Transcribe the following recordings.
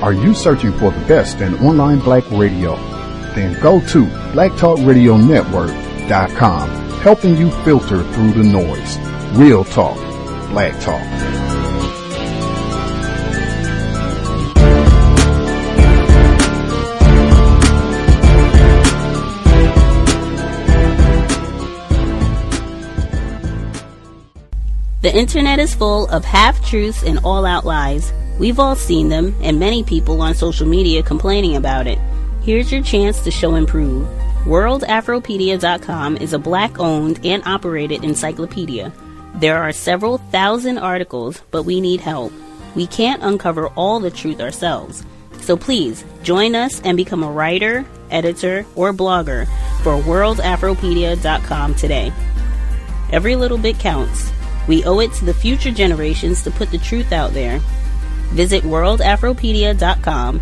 Are you searching for the best in online black radio? Then go to blacktalkradionetwork.com, helping you filter through the noise. Real talk, black talk. The internet is full of half-truths and all-out lies. We've all seen them, and many people on social media complaining about it. Here's your chance to show and prove. WorldAfropedia.com is a black-owned and operated encyclopedia. There are several thousand articles, but we need help. We can't uncover all the truth ourselves. So please, join us and become a writer, editor, or blogger for WorldAfropedia.com today. Every little bit counts. We owe it to the future generations to put the truth out there. Visit WorldAfropedia.com,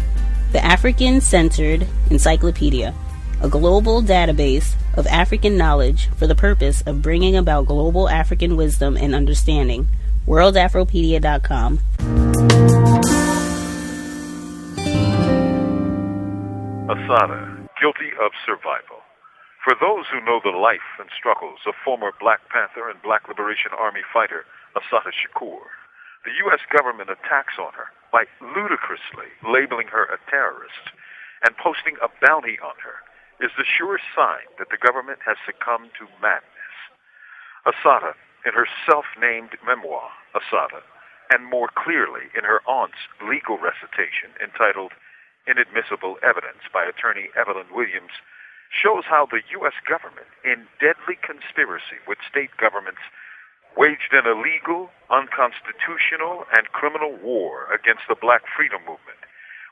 the African-centered encyclopedia, a global database of African knowledge for the purpose of bringing about global African wisdom and understanding. WorldAfropedia.com. Assata, guilty of survival. For those who know the life and struggles of former Black Panther and Black Liberation Army fighter Assata Shakur, the U.S. government attacks on her by ludicrously labeling her a terrorist and posting a bounty on her is the sure sign that the government has succumbed to madness. Assata, in her self-named memoir, Assata, and more clearly in her aunt's legal recitation entitled Inadmissible Evidence by attorney Evelyn Williams, shows how the U.S. government, in deadly conspiracy with state governments, waged an illegal, unconstitutional, and criminal war against the Black freedom movement,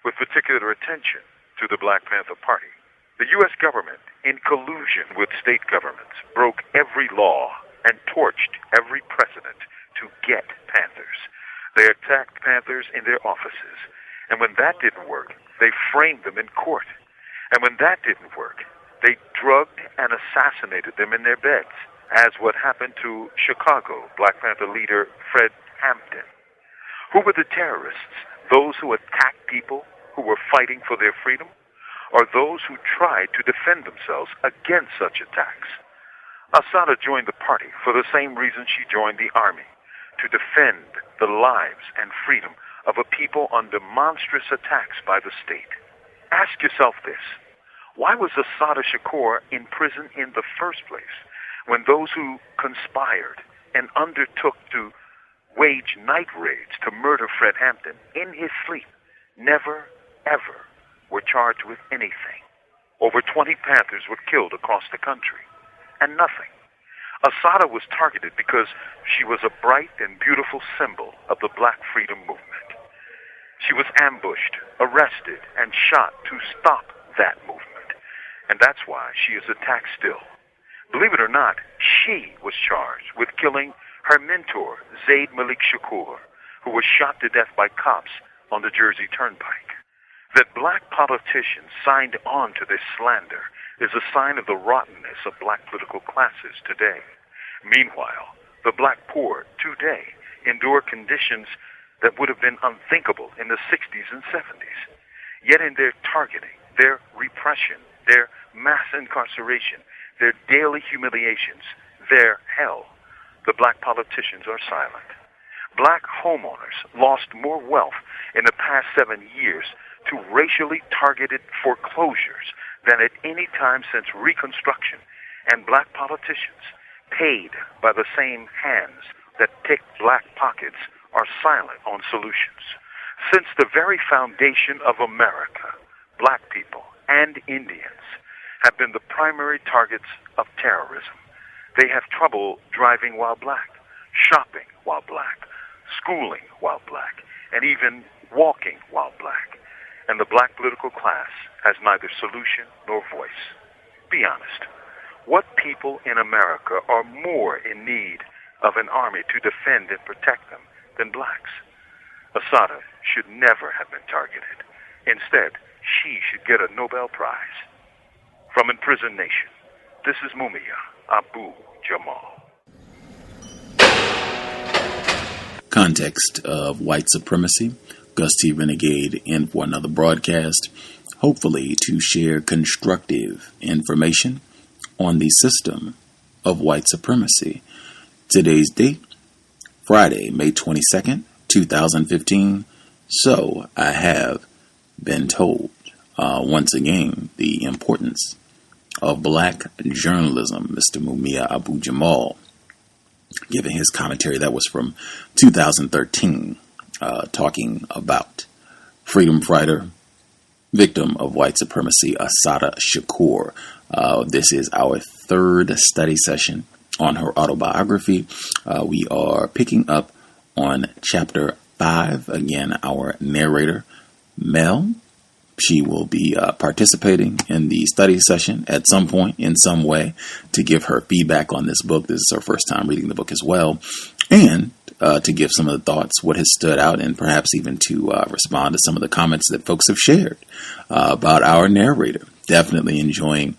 with particular attention to the Black Panther Party. The U.S. government, in collusion with state governments, broke every law and torched every precedent to get Panthers. They attacked Panthers in their offices, and when that didn't work, they framed them in court. And when that didn't work, they drugged and assassinated them in their beds, as what happened to Chicago Black Panther leader Fred Hampton. Who were the terrorists? Those who attacked people who were fighting for their freedom? Or those who tried to defend themselves against such attacks? Assata joined the party for the same reason she joined the army, to defend the lives and freedom of a people under monstrous attacks by the state. Ask yourself this. Why was Assata Shakur in prison in the first place when those who conspired and undertook to wage night raids to murder Fred Hampton in his sleep never, ever were charged with anything? Over 20 Panthers were killed across the country, and nothing. Assata was targeted because she was a bright and beautiful symbol of the Black freedom movement. She was ambushed, arrested, and shot to stop that movement. And that's why she is attacked still. Believe it or not, she was charged with killing her mentor, Zaid Malik Shakur, who was shot to death by cops on the Jersey Turnpike. That black politicians signed on to this slander is a sign of the rottenness of black political classes today. Meanwhile, the black poor today endure conditions that would have been unthinkable in the 60s and 70s. Yet in their targeting, their repression, their mass incarceration, their daily humiliations, their hell, the black politicians are silent. Black homeowners lost more wealth in the past 7 years to racially targeted foreclosures than at any time since Reconstruction, and black politicians, paid by the same hands that pick black pockets, are silent on solutions. Since the very foundation of America, black people and Indians have been the primary targets of terrorism. They have trouble driving while black, shopping while black, schooling while black, and even walking while black. And the black political class has neither solution nor voice. Be honest. What people in America are more in need of an army to defend and protect them than blacks? Assata should never have been targeted. Instead, she should get a Nobel Prize. From Imprisoned Nation, this is Mumia Abu Jamal. Context of White Supremacy, Gus T Renegade in for another broadcast, hopefully to share constructive information on the system of white supremacy. Today's date, Friday, May 22nd, 2015. So I have been told once again the importance of black journalism. Mr. Mumia Abu Jamal giving his commentary that was from 2013, talking about freedom fighter, victim of white supremacy, Assata Shakur. This is our third study session on her autobiography. We are picking up on chapter 5. Again, our narrator, Mel, she will be participating in the study session at some point in some way to give her feedback on this book. This is her first time reading the book as well. And to give some of the thoughts, what has stood out, and perhaps even to respond to some of the comments that folks have shared about our narrator. Definitely enjoying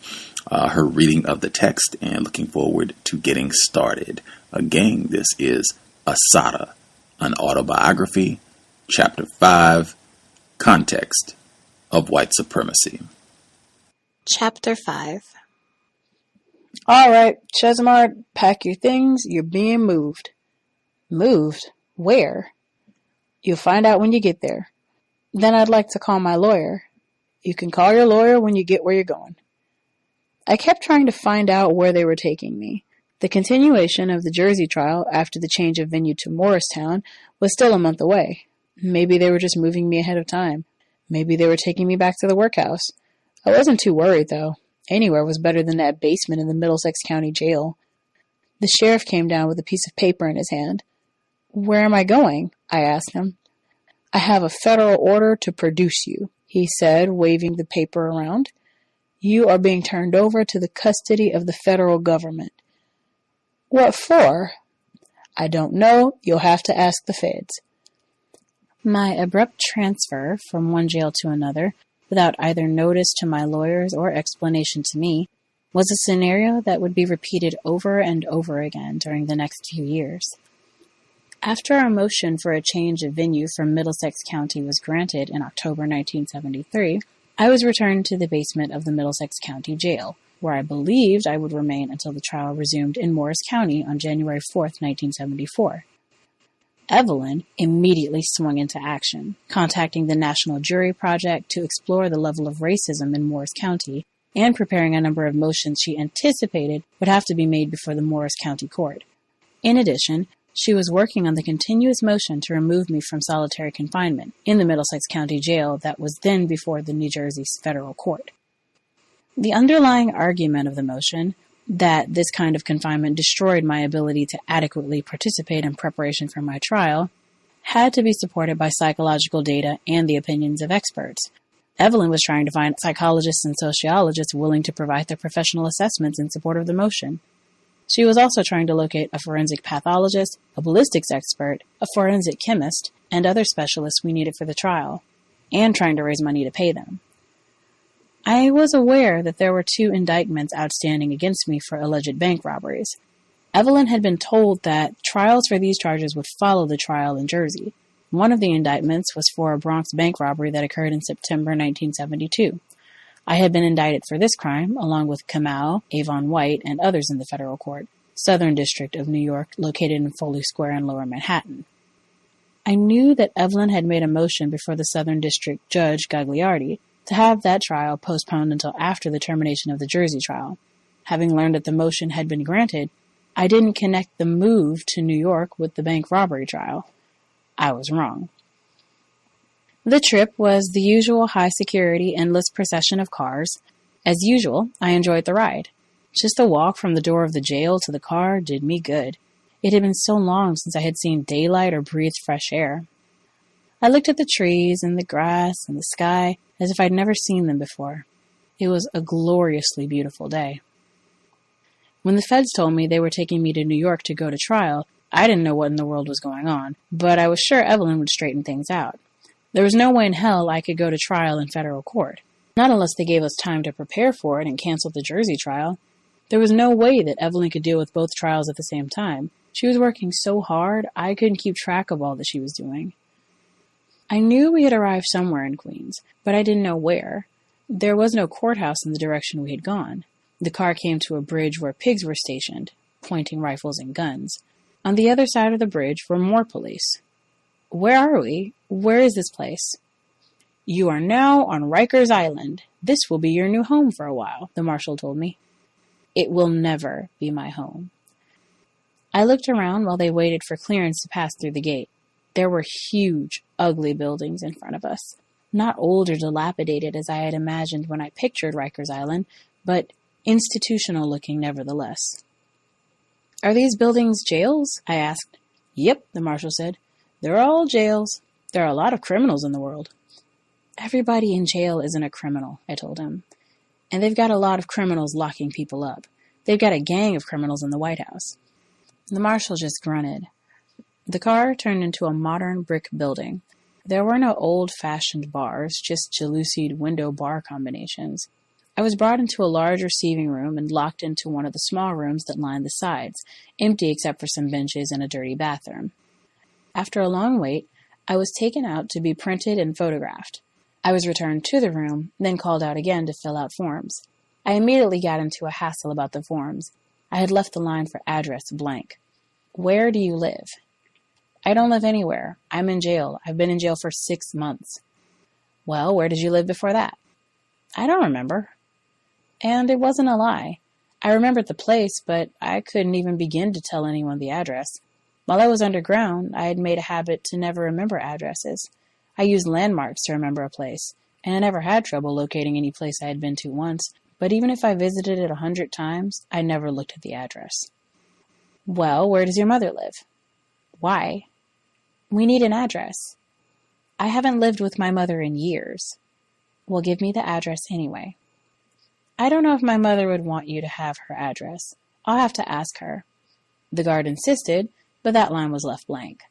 her reading of the text and looking forward to getting started. Again, this is Assata, an autobiography, chapter 5, Context of White Supremacy. Chapter 5. All right, Chesimard, pack your things. You're being moved. Moved? Where? You'll find out when you get there. Then I'd like to call my lawyer. You can call your lawyer when you get where you're going. I kept trying to find out where they were taking me. The continuation of the Jersey trial after the change of venue to Morristown was still a month away. Maybe they were just moving me ahead of time. Maybe they were taking me back to the workhouse. I wasn't too worried, though. Anywhere was better than that basement in the Middlesex County Jail. The sheriff came down with a piece of paper in his hand. "Where am I going?" I asked him. "I have a federal order to produce you," he said, waving the paper around. "You are being turned over to the custody of the federal government." "What for?" "I don't know. You'll have to ask the feds." My abrupt transfer from one jail to another, without either notice to my lawyers or explanation to me, was a scenario that would be repeated over and over again during the next few years. After our motion for a change of venue from Middlesex County was granted in October 1973, I was returned to the basement of the Middlesex County Jail, where I believed I would remain until the trial resumed in Morris County on January 4th, 1974. Evelyn immediately swung into action, contacting the National Jury Project to explore the level of racism in Morris County and preparing a number of motions she anticipated would have to be made before the Morris County Court. In addition, she was working on the continuous motion to remove me from solitary confinement in the Middlesex County Jail that was then before the New Jersey Federal Court. The underlying argument of the motion, that this kind of confinement destroyed my ability to adequately participate in preparation for my trial, had to be supported by psychological data and the opinions of experts. Evelyn was trying to find psychologists and sociologists willing to provide their professional assessments in support of the motion. She was also trying to locate a forensic pathologist, a ballistics expert, a forensic chemist, and other specialists we needed for the trial, and trying to raise money to pay them. I was aware that there were 2 indictments outstanding against me for alleged bank robberies. Evelyn had been told that trials for these charges would follow the trial in Jersey. One of the indictments was for a Bronx bank robbery that occurred in September 1972. I had been indicted for this crime, along with Kamau, Avon White, and others in the federal court, Southern District of New York, located in Foley Square in Lower Manhattan. I knew that Evelyn had made a motion before the Southern District Judge Gagliardi to have that trial postponed until after the termination of the Jersey trial. Having learned that the motion had been granted, I didn't connect the move to New York with the bank robbery trial. I was wrong. The trip was the usual high-security, endless procession of cars. As usual, I enjoyed the ride. Just the walk from the door of the jail to the car did me good. It had been so long since I had seen daylight or breathed fresh air. I looked at the trees and the grass and the sky as if I'd never seen them before. It was a gloriously beautiful day. When the feds told me they were taking me to New York to go to trial, I didn't know what in the world was going on, but I was sure Evelyn would straighten things out. There was no way in hell I could go to trial in federal court. Not unless they gave us time to prepare for it and canceled the Jersey trial. There was no way that Evelyn could deal with both trials at the same time. She was working so hard, I couldn't keep track of all that she was doing. I knew we had arrived somewhere in Queens, but I didn't know where. There was no courthouse in the direction we had gone. The car came to a bridge where pigs were stationed, pointing rifles and guns. On the other side of the bridge were more police. Where are we? Where is this place? You are now on Rikers Island. This will be your new home for a while, the marshal told me. It will never be my home. I looked around while they waited for clearance to pass through the gate. There were huge, ugly buildings in front of us. Not old or dilapidated as I had imagined when I pictured Rikers Island, but institutional looking nevertheless. Are these buildings jails? I asked. Yep, the marshal said. They're all jails. There are a lot of criminals in the world. Everybody in jail isn't a criminal, I told him. And they've got a lot of criminals locking people up. They've got a gang of criminals in the White House. The marshal just grunted. The car turned into a modern brick building. There were no old-fashioned bars, just jalousied window bar combinations. I was brought into a large receiving room and locked into one of the small rooms that lined the sides, empty except for some benches and a dirty bathroom. After a long wait, I was taken out to be printed and photographed. I was returned to the room, then called out again to fill out forms. I immediately got into a hassle about the forms. I had left the line for address blank. Where do you live? I don't live anywhere. I'm in jail. I've been in jail for 6 months. Well, where did you live before that? I don't remember. And it wasn't a lie. I remembered the place, but I couldn't even begin to tell anyone the address. While I was underground, I had made a habit to never remember addresses. I used landmarks to remember a place, and I never had trouble locating any place I had been to once, but even if I visited it 100 times, I never looked at the address. Well, where does your mother live? Why? We need an address. I haven't lived with my mother in years. Well, give me the address anyway. I don't know if my mother would want you to have her address. I'll have to ask her. The guard insisted, but that line was left blank.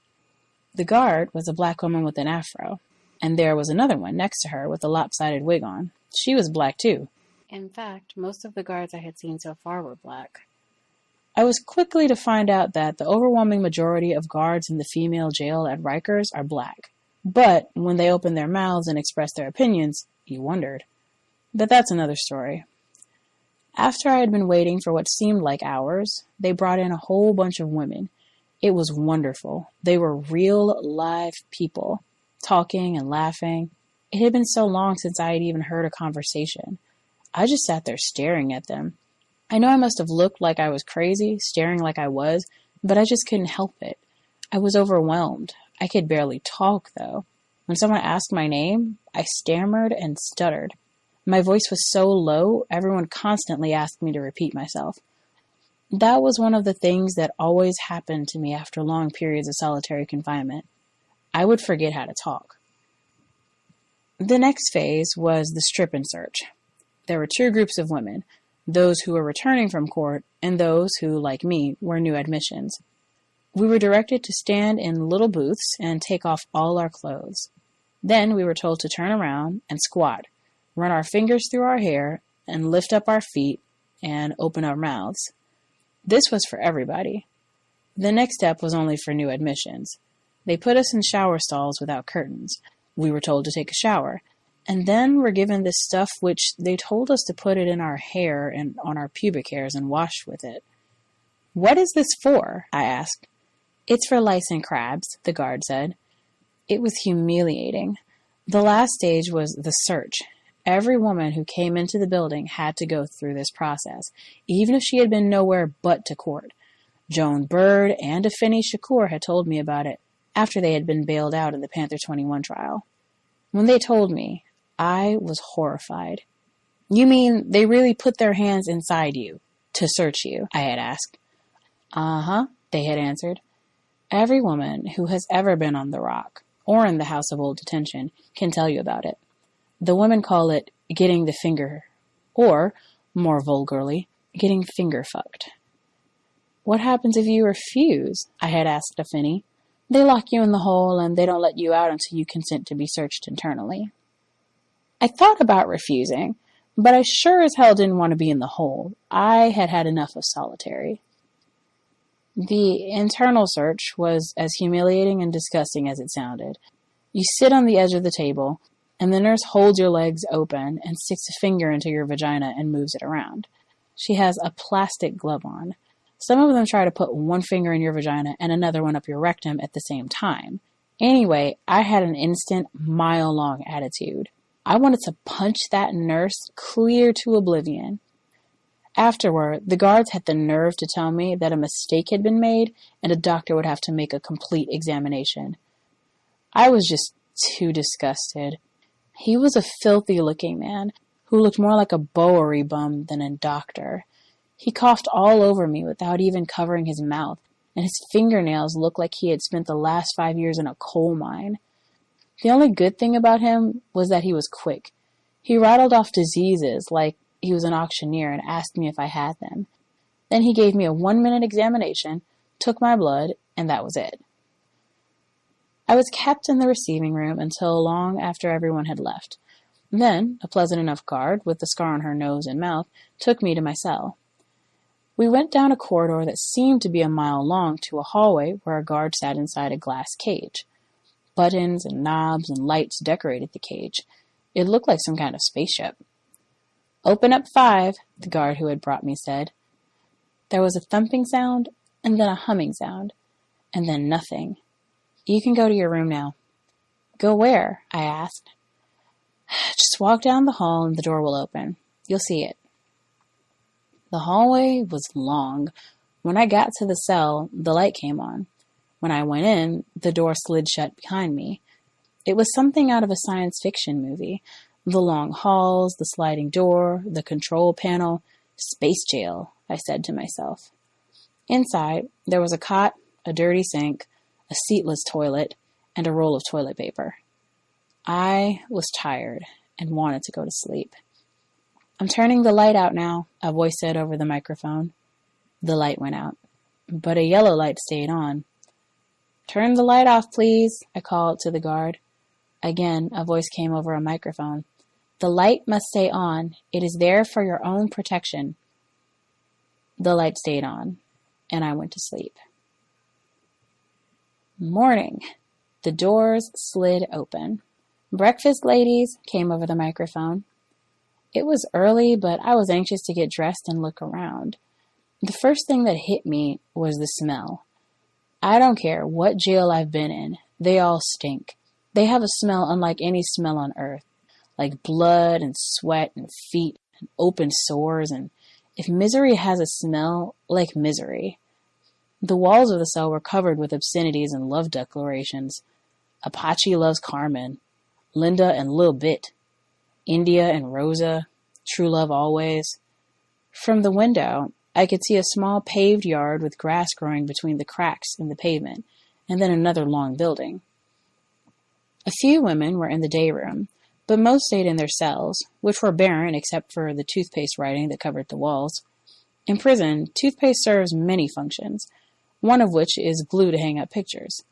The guard was a black woman with an afro, and there was another one next to her with a lopsided wig on. She was black too. In fact, most of the guards I had seen so far were black. I was quickly to find out that the overwhelming majority of guards in the female jail at Rikers are black. But when they opened their mouths and expressed their opinions, you wondered. But that's another story. After I had been waiting for what seemed like hours, they brought in a whole bunch of women. It was wonderful. They were real, live people, talking and laughing. It had been so long since I had even heard a conversation. I just sat there staring at them. I know I must have looked like I was crazy, staring like I was, but I just couldn't help it. I was overwhelmed. I could barely talk, though. When someone asked my name, I stammered and stuttered. My voice was so low, everyone constantly asked me to repeat myself. That was one of the things that always happened to me after long periods of solitary confinement. I would forget how to talk. The next phase was the strip and search. There were 2 groups of women, those who were returning from court and those who, like me, were new admissions. We were directed to stand in little booths and take off all our clothes. Then we were told to turn around and squat, run our fingers through our hair, and lift up our feet and open our mouths. This was for everybody. The next step was only for new admissions. They put us in shower stalls without curtains. We were told to take a shower, and then were given this stuff which they told us to put it in our hair and on our pubic hairs and wash with it. What is this for? I asked. It's for lice and crabs, the guard said. It was humiliating. The last stage was the search. Every woman who came into the building had to go through this process, even if she had been nowhere but to court. Joan Bird and Assata Shakur had told me about it after they had been bailed out in the Panther 21 trial. When they told me, I was horrified. You mean they really put their hands inside you to search you? I had asked. Uh-huh, they had answered. Every woman who has ever been on the Rock or in the House of Old Detention can tell you about it. The women call it getting the finger, or, more vulgarly, getting finger-fucked. What happens if you refuse? I had asked Assata. They lock you in the hole and they don't let you out until you consent to be searched internally. I thought about refusing, but I sure as hell didn't want to be in the hole. I had had enough of solitary. The internal search was as humiliating and disgusting as it sounded. You sit on the edge of the table, and the nurse holds your legs open and sticks a finger into your vagina and moves it around. She has a plastic glove on. Some of them try to put one finger in your vagina and another one up your rectum at the same time. Anyway, I had an instant, mile-long attitude. I wanted to punch that nurse clear to oblivion. Afterward, the guards had the nerve to tell me that a mistake had been made and a doctor would have to make a complete examination. I was just too disgusted. He was a filthy-looking man who looked more like a Bowery bum than a doctor. He coughed all over me without even covering his mouth, and his fingernails looked like he had spent the last 5 years in a coal mine. The only good thing about him was that he was quick. He rattled off diseases like he was an auctioneer and asked me if I had them. Then he gave me a 1-minute examination, took my blood, and that was it. I was kept in the receiving room until long after everyone had left. Then, a pleasant enough guard, with the scar on her nose and mouth, took me to my cell. We went down a corridor that seemed to be a mile long to a hallway where a guard sat inside a glass cage. Buttons and knobs and lights decorated the cage. It looked like some kind of spaceship. "Open up 5, the guard who had brought me said. There was a thumping sound, and then a humming sound, and then nothing. "You can go to your room now." "Go where?" I asked. "Just walk down the hall and the door will open. You'll see it." The hallway was long. When I got to the cell, the light came on. When I went in, the door slid shut behind me. It was something out of a science fiction movie. The long halls, the sliding door, the control panel. Space jail, I said to myself. Inside, there was a cot, a dirty sink, a seatless toilet, and a roll of toilet paper. I was tired and wanted to go to sleep. "I'm turning the light out now," a voice said over the microphone. The light went out, but a yellow light stayed on. "Turn the light off, please," I called to the guard. Again, a voice came over a microphone. "The light must stay on. It is there for your own protection." The light stayed on, and I went to sleep. Morning. The doors slid open. "Breakfast, ladies," came over the microphone. It was early, but I was anxious to get dressed and look around. The first thing that hit me was the smell. I don't care what jail I've been in, they all stink. They have a smell unlike any smell on earth, like blood and sweat and feet and open sores, and if misery has a smell, like misery. The walls of the cell were covered with obscenities and love declarations. Apache loves Carmen, Linda and Lil Bit, India and Rosa, true love always. From the window, I could see a small paved yard with grass growing between the cracks in the pavement, and then another long building. A few women were in the day room, but most stayed in their cells, which were barren except for the toothpaste writing that covered the walls. In prison, toothpaste serves many functions, one of which is glue to hang up pictures.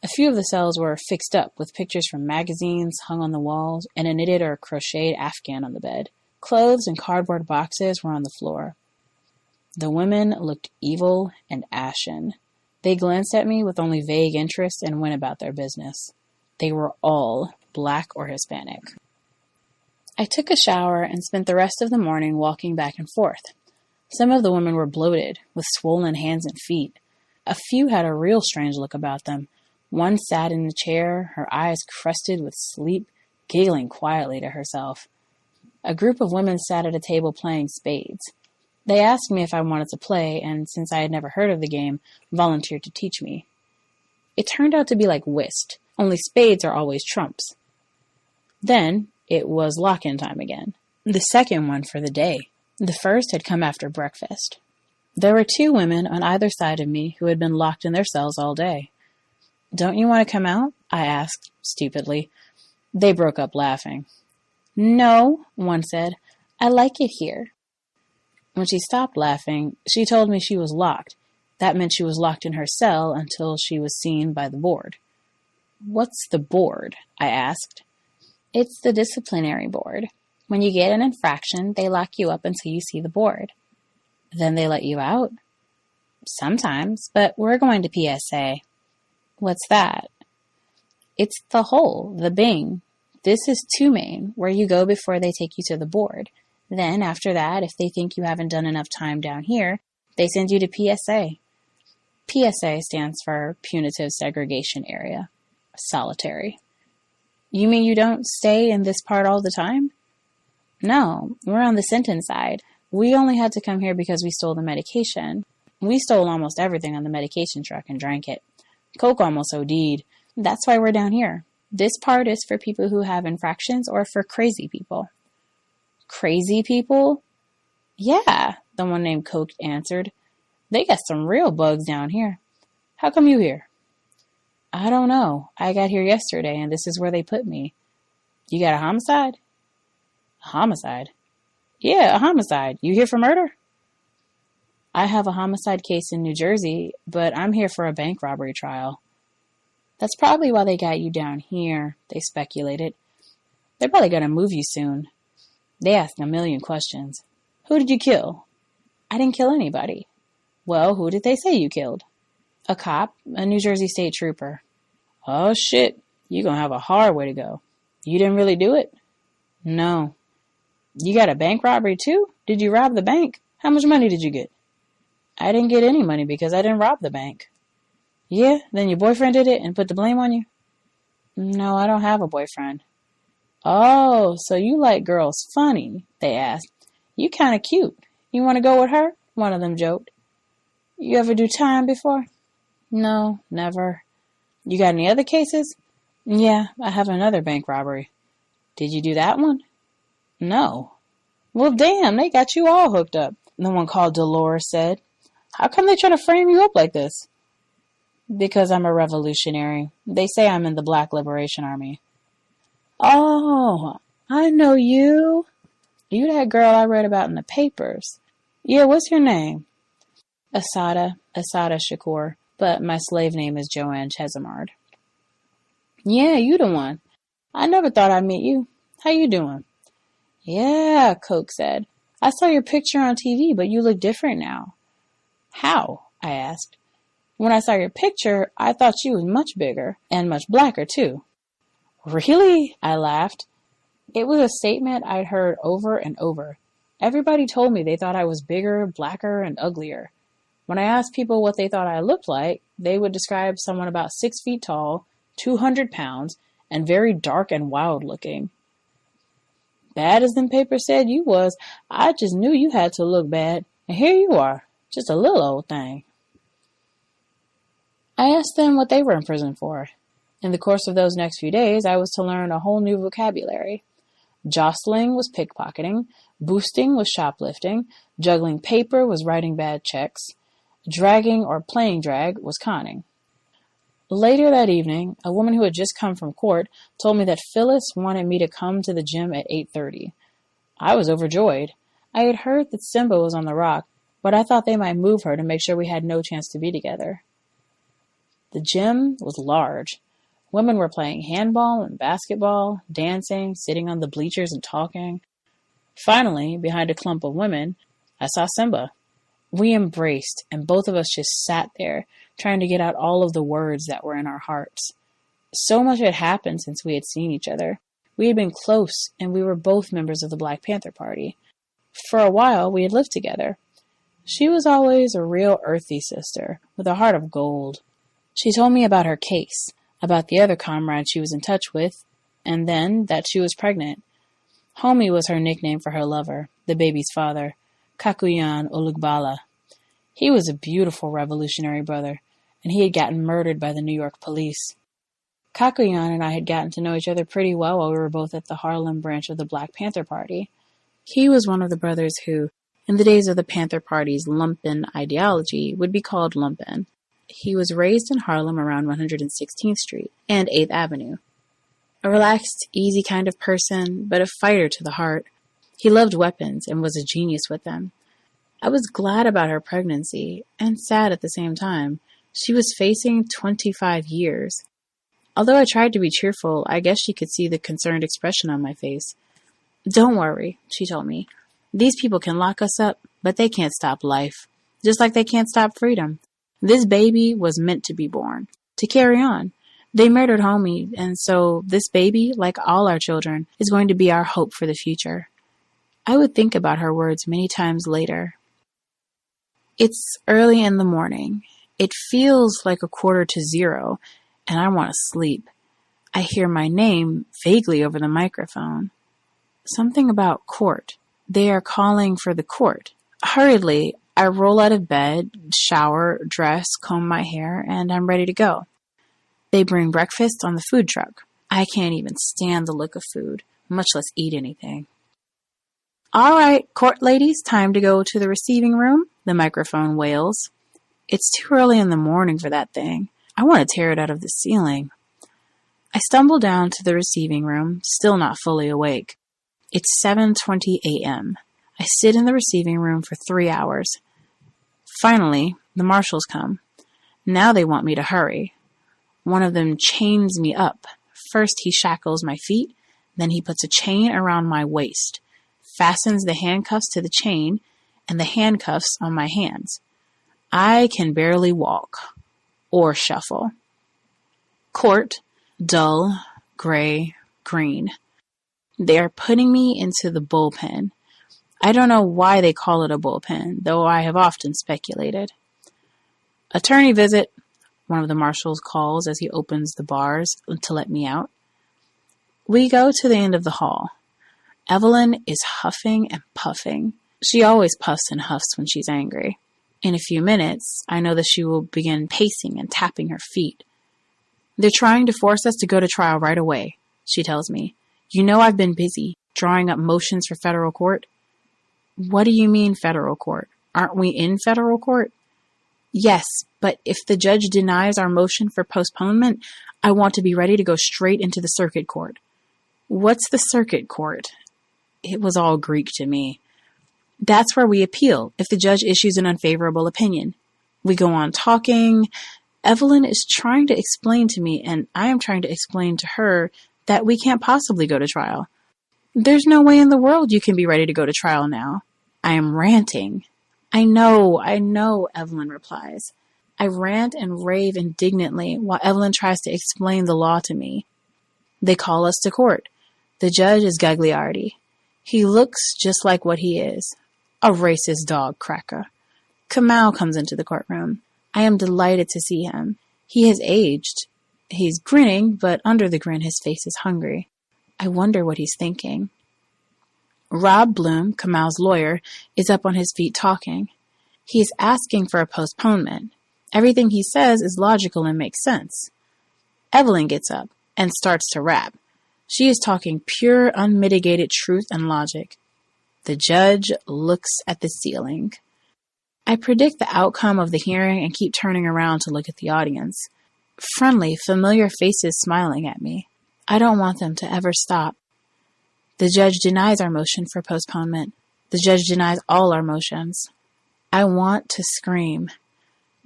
A few of the cells were fixed up with pictures from magazines hung on the walls and a knitted or crocheted afghan on the bed. Clothes and cardboard boxes were on the floor. The women looked evil and ashen. They glanced at me with only vague interest and went about their business. They were all Black or Hispanic. I took a shower and spent the rest of the morning walking back and forth. Some of the women were bloated, with swollen hands and feet. A few had a real strange look about them. One sat in a chair, her eyes crusted with sleep, giggling quietly to herself. A group of women sat at a table playing spades. They asked me if I wanted to play, and since I had never heard of the game, volunteered to teach me. It turned out to be like whist, only spades are always trumps. Then it was lock-in time again, the second one for the day. The first had come after breakfast. There were 2 women on either side of me who had been locked in their cells all day. "Don't you want to come out?" I asked, stupidly. They broke up laughing. "No," one said. "I like it here." When she stopped laughing, she told me she was locked. That meant she was locked in her cell until she was seen by the board. "What's the board?" I asked. "It's the disciplinary board. When you get an infraction, they lock you up until you see the board." "Then they let you out?" "Sometimes, but we're going to PSA." "What's that?" It's the hole, the Bing. This is 2 main, where you go before they take you to the board. Then, after that, if they think you haven't done enough time down here, they send you to PSA. PSA stands for Punitive Segregation Area. Solitary. You mean you don't stay in this part all the time? No, we're on the sentence side. We only had to come here because we stole the medication. We stole almost everything on the medication truck and drank it. Coke almost OD'd. That's why we're down here. This part is for people who have infractions or for crazy people. Crazy people? Yeah, the one named Coke answered. They got some real bugs down here. How come you here? I don't know. I got here yesterday and this is where they put me. You got a homicide? A homicide? Yeah, a homicide. You here for murder? I have a homicide case in New Jersey, but I'm here for a bank robbery trial. That's probably why they got you down here, they speculated. They're probably going to move you soon. They asked a million questions. Who did you kill? I didn't kill anybody. Well, who did they say you killed? A cop, a New Jersey state trooper. Oh shit, you're going to have a hard way to go. You didn't really do it? No. You got a bank robbery too? Did you rob the bank? How much money did you get? I didn't get any money because I didn't rob the bank. Yeah, then your boyfriend did it and put the blame on you? No, I don't have a boyfriend. Oh, so you like girls funny, they asked. You kind of cute. You want to go with her? One of them joked. You ever do time before? No, never. You got any other cases? Yeah, I have another bank robbery. Did you do that one? No. Well, damn, they got you all hooked up, the one called Dolores said. How come they try to frame you up like this? Because I'm a revolutionary. They say I'm in the Black Liberation Army. Oh, I know you. You that girl I read about in the papers. Yeah, what's your name? Assata Shakur, but my slave name is JoAnne Chesimard. Yeah, you the one. I never thought I'd meet you. How you doing? Yeah, Coke said. I saw your picture on TV, but you look different now. How? I asked. When I saw your picture, I thought she was much bigger and much blacker too. Really? I laughed. It was a statement I'd heard over and over. Everybody told me they thought I was bigger, blacker, and uglier. When I asked people what they thought I looked like, they would describe someone about 6 feet tall, 200 pounds, and very dark and wild looking. Bad as them papers said you was, I just knew you had to look bad. And here you are, just a little old thing. I asked them what they were in prison for. In the course of those next few days, I was to learn a whole new vocabulary. Jostling was pickpocketing, boosting was shoplifting, juggling paper was writing bad checks, dragging or playing drag was conning. Later that evening, a woman who had just come from court told me that Phyllis wanted me to come to the gym at 8:30. I was overjoyed. I had heard that Simba was on the rock, but I thought they might move her to make sure we had no chance to be together. The gym was large. Women were playing handball and basketball, dancing, sitting on the bleachers and talking. Finally, behind a clump of women, I saw Simba. We embraced, and both of us just sat there, trying to get out all of the words that were in our hearts. So much had happened since we had seen each other. We had been close, and we were both members of the Black Panther Party. For a while, we had lived together. She was always a real earthy sister, with a heart of gold. She told me about her case, about the other comrade she was in touch with, and then that she was pregnant. Homie was her nickname for her lover, the baby's father, Kakuyan Olugbala. He was a beautiful revolutionary brother, and he had gotten murdered by the New York police. Kakuyan and I had gotten to know each other pretty well while we were both at the Harlem branch of the Black Panther Party. He was one of the brothers who, in the days of the Panther Party's lumpen ideology, would be called lumpen. He was raised in Harlem around 116th Street and 8th Avenue. A relaxed, easy kind of person, but a fighter to the heart. He loved weapons and was a genius with them. I was glad about her pregnancy, and sad at the same time. She was facing 25 years. Although I tried to be cheerful, I guess she could see the concerned expression on my face. Don't worry, she told me. These people can lock us up, but they can't stop life. Just like they can't stop freedom. This baby was meant to be born, to carry on. They murdered homie, and so this baby, like all our children, is going to be our hope for the future. I would think about her words many times later. It's early in the morning. It feels like 1:45, and I want to sleep. I hear my name vaguely over the microphone. Something about court. They are calling for the court. Hurriedly, I roll out of bed, shower, dress, comb my hair, and I'm ready to go. They bring breakfast on the food truck. I can't even stand the look of food, much less eat anything. All right, court ladies, time to go to the receiving room, the microphone wails. It's too early in the morning for that thing. I want to tear it out of the ceiling. I stumble down to the receiving room, still not fully awake. It's 7:20 a.m. I sit in the receiving room for 3 hours. Finally, the marshals come. Now they want me to hurry. One of them chains me up. First he shackles my feet, then he puts a chain around my waist, fastens the handcuffs to the chain, and the handcuffs on my hands. I can barely walk or shuffle. Court, dull, gray, green. They are putting me into the bullpen. I don't know why they call it a bullpen, though I have often speculated. Attorney visit, one of the marshals calls as he opens the bars to let me out. We go to the end of the hall. Evelyn is huffing and puffing. She always puffs and huffs when she's angry. In a few minutes, I know that she will begin pacing and tapping her feet. They're trying to force us to go to trial right away, she tells me. You know I've been busy drawing up motions for federal court. What do you mean federal court? Aren't we in federal court? Yes, but if the judge denies our motion for postponement, I want to be ready to go straight into the circuit court. What's the circuit court? It was all Greek to me. That's where we appeal if the judge issues an unfavorable opinion. We go on talking. Evelyn is trying to explain to me, and I am trying to explain to her that we can't possibly go to trial. There's no way in the world you can be ready to go to trial now. I am ranting. I know, Evelyn replies. I rant and rave indignantly while Evelyn tries to explain the law to me. They call us to court. The judge is Gagliardi. He looks just like what he is, a racist dog cracker. Kamau comes into the courtroom. I am delighted to see him. He has aged. He's grinning, but under the grin his face is hungry. I wonder what he's thinking. Rob Bloom, Kamau's lawyer, is up on his feet talking. He is asking for a postponement. Everything he says is logical and makes sense. Evelyn gets up and starts to rap. She is talking pure, unmitigated truth and logic. The judge looks at the ceiling. I predict the outcome of the hearing and keep turning around to look at the audience. Friendly, familiar faces smiling at me. I don't want them to ever stop. The judge denies our motion for postponement. The judge denies all our motions. I want to scream.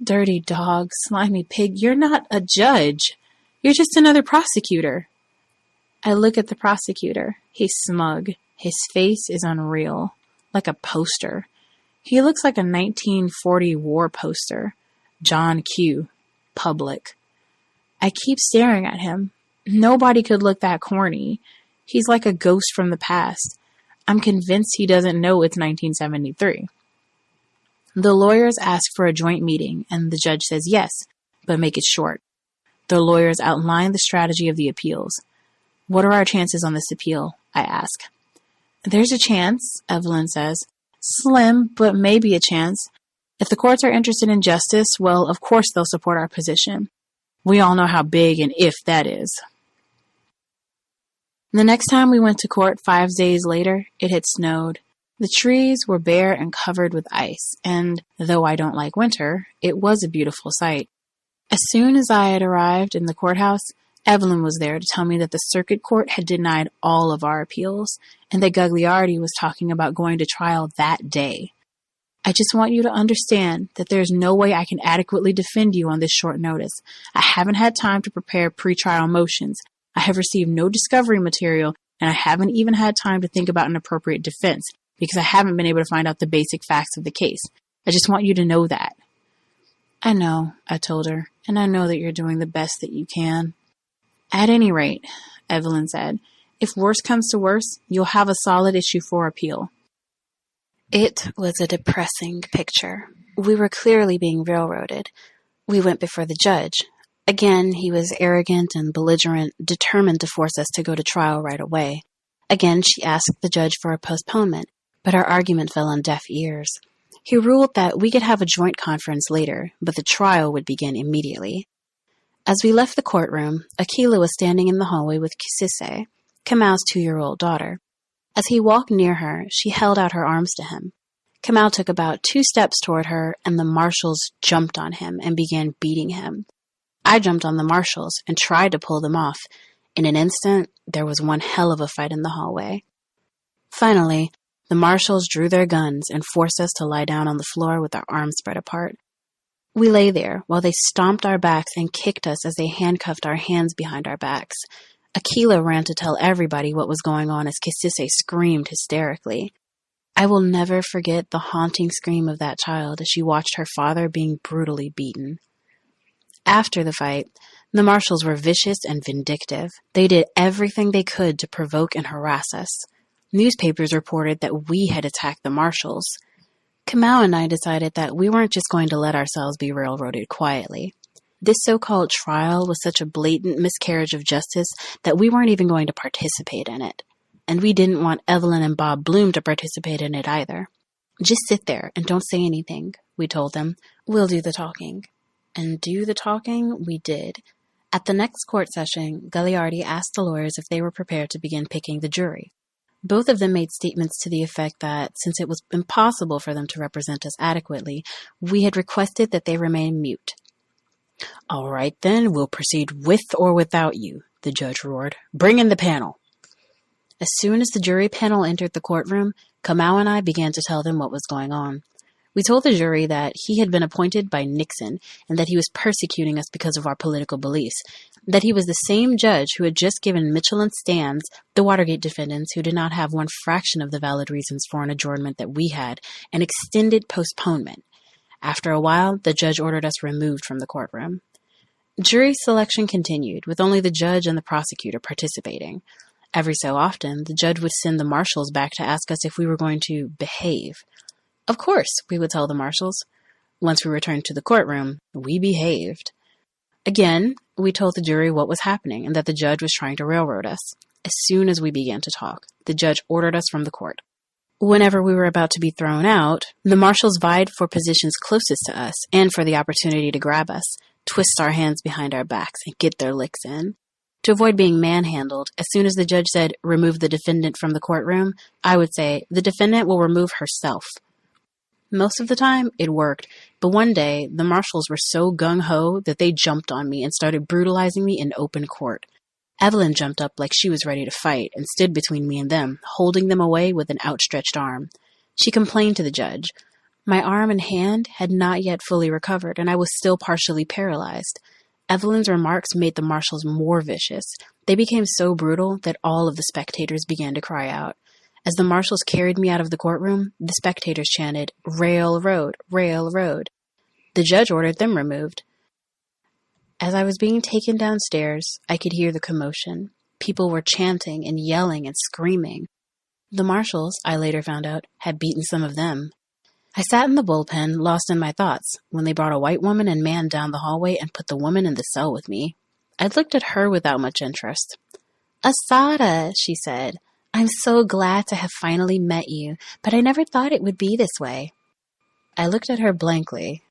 Dirty dog, slimy pig, you're not a judge. You're just another prosecutor. I look at the prosecutor. He's smug. His face is unreal, like a poster. He looks like a 1940 war poster. John Q. Public. I keep staring at him. Nobody could look that corny. He's like a ghost from the past. I'm convinced he doesn't know it's 1973. The lawyers ask for a joint meeting, and the judge says yes, but make it short. The lawyers outline the strategy of the appeals. What are our chances on this appeal? I ask. There's a chance, Evelyn says. Slim, but maybe a chance. If the courts are interested in justice, well, of course they'll support our position. We all know how big an if that is. The next time we went to court 5 days later, it had snowed. The trees were bare and covered with ice, and though I don't like winter, it was a beautiful sight. As soon as I had arrived in the courthouse, Evelyn was there to tell me that the circuit court had denied all of our appeals, and that Gagliardi was talking about going to trial that day. I just want you to understand that there's no way I can adequately defend you on this short notice. I haven't had time to prepare pre-trial motions. I have received no discovery material, and I haven't even had time to think about an appropriate defense, because I haven't been able to find out the basic facts of the case. I just want you to know that. I know, I told her, and I know that you're doing the best that you can. At any rate, Evelyn said, if worse comes to worse, you'll have a solid issue for appeal. It was a depressing picture. We were clearly being railroaded. We went before the judge. Again, he was arrogant and belligerent, determined to force us to go to trial right away. Again, she asked the judge for a postponement, but our argument fell on deaf ears. He ruled that we could have a joint conference later, but the trial would begin immediately. As we left the courtroom, Akila was standing in the hallway with Kisise, Kamau's 2-year-old daughter. As he walked near her, she held out her arms to him. Kamau took about 2 steps toward her, and the marshals jumped on him and began beating him. I jumped on the marshals and tried to pull them off. In an instant, there was one hell of a fight in the hallway. Finally, the marshals drew their guns and forced us to lie down on the floor with our arms spread apart. We lay there while they stomped our backs and kicked us as they handcuffed our hands behind our backs. Akila ran to tell everybody what was going on as Kisise screamed hysterically. I will never forget the haunting scream of that child as she watched her father being brutally beaten. After the fight, the marshals were vicious and vindictive. They did everything they could to provoke and harass us. Newspapers reported that we had attacked the marshals. Kamau and I decided that we weren't just going to let ourselves be railroaded quietly. This so-called trial was such a blatant miscarriage of justice that we weren't even going to participate in it. And we didn't want Evelyn and Bob Bloom to participate in it either. Just sit there and don't say anything, we told them. We'll do the talking. And do the talking we did. At the next court session, Gagliardi asked the lawyers if they were prepared to begin picking the jury. Both of them made statements to the effect that, since it was impossible for them to represent us adequately, we had requested that they remain mute. All right, then, we'll proceed with or without you, the judge roared. Bring in the panel. As soon as the jury panel entered the courtroom, Kamau and I began to tell them what was going on. We told the jury that he had been appointed by Nixon and that he was persecuting us because of our political beliefs, that he was the same judge who had just given Mitchell and Stans, the Watergate defendants who did not have one fraction of the valid reasons for an adjournment that we had, an extended postponement. After a while, the judge ordered us removed from the courtroom. Jury selection continued, with only the judge and the prosecutor participating. Every so often, the judge would send the marshals back to ask us if we were going to behave. Of course, we would tell the marshals. Once we returned to the courtroom, we behaved. Again, we told the jury what was happening and that the judge was trying to railroad us. As soon as we began to talk, the judge ordered us from the court. Whenever we were about to be thrown out, the marshals vied for positions closest to us and for the opportunity to grab us, twist our hands behind our backs, and get their licks in. To avoid being manhandled, as soon as the judge said, remove the defendant from the courtroom, I would say, the defendant will remove herself. Most of the time, it worked, but one day, the marshals were so gung-ho that they jumped on me and started brutalizing me in open court. Evelyn jumped up like she was ready to fight and stood between me and them, holding them away with an outstretched arm. She complained to the judge. My arm and hand had not yet fully recovered, and I was still partially paralyzed. Evelyn's remarks made the marshals more vicious. They became so brutal that all of the spectators began to cry out. As the marshals carried me out of the courtroom, the spectators chanted, "Railroad, railroad." The judge ordered them removed. As I was being taken downstairs, I could hear the commotion. People were chanting and yelling and screaming. The marshals, I later found out, had beaten some of them. I sat in the bullpen, lost in my thoughts, when they brought a white woman and man down the hallway and put the woman in the cell with me. I looked at her without much interest. "Assata," she said, "I'm so glad to have finally met you, but I never thought it would be this way." I looked at her blankly.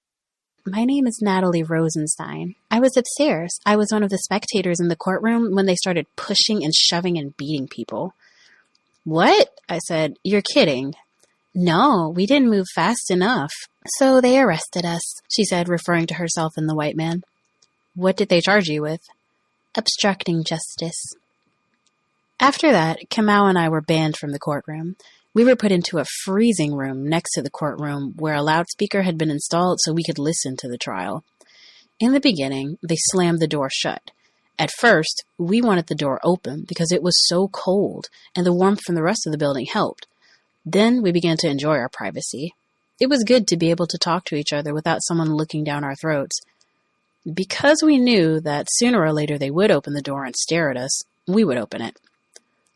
"My name is Natalie Rosenstein. I was upstairs. I was one of the spectators in the courtroom when they started pushing and shoving and beating people." "What?" I said. "You're kidding." "No, we didn't move fast enough. So they arrested us," she said, referring to herself and the white man. "What did they charge you with?" "Obstructing justice." After that, Kamau and I were banned from the courtroom. We were put into a freezing room next to the courtroom where a loudspeaker had been installed so we could listen to the trial. In the beginning, they slammed the door shut. At first, we wanted the door open because it was so cold and the warmth from the rest of the building helped. Then we began to enjoy our privacy. It was good to be able to talk to each other without someone looking down our throats. Because we knew that sooner or later they would open the door and stare at us, we would open it.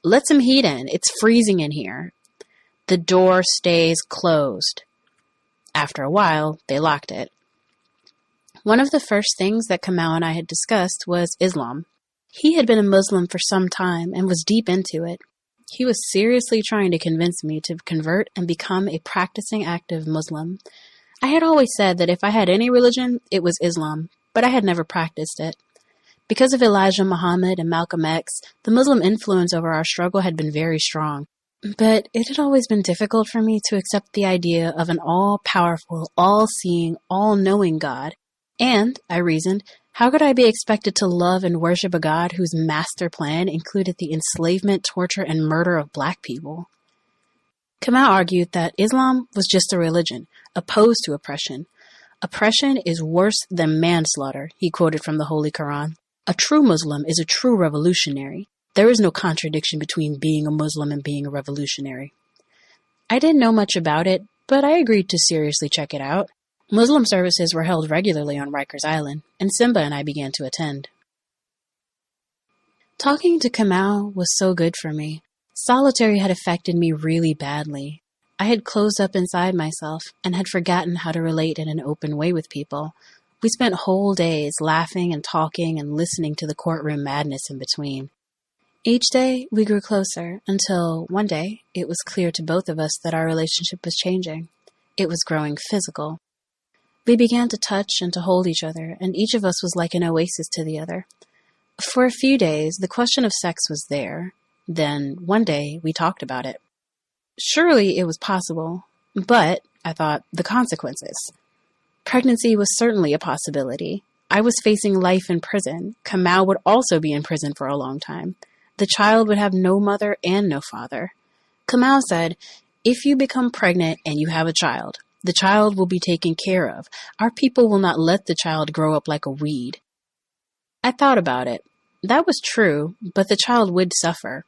Let some heat in. It's freezing in here. The door stays closed. After a while, they locked it. One of the first things that Kamau and I had discussed was Islam. He had been a Muslim for some time and was deep into it. He was seriously trying to convince me to convert and become a practicing active Muslim. I had always said that if I had any religion, it was Islam, but I had never practiced it. Because of Elijah Muhammad and Malcolm X, the Muslim influence over our struggle had been very strong. But it had always been difficult for me to accept the idea of an all-powerful, all-seeing, all-knowing God. And, I reasoned, how could I be expected to love and worship a God whose master plan included the enslavement, torture, and murder of black people? Kamau argued that Islam was just a religion, opposed to oppression. Oppression is worse than manslaughter, he quoted from the Holy Quran. A true Muslim is a true revolutionary. There is no contradiction between being a Muslim and being a revolutionary. I didn't know much about it, but I agreed to seriously check it out. Muslim services were held regularly on Rikers Island, and Simba and I began to attend. Talking to Kamau was so good for me. Solitary had affected me really badly. I had closed up inside myself and had forgotten how to relate in an open way with people. We spent whole days laughing and talking and listening to the courtroom madness in between. Each day, we grew closer until, one day, it was clear to both of us that our relationship was changing. It was growing physical. We began to touch and to hold each other, and each of us was like an oasis to the other. For a few days, the question of sex was there. Then, one day, we talked about it. Surely it was possible, but, I thought, the consequences. Pregnancy was certainly a possibility. I was facing life in prison. Kamau would also be in prison for a long time. The child would have no mother and no father. Kamau said, if you become pregnant and you have a child, the child will be taken care of. Our people will not let the child grow up like a weed. I thought about it. That was true, but the child would suffer.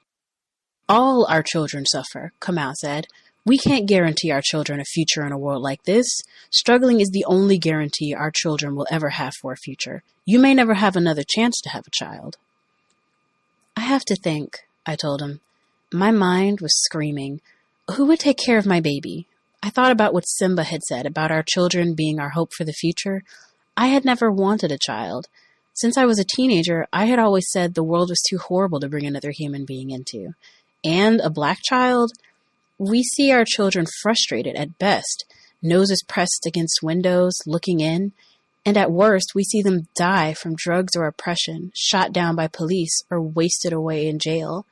All our children suffer, Kamau said. We can't guarantee our children a future in a world like this. Struggling is the only guarantee our children will ever have for a future. You may never have another chance to have a child. I have to think, I told him. My mind was screaming. Who would take care of my baby? I thought about what Simba had said about our children being our hope for the future. I had never wanted a child. Since I was a teenager, I had always said the world was too horrible to bring another human being into. And a black child? We see our children frustrated at best, noses pressed against windows, looking in. And at worst, we see them die from drugs or oppression, shot down by police, or wasted away in jail.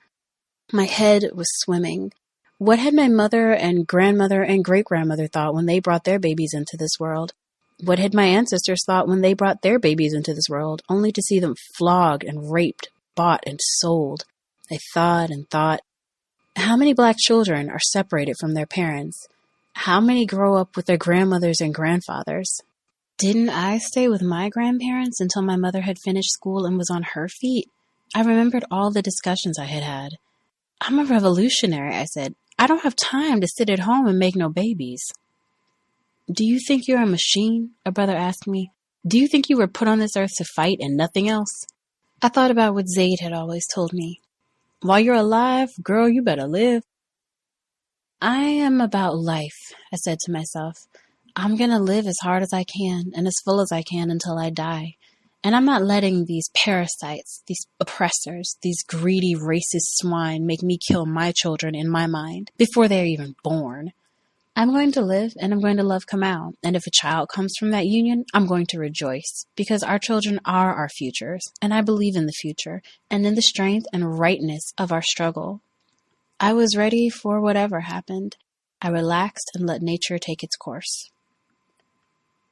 My head was swimming. What had my mother and grandmother and great-grandmother thought when they brought their babies into this world? What had my ancestors thought when they brought their babies into this world, only to see them flogged and raped, bought and sold? I thought and thought. How many black children are separated from their parents? How many grow up with their grandmothers and grandfathers? Didn't I stay with my grandparents until my mother had finished school and was on her feet? I remembered all the discussions I had had. I'm a revolutionary, I said. I don't have time to sit at home and make no babies. Do you think you're a machine? A brother asked me. Do you think you were put on this earth to fight and nothing else? I thought about what Zayd had always told me. While you're alive, girl, you better live. I am about life, I said to myself. I'm going to live as hard as I can and as full as I can until I die. And I'm not letting these parasites, these oppressors, these greedy, racist swine make me kill my children in my mind before they're even born. I'm going to live and I'm going to love Kamau. And if a child comes from that union, I'm going to rejoice because our children are our futures. And I believe in the future and in the strength and rightness of our struggle. I was ready for whatever happened. I relaxed and let nature take its course.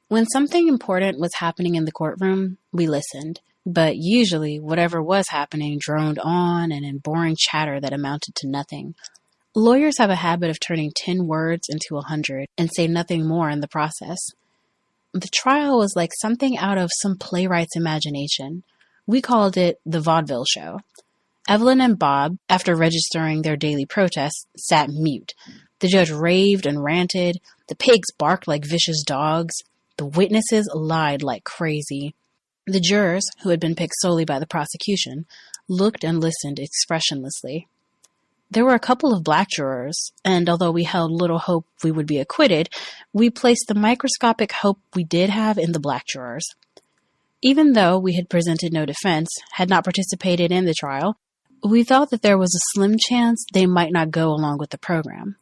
When something important was happening in the courtroom, we listened. But usually, whatever was happening droned on and in boring chatter that amounted to nothing. Lawyers have a habit of turning 10 words into 100 and say nothing more in the process. The trial was like something out of some playwright's imagination. We called it the vaudeville show. Evelyn and Bob, after registering their daily protests, sat mute. The judge raved and ranted. The pigs barked like vicious dogs. The witnesses lied like crazy. The jurors, who had been picked solely by the prosecution, looked and listened expressionlessly. There were a couple of black jurors, and although we held little hope we would be acquitted, we placed the microscopic hope we did have in the black jurors. Even though we had presented no defense, had not participated in the trial, we thought that there was a slim chance they might not go along with the program.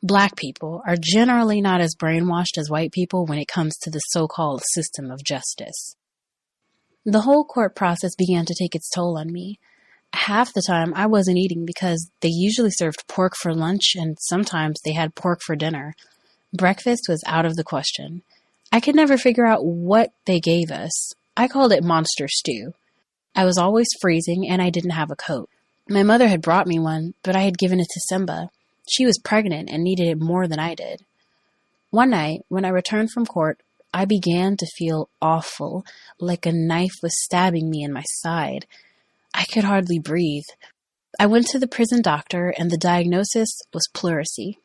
Black people are generally not as brainwashed as white people when it comes to the so-called system of justice. The whole court process began to take its toll on me. Half the time I wasn't eating because they usually served pork for lunch and sometimes they had pork for dinner. Breakfast was out of the question. I could never figure out what they gave us. I called it monster stew. I was always freezing and I didn't have a coat. My mother had brought me one, but I had given it to Simba. She was pregnant and needed it more than I did. One night, when I returned from court, I began to feel awful, like a knife was stabbing me in my side. I could hardly breathe. I went to the prison doctor, and the diagnosis was pleurisy.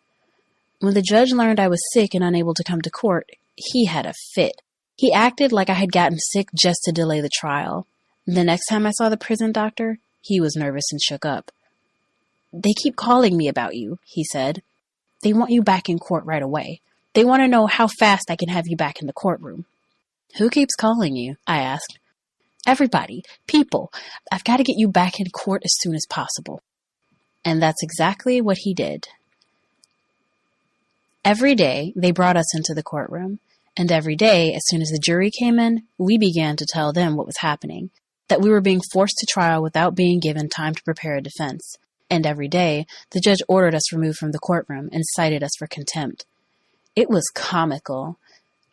When the judge learned I was sick and unable to come to court, he had a fit. He acted like I had gotten sick just to delay the trial. The next time I saw the prison doctor, he was nervous and shook up. "They keep calling me about you," he said. "They want you back in court right away. They want to know how fast I can have you back in the courtroom." "Who keeps calling you?" I asked. "Everybody. People. I've got to get you back in court as soon as possible." And that's exactly what he did. Every day, they brought us into the courtroom. And every day, as soon as the jury came in, we began to tell them what was happening, that we were being forced to trial without being given time to prepare a defense. And every day, the judge ordered us removed from the courtroom and cited us for contempt. It was comical.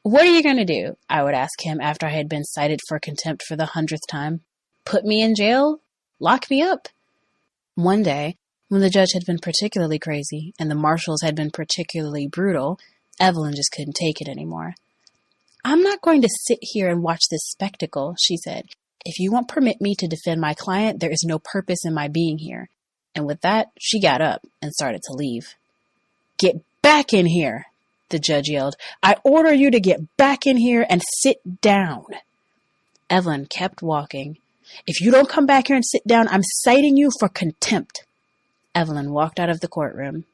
"What are you going to do?" I would ask him after I had been cited for contempt for the 100th time. "Put me in jail? Lock me up?" One day, when the judge had been particularly crazy and the marshals had been particularly brutal, Evelyn just couldn't take it anymore. "I'm not going to sit here and watch this spectacle," she said. "If you won't permit me to defend my client, there is no purpose in my being here." And with that, she got up and started to leave. "Get back in here," the judge yelled. "I order you to get back in here and sit down." Evelyn kept walking. "If you don't come back here and sit down, I'm citing you for contempt." Evelyn walked out of the courtroom.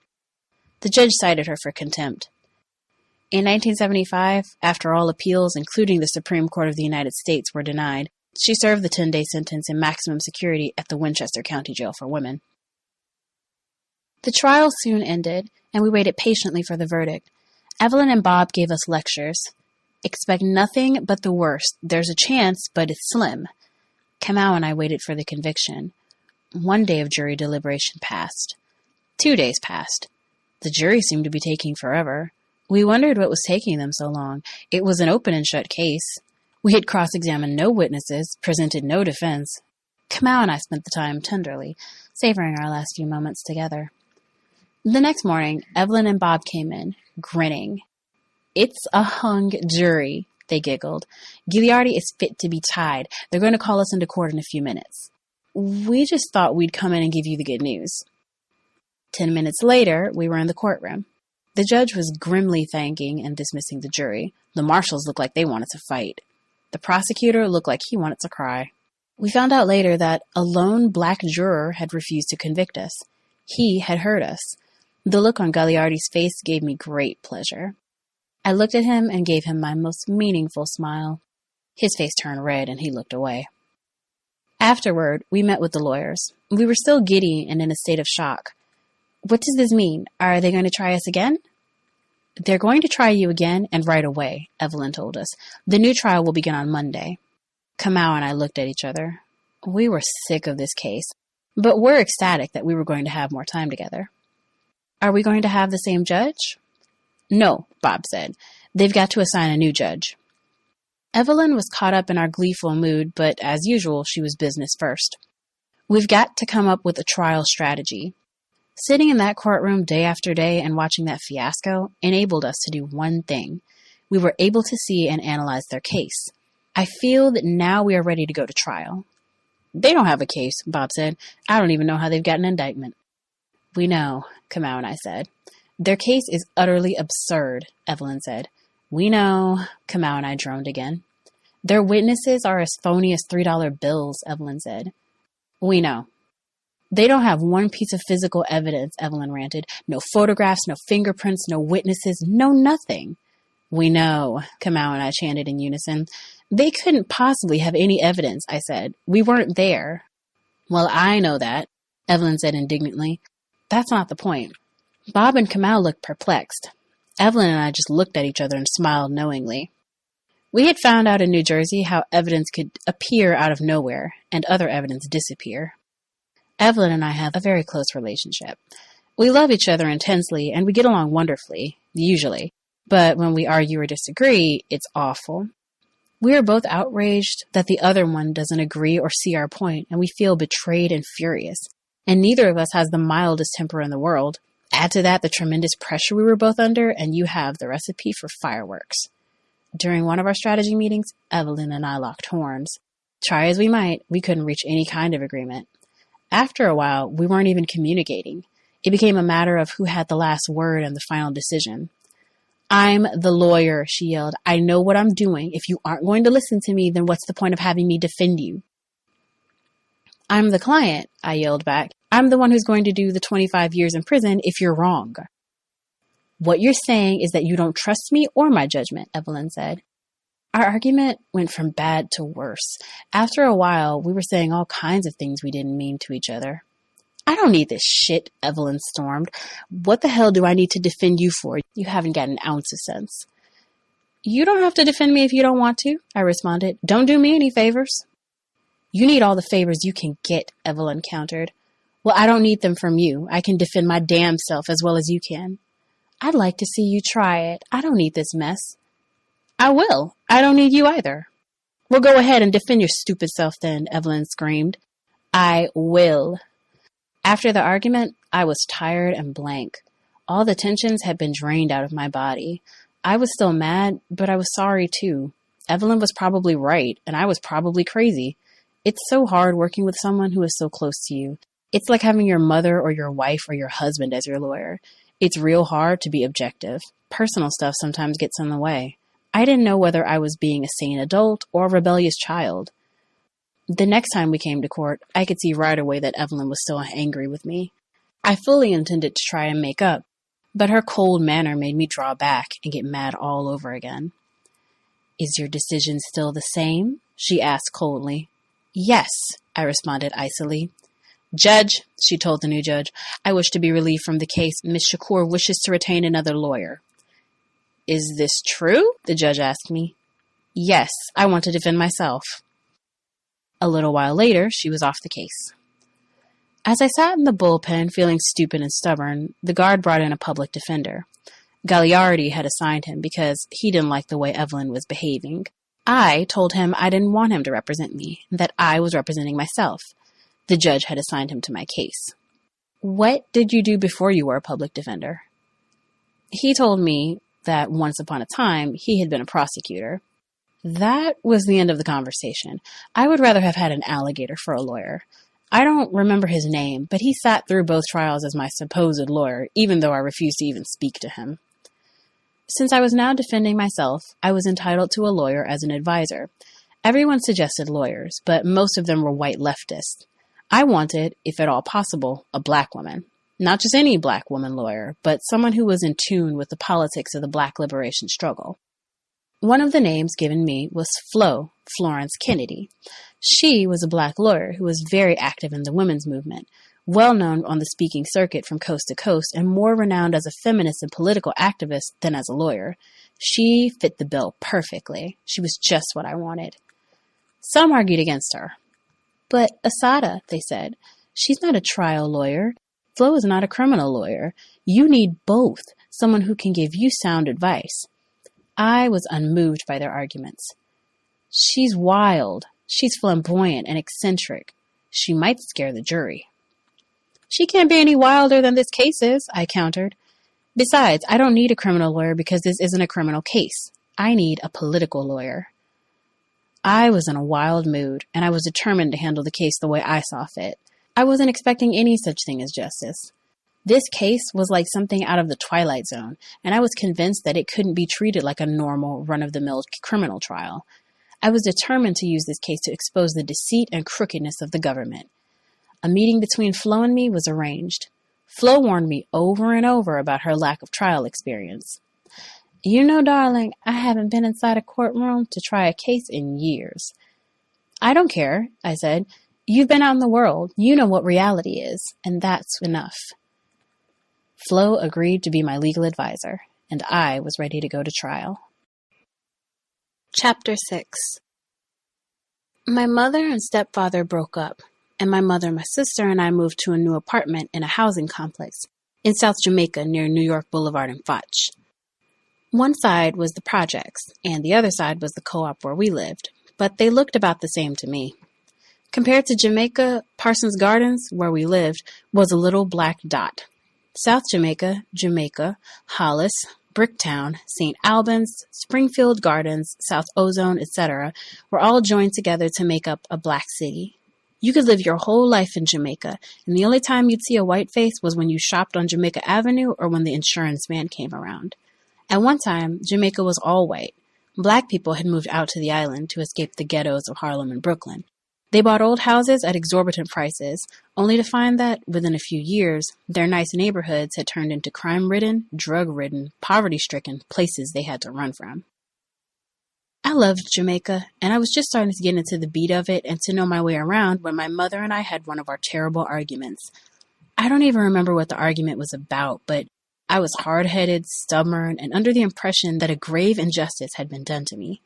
The judge cited her for contempt. In 1975, after all appeals, including the Supreme Court of the United States, were denied, she served the 10-day sentence in maximum security at the Winchester County Jail for Women. The trial soon ended, and we waited patiently for the verdict. Evelyn and Bob gave us lectures. "Expect nothing but the worst. There's a chance, but it's slim." Kamau and I waited for the conviction. One day of jury deliberation passed. 2 days passed. The jury seemed to be taking forever. We wondered what was taking them so long. It was an open and shut case. We had cross-examined no witnesses, presented no defense. Kamau and I spent the time tenderly, savoring our last few moments together. The next morning, Evelyn and Bob came in, grinning. "It's a hung jury," they giggled. "Giliardi is fit to be tied. They're going to call us into court in a few minutes. We just thought we'd come in and give you the good news." 10 minutes later, we were in the courtroom. The judge was grimly thanking and dismissing the jury. The marshals looked like they wanted to fight. The prosecutor looked like he wanted to cry. We found out later that a lone black juror had refused to convict us. He had heard us. The look on Giliardi's face gave me great pleasure. I looked at him and gave him my most meaningful smile. His face turned red and he looked away. Afterward, we met with the lawyers. We were still giddy and in a state of shock. "What does this mean? Are they going to try us again?" "They're going to try you again, and right away," Evelyn told us. "The new trial will begin on Monday." Kamau and I looked at each other. We were sick of this case, but we're ecstatic that we were going to have more time together. "Are we going to have the same judge?" "No," Bob said. "They've got to assign a new judge." Evelyn was caught up in our gleeful mood, but as usual, she was business first. "We've got to come up with a trial strategy." Sitting in that courtroom day after day and watching that fiasco enabled us to do one thing. We were able to see and analyze their case. I feel that now we are ready to go to trial. "They don't have a case," Bob said. "I don't even know how they've got an indictment." "We know," Kamau and I said. "Their case is utterly absurd," Evelyn said. "We know," Kamau and I droned again. Their witnesses are as phony as $3 bills, Evelyn said. We know. They don't have one piece of physical evidence, Evelyn ranted. No photographs, no fingerprints, no witnesses, no nothing. We know, Kamau and I chanted in unison. They couldn't possibly have any evidence, I said. We weren't there. Well, I know that, Evelyn said indignantly. That's not the point. Bob and Kamau looked perplexed. Evelyn and I just looked at each other and smiled knowingly. We had found out in New Jersey how evidence could appear out of nowhere and other evidence disappear. Evelyn and I have a very close relationship. We love each other intensely and we get along wonderfully, usually. But when we argue or disagree, it's awful. We are both outraged that the other one doesn't agree or see our point, and we feel betrayed and furious. And neither of us has the mildest temper in the world. Add to that the tremendous pressure we were both under, and you have the recipe for fireworks. During one of our strategy meetings, Evelyn and I locked horns. Try as we might, we couldn't reach any kind of agreement. After a while, we weren't even communicating. It became a matter of who had the last word and the final decision. I'm the lawyer, she yelled. I know what I'm doing. If you aren't going to listen to me, then what's the point of having me defend you? I'm the client, I yelled back. I'm the one who's going to do the 25 years in prison if you're wrong. What you're saying is that you don't trust me or my judgment, Evelyn said. Our argument went from bad to worse. After a while, we were saying all kinds of things we didn't mean to each other. I don't need this shit, Evelyn stormed. What the hell do I need to defend you for? You haven't got an ounce of sense. You don't have to defend me if you don't want to, I responded. Don't do me any favors. You need all the favors you can get, Evelyn countered. Well, I don't need them from you. I can defend my damn self as well as you can. I'd like to see you try it. I don't need this mess. I will. I don't need you either. Well, go ahead and defend your stupid self then, Evelyn screamed. I will. After the argument, I was tired and blank. All the tensions had been drained out of my body. I was still mad, but I was sorry too. Evelyn was probably right, and I was probably crazy. It's so hard working with someone who is so close to you. It's like having your mother or your wife or your husband as your lawyer. It's real hard to be objective. Personal stuff sometimes gets in the way. I didn't know whether I was being a sane adult or a rebellious child. The next time we came to court, I could see right away that Evelyn was still angry with me. I fully intended to try and make up, but her cold manner made me draw back and get mad all over again. Is your decision still the same? She asked coldly. Yes, I responded icily. Judge, she told the new judge, I wish to be relieved from the case. Miss Shakur wishes to retain another lawyer. Is this true? The judge asked me. Yes, I want to defend myself. A little while later, she was off the case. As I sat in the bullpen feeling stupid and stubborn, the guard brought in a public defender. Gagliardi had assigned him because he didn't like the way Evelyn was behaving. I told him I didn't want him to represent me, that I was representing myself. The judge had assigned him to my case. What did you do before you were a public defender? He told me that once upon a time he had been a prosecutor. That was the end of the conversation. I would rather have had an alligator for a lawyer. I don't remember his name, but he sat through both trials as my supposed lawyer, even though I refused to even speak to him. Since I was now defending myself, I was entitled to a lawyer as an advisor. Everyone suggested lawyers, but most of them were white leftists. I wanted, if at all possible, a black woman. Not just any black woman lawyer, but someone who was in tune with the politics of the black liberation struggle. One of the names given me was Florence Kennedy. She was a black lawyer who was very active in the women's movement, well known on the speaking circuit from coast to coast, and more renowned as a feminist and political activist than as a lawyer. She fit the bill perfectly. She was just what I wanted. Some argued against her. But Assata, they said, she's not a trial lawyer. Flo is not a criminal lawyer. You need both, someone who can give you sound advice. I was unmoved by their arguments. She's wild. She's flamboyant and eccentric. She might scare the jury. She can't be any wilder than this case is, I countered. Besides, I don't need a criminal lawyer because this isn't a criminal case. I need a political lawyer. I was in a wild mood, and I was determined to handle the case the way I saw fit. I wasn't expecting any such thing as justice. This case was like something out of the Twilight Zone, and I was convinced that it couldn't be treated like a normal, run-of-the-mill criminal trial. I was determined to use this case to expose the deceit and crookedness of the government. A meeting between Flo and me was arranged. Flo warned me over and over about her lack of trial experience. You know, darling, I haven't been inside a courtroom to try a case in years. I don't care, I said. You've been out in the world. You know what reality is, and that's enough. Flo agreed to be my legal advisor, and I was ready to go to trial. Chapter 6. My mother and stepfather broke up, and my mother, my sister, and I moved to a new apartment in a housing complex in South Jamaica near New York Boulevard and Foch. One side was the projects, and the other side was the co-op where we lived, but they looked about the same to me. Compared to Jamaica, Parsons Gardens, where we lived, was a little black dot. South Jamaica, Hollis, Bricktown, St. Albans, Springfield Gardens, South Ozone, etc. were all joined together to make up a black city. You could live your whole life in Jamaica, and the only time you'd see a white face was when you shopped on Jamaica Avenue or when the insurance man came around. At one time, Jamaica was all white. Black people had moved out to the island to escape the ghettos of Harlem and Brooklyn. They bought old houses at exorbitant prices, only to find that, within a few years, their nice neighborhoods had turned into crime-ridden, drug-ridden, poverty-stricken places they had to run from. I loved Jamaica, and I was just starting to get into the beat of it and to know my way around when my mother and I had one of our terrible arguments. I don't even remember what the argument was about, but I was hard-headed, stubborn, and under the impression that a grave injustice had been done to me.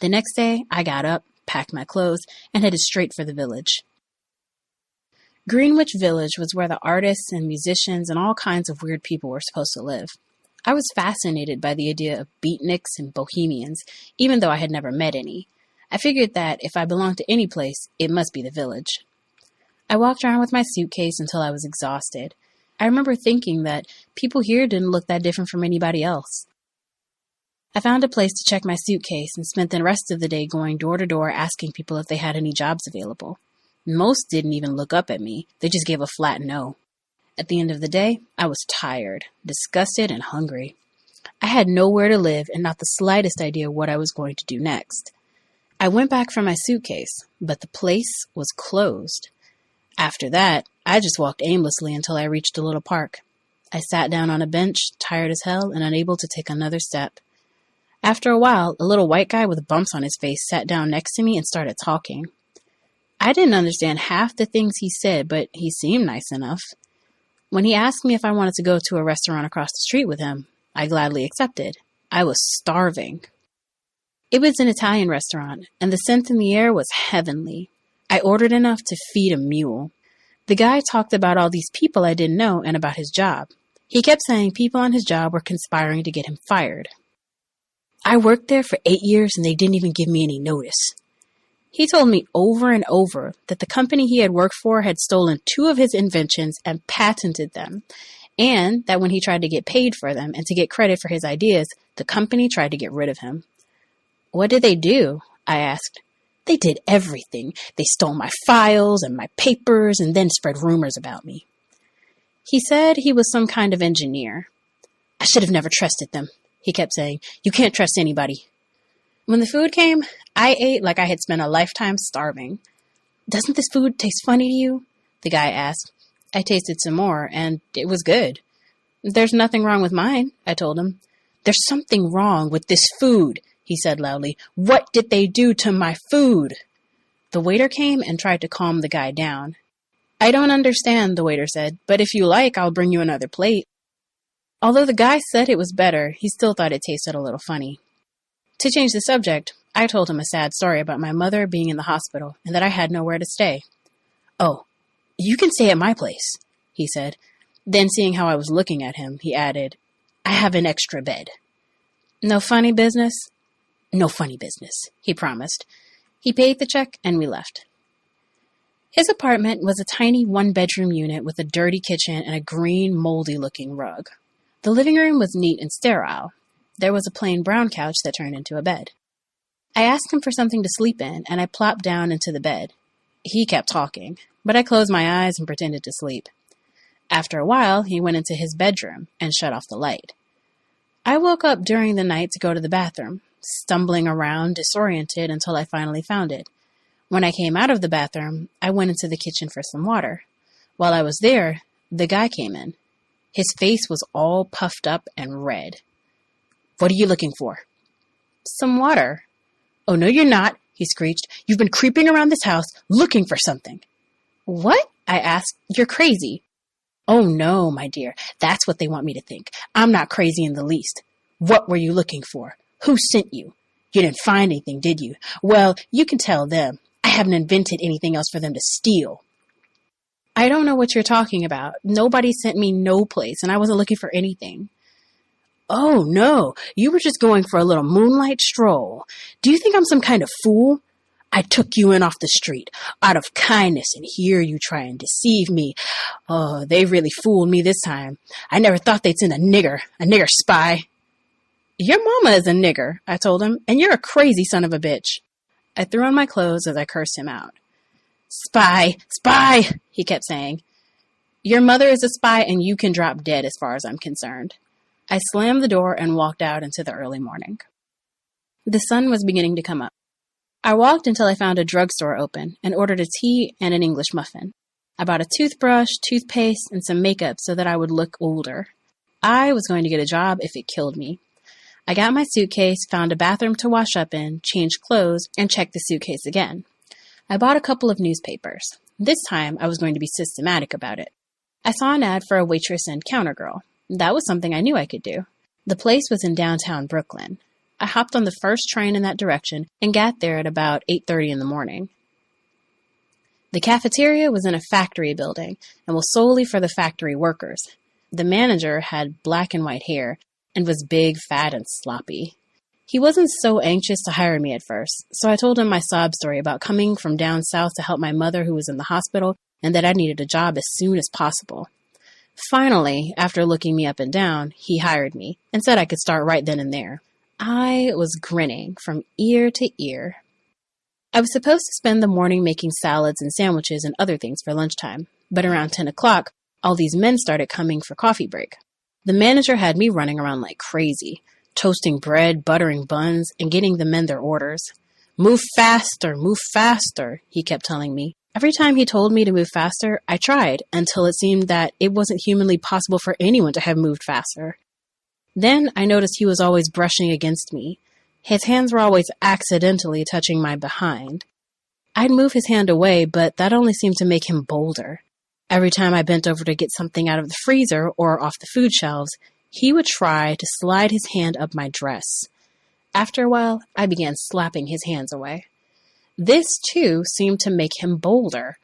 The next day, I got up, packed my clothes, and headed straight for the village. Greenwich Village was where the artists and musicians and all kinds of weird people were supposed to live. I was fascinated by the idea of beatniks and bohemians, even though I had never met any. I figured that if I belonged to any place, it must be the village. I walked around with my suitcase until I was exhausted. I remember thinking that people here didn't look that different from anybody else. I found a place to check my suitcase and spent the rest of the day going door to door asking people if they had any jobs available. Most didn't even look up at me. They just gave a flat no. At the end of the day, I was tired, disgusted, and hungry. I had nowhere to live and not the slightest idea what I was going to do next. I went back for my suitcase, but the place was closed. After that, I just walked aimlessly until I reached a little park. I sat down on a bench, tired as hell and unable to take another step. After a while, a little white guy with bumps on his face sat down next to me and started talking. I didn't understand half the things he said, but he seemed nice enough. When he asked me if I wanted to go to a restaurant across the street with him, I gladly accepted. I was starving. It was an Italian restaurant, and the scent in the air was heavenly. I ordered enough to feed a mule. The guy talked about all these people I didn't know and about his job. He kept saying people on his job were conspiring to get him fired. I worked there for 8 years and they didn't even give me any notice. He told me over and over that the company he had worked for had stolen 2 of his inventions and patented them, and that when he tried to get paid for them and to get credit for his ideas, the company tried to get rid of him. What did they do? I asked. They did everything. They stole my files and my papers and then spread rumors about me. He said he was some kind of engineer. I should have never trusted them. He kept saying, you can't trust anybody. When the food came, I ate like I had spent a lifetime starving. Doesn't this food taste funny to you? The guy asked. I tasted some more, and it was good. There's nothing wrong with mine, I told him. There's something wrong with this food, he said loudly. What did they do to my food? The waiter came and tried to calm the guy down. I don't understand, the waiter said, but if you like, I'll bring you another plate. Although the guy said it was better, he still thought it tasted a little funny. To change the subject, I told him a sad story about my mother being in the hospital and that I had nowhere to stay. Oh, you can stay at my place, he said. Then, seeing how I was looking at him, he added, I have an extra bed. No funny business? No funny business, he promised. He paid the check and we left. His apartment was a tiny 1-bedroom unit with a dirty kitchen and a green, moldy-looking rug. The living room was neat and sterile. There was a plain brown couch that turned into a bed. I asked him for something to sleep in, and I plopped down into the bed. He kept talking, but I closed my eyes and pretended to sleep. After a while, he went into his bedroom and shut off the light. I woke up during the night to go to the bathroom, stumbling around, disoriented, until I finally found it. When I came out of the bathroom, I went into the kitchen for some water. While I was there, the guy came in. His face was all puffed up and red. "What are you looking for?" "Some water." "Oh, no, you're not," he screeched. "You've been creeping around this house looking for something." "What?" I asked. "You're crazy." "Oh, no, my dear. That's what they want me to think. I'm not crazy in the least. What were you looking for? Who sent you? You didn't find anything, did you? Well, you can tell them. I haven't invented anything else for them to steal." "I don't know what you're talking about. Nobody sent me no place, and I wasn't looking for anything." "Oh, no. You were just going for a little moonlight stroll. Do you think I'm some kind of fool? I took you in off the street out of kindness, and here you try and deceive me. Oh, they really fooled me this time. I never thought they'd send a nigger spy." "Your mama is a nigger," I told him, "and you're a crazy son of a bitch." I threw on my clothes as I cursed him out. "Spy, spy," he kept saying. "Your mother is a spy, and you can drop dead as far as I'm concerned." I slammed the door and walked out into the early morning. The sun was beginning to come up. I walked until I found a drugstore open and ordered a tea and an English muffin. I bought a toothbrush, toothpaste, and some makeup so that I would look older. I was going to get a job if it killed me. I got my suitcase, found a bathroom to wash up in, changed clothes, and checked the suitcase again. I bought a couple of newspapers. This time, I was going to be systematic about it. I saw an ad for a waitress and counter girl. That was something I knew I could do. The place was in downtown Brooklyn. I hopped on the first train in that direction and got there at about 8:30 in the morning. The cafeteria was in a factory building and was solely for the factory workers. The manager had black and white hair and was big, fat, and sloppy. He wasn't so anxious to hire me at first, so I told him my sob story about coming from down south to help my mother who was in the hospital and that I needed a job as soon as possible. Finally, after looking me up and down, he hired me and said I could start right then and there. I was grinning from ear to ear. I was supposed to spend the morning making salads and sandwiches and other things for lunchtime, but around 10 o'clock, all these men started coming for coffee break. The manager had me running around like crazy, toasting bread, buttering buns, and getting the men their orders. Move faster, he kept telling me. Every time he told me to move faster, I tried until it seemed that it wasn't humanly possible for anyone to have moved faster. Then I noticed he was always brushing against me. His hands were always accidentally touching my behind. I'd move his hand away, but that only seemed to make him bolder. Every time I bent over to get something out of the freezer or off the food shelves, he would try to slide his hand up my dress. After a while, I began slapping his hands away. This, too, seemed to make him bolder.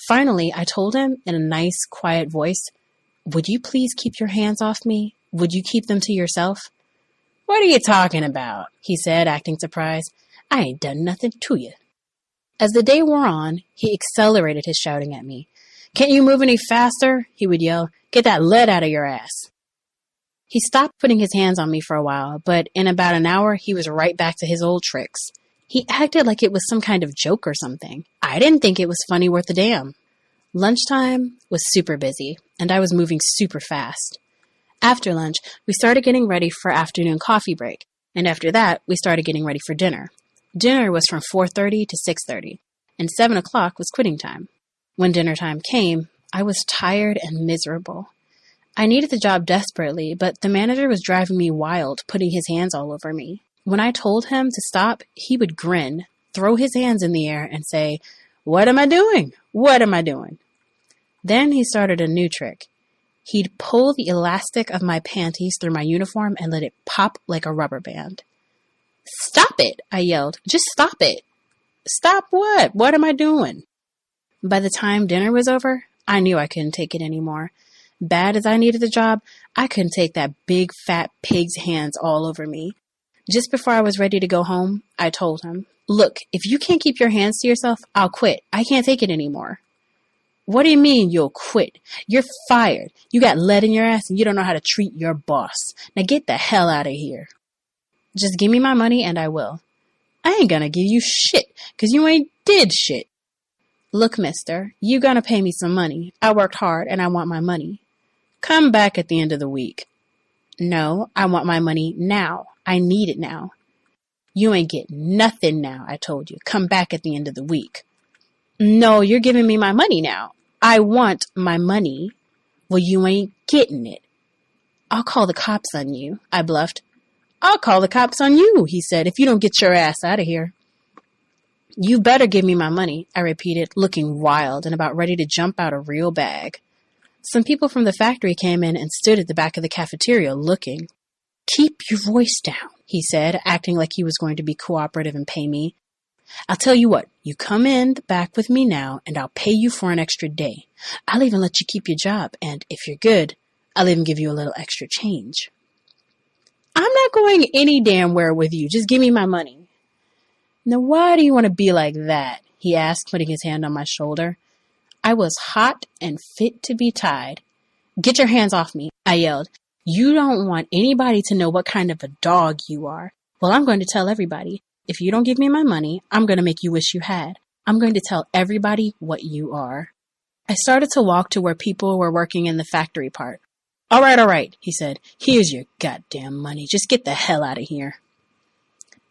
Finally, I told him in a nice, quiet voice, "Would you please keep your hands off me? Would you keep them to yourself?" "What are you talking about?" he said, acting surprised. "I ain't done nothing to you." As the day wore on, he accelerated his shouting at me. "Can't you move any faster?" he would yell. "Get that lead out of your ass." He stopped putting his hands on me for a while, but in about an hour, he was right back to his old tricks. He acted like it was some kind of joke or something. I didn't think it was funny worth a damn. Lunchtime was super busy, and I was moving super fast. After lunch, we started getting ready for afternoon coffee break, and after that, we started getting ready for dinner. Dinner was from 4:30 to 6:30, and 7 o'clock was quitting time. When dinner time came, I was tired and miserable. I needed the job desperately, but the manager was driving me wild, putting his hands all over me. When I told him to stop, he would grin, throw his hands in the air, and say, "What am I doing? What am I doing?" Then he started a new trick. He'd pull the elastic of my panties through my uniform and let it pop like a rubber band. "Stop it!" I yelled. "Just stop it!" "Stop what? What am I doing?" By the time dinner was over, I knew I couldn't take it anymore. Bad as I needed the job, I couldn't take that big fat pig's hands all over me. Just before I was ready to go home, I told him, "Look, if you can't keep your hands to yourself, I'll quit. I can't take it anymore." "What do you mean you'll quit? You're fired. You got lead in your ass and you don't know how to treat your boss. Now get the hell out of here." "Just give me my money and I will." "I ain't gonna give you shit, 'cause you ain't did shit." "Look, mister, you gonna pay me some money. I worked hard and I want my money." "Come back at the end of the week." "No, I want my money now. I need it now." You ain't getting nothing now, I told you. Come back at the end of the week. No, you're giving me my money now. I want my money. Well, you ain't getting it. I'll call the cops on you, I bluffed. I'll call the cops on you, he said, if you don't get your ass out of here. You better give me my money, I repeated, looking wild and about ready to jump out a real bag. Some people from the factory came in and stood at the back of the cafeteria looking. Keep your voice down, he said, acting like he was going to be cooperative and pay me. I'll tell you what, you come in the back with me now, and I'll pay you for an extra day. I'll even let you keep your job, and if you're good, I'll even give you a little extra change. I'm not going any damn where with you. Just give me my money. Now, why do you want to be like that? He asked, putting his hand on my shoulder. I was hot and fit to be tied. Get your hands off me, I yelled. You don't want anybody to know what kind of a dog you are. Well, I'm going to tell everybody. If you don't give me my money, I'm going to make you wish you had. I'm going to tell everybody what you are. I started to walk to where people were working in the factory part. All right, he said. Here's your goddamn money. Just get the hell out of here.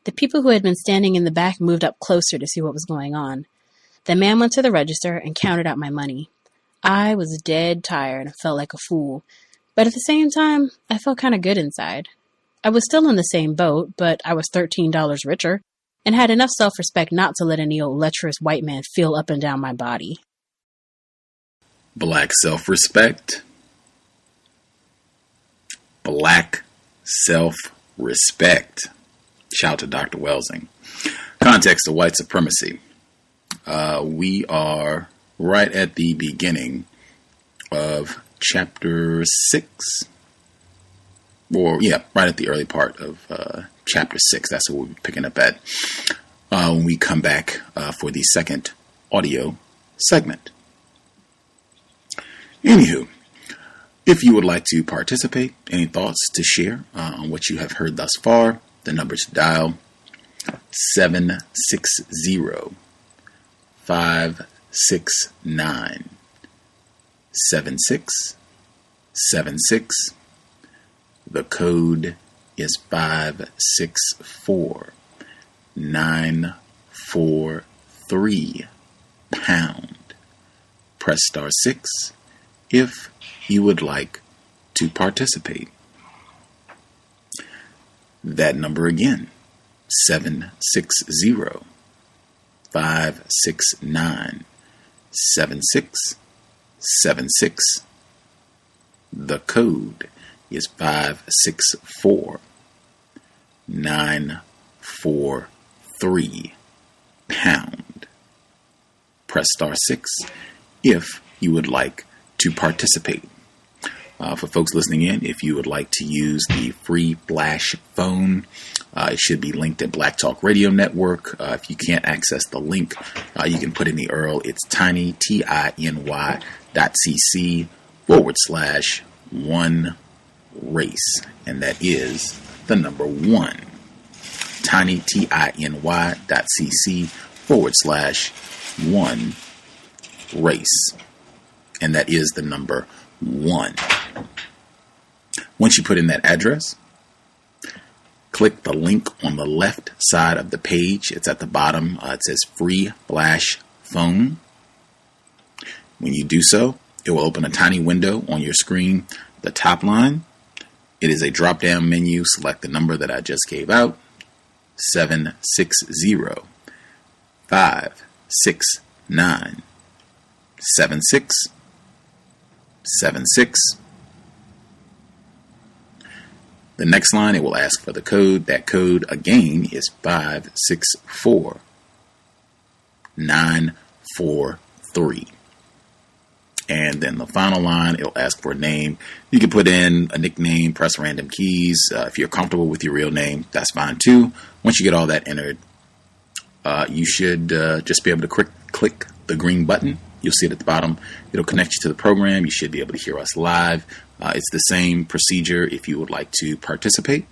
The people who had been standing in the back moved up closer to see what was going on. The man went to the register and counted out my money. I was dead tired and felt like a fool. But at the same time, I felt kind of good inside. I was still in the same boat, but I was $13 richer and had enough self-respect not to let any old lecherous white man feel up and down my body. Black self-respect. Black self-respect. Shout out to Dr. Welsing. Context of White Supremacy. We are right at the beginning of chapter 6. Right at the early part of chapter 6. That's what we'll be picking up at when we come back for the second audio segment. Anywho, if you would like to participate, any thoughts to share on what you have heard thus far, the number to dial 760-569-7676. The code is 564-943 pound. Press star 6 if you would like to participate. That number again, 760-569-7676. The code is 564-943 pound. Press star 6 if you would like to participate. For folks listening in, if you would like to use the free Flash phone, it should be linked at Black Talk Radio Network. If you can't access the link, you can put in the URL. It's tiny, tiny.cc/1 race. And that is the number 1. tiny.cc/1 race. And that is the number 1. Once you put in that address, click the link on the left side of the page. It's at the bottom. It says free Flash phone. When you do so, it will open a tiny window on your screen. The top line, it is a drop-down menu. Select the number that I just gave out, 760-569-7676. The next line, it will ask for the code. That code, again, is 564-943. And then the final line, it'll ask for a name. You can put in a nickname, press random keys. If you're comfortable with your real name, that's fine too. Once you get all that entered, you should just be able to click the green button. You'll see it at the bottom. It'll connect you to the program. You should be able to hear us live. It's the same procedure if you would like to participate.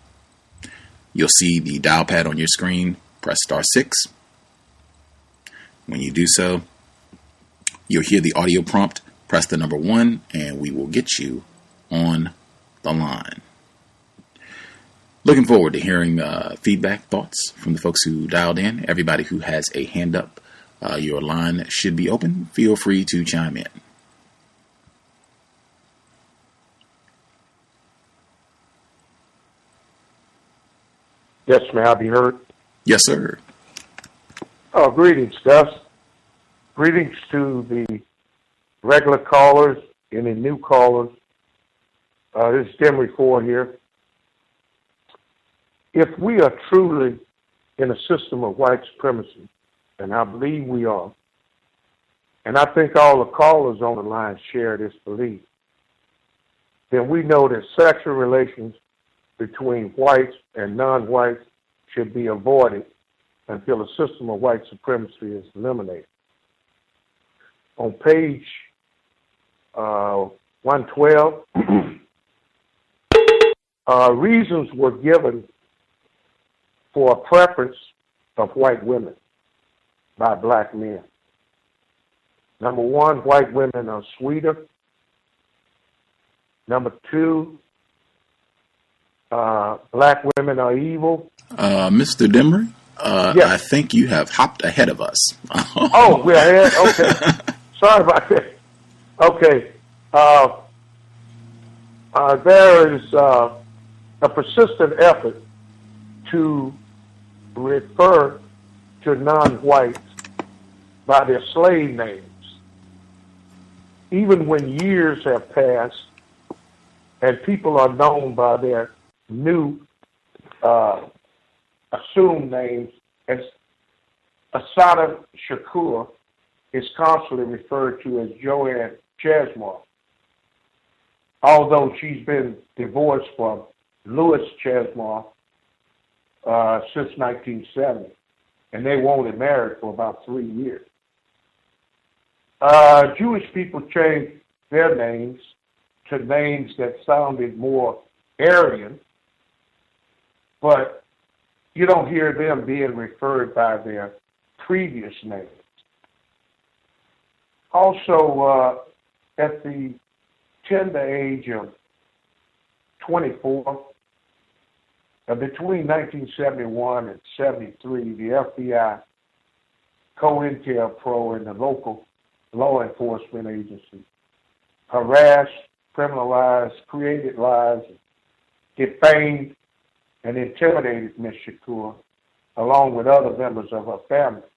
You'll see the dial pad on your screen. Press star 6. When you do so, you'll hear the audio prompt. Press the number 1, and we will get you on the line. Looking forward to hearing feedback, thoughts from the folks who dialed in. Everybody who has a hand up, your line should be open. Feel free to chime in. Yes, may I be heard? Yes, sir. Oh, greetings, Gus. Greetings to the regular callers and the new callers. This is Demery Ford here. If we are truly in a system of white supremacy, and I believe we are, and I think all the callers on the line share this belief, then we know that sexual relations between whites and non-whites should be avoided until a system of white supremacy is eliminated. On page 112, reasons were given for a preference of white women by black men. Number one, white women are sweeter. Number two, black women are evil. Mr. Demery, yes. I think you have hopped ahead of us. Oh, we're ahead? Okay. Sorry about that. Okay. There is a persistent effort to refer to non-whites by their slave names. Even when years have passed and people are known by their new assumed names, as Assata Shakur is constantly referred to as JoAnne Chesimard, although she's been divorced from Louis Chesimard since 1970, and they were only married for about 3 years. Jewish people changed their names to names that sounded more Aryan, but you don't hear them being referred by their previous names. Also, at the tender age of 24, between 1971 and 73, the FBI, COINTELPRO, and the local law enforcement agency harassed, criminalized, created lies, defamed, and intimidated Ms. Shakur, along with other members of her family.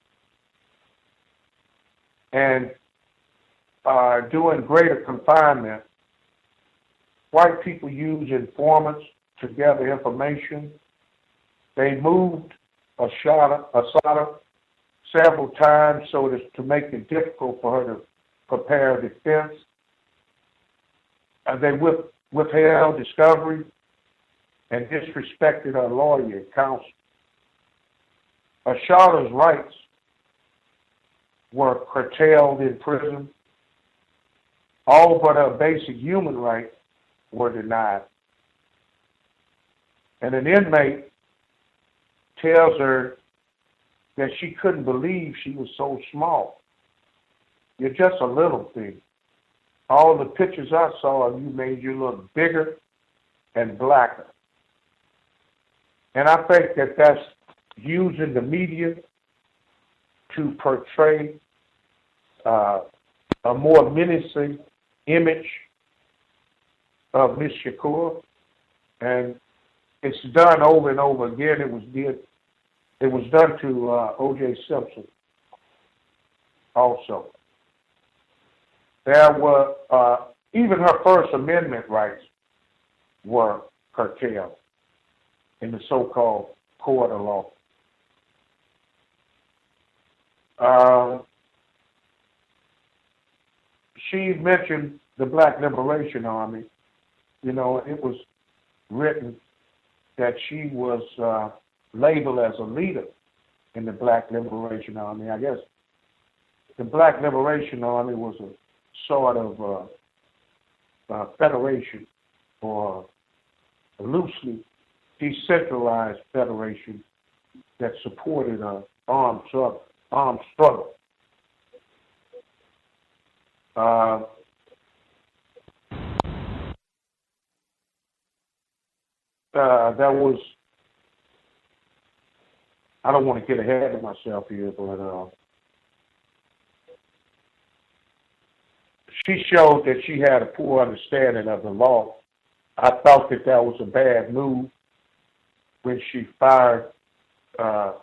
And during greater confinement, white people used informants to gather information. They moved Assata several times so as to make it difficult for her to prepare a defense. They withheld discovery and disrespected her lawyer and counsel. Assata's rights were curtailed in prison. All but her basic human rights were denied. And an inmate tells her that she couldn't believe she was so small. You're just a little thing. All the pictures I saw of you made you look bigger and blacker. And I think that that's using the media to portray a more menacing image of Ms. Shakur, and it's done over and over again. It was done to O.J. Simpson also. There were even her First Amendment rights were curtailed in the so-called court of law. She mentioned the Black Liberation Army. You know, it was written that she was labeled as a leader in the Black Liberation Army. I guess the Black Liberation Army was a sort of federation, or a loosely decentralized federation that supported an armed struggle. There was I don't want to get ahead of myself here, but she showed that she had a poor understanding of the law. I thought that was a bad move when she fired her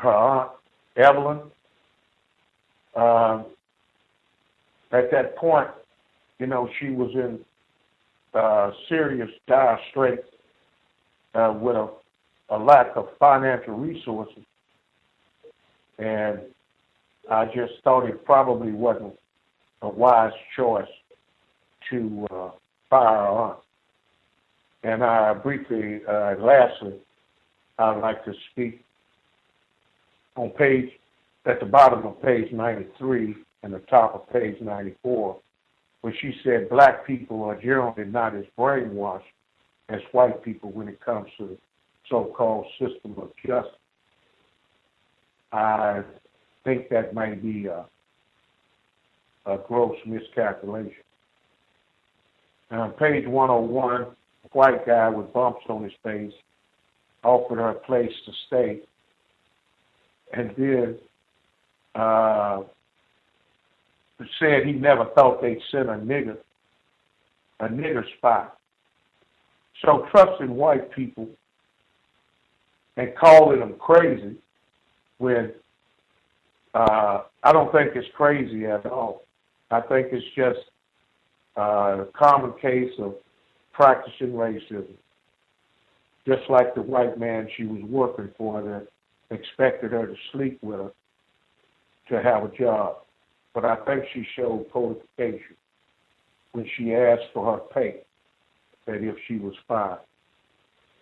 aunt, Evelyn. At that point, she was in serious dire straits with a lack of financial resources. And I just thought it probably wasn't a wise choice to fire her aunt. And I briefly, lastly, I'd like to speak at the bottom of page 93 and the top of page 94, where she said black people are generally not as brainwashed as white people when it comes to the so-called system of justice. I think that might be a gross miscalculation. And on page 101, a white guy with bumps on his face offered her a place to stay, and then said he never thought they'd send a nigger spy. So trusting white people and calling them crazy when I don't think it's crazy at all. I think it's just a common case of practicing racism. Just like the white man she was working for that expected her to sleep with her to have a job. But I think she showed codification when she asked for her pay, that if she was fired,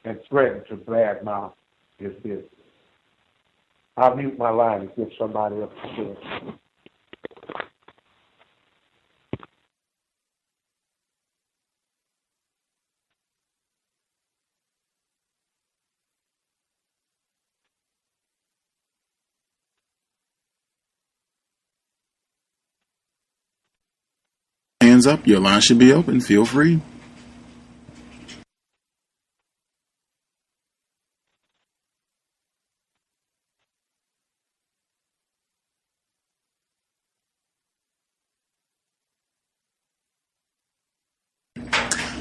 and threatened to badmouth his business. I'll mute my line and give somebody else a chance. Hands up, your line should be open. Feel free.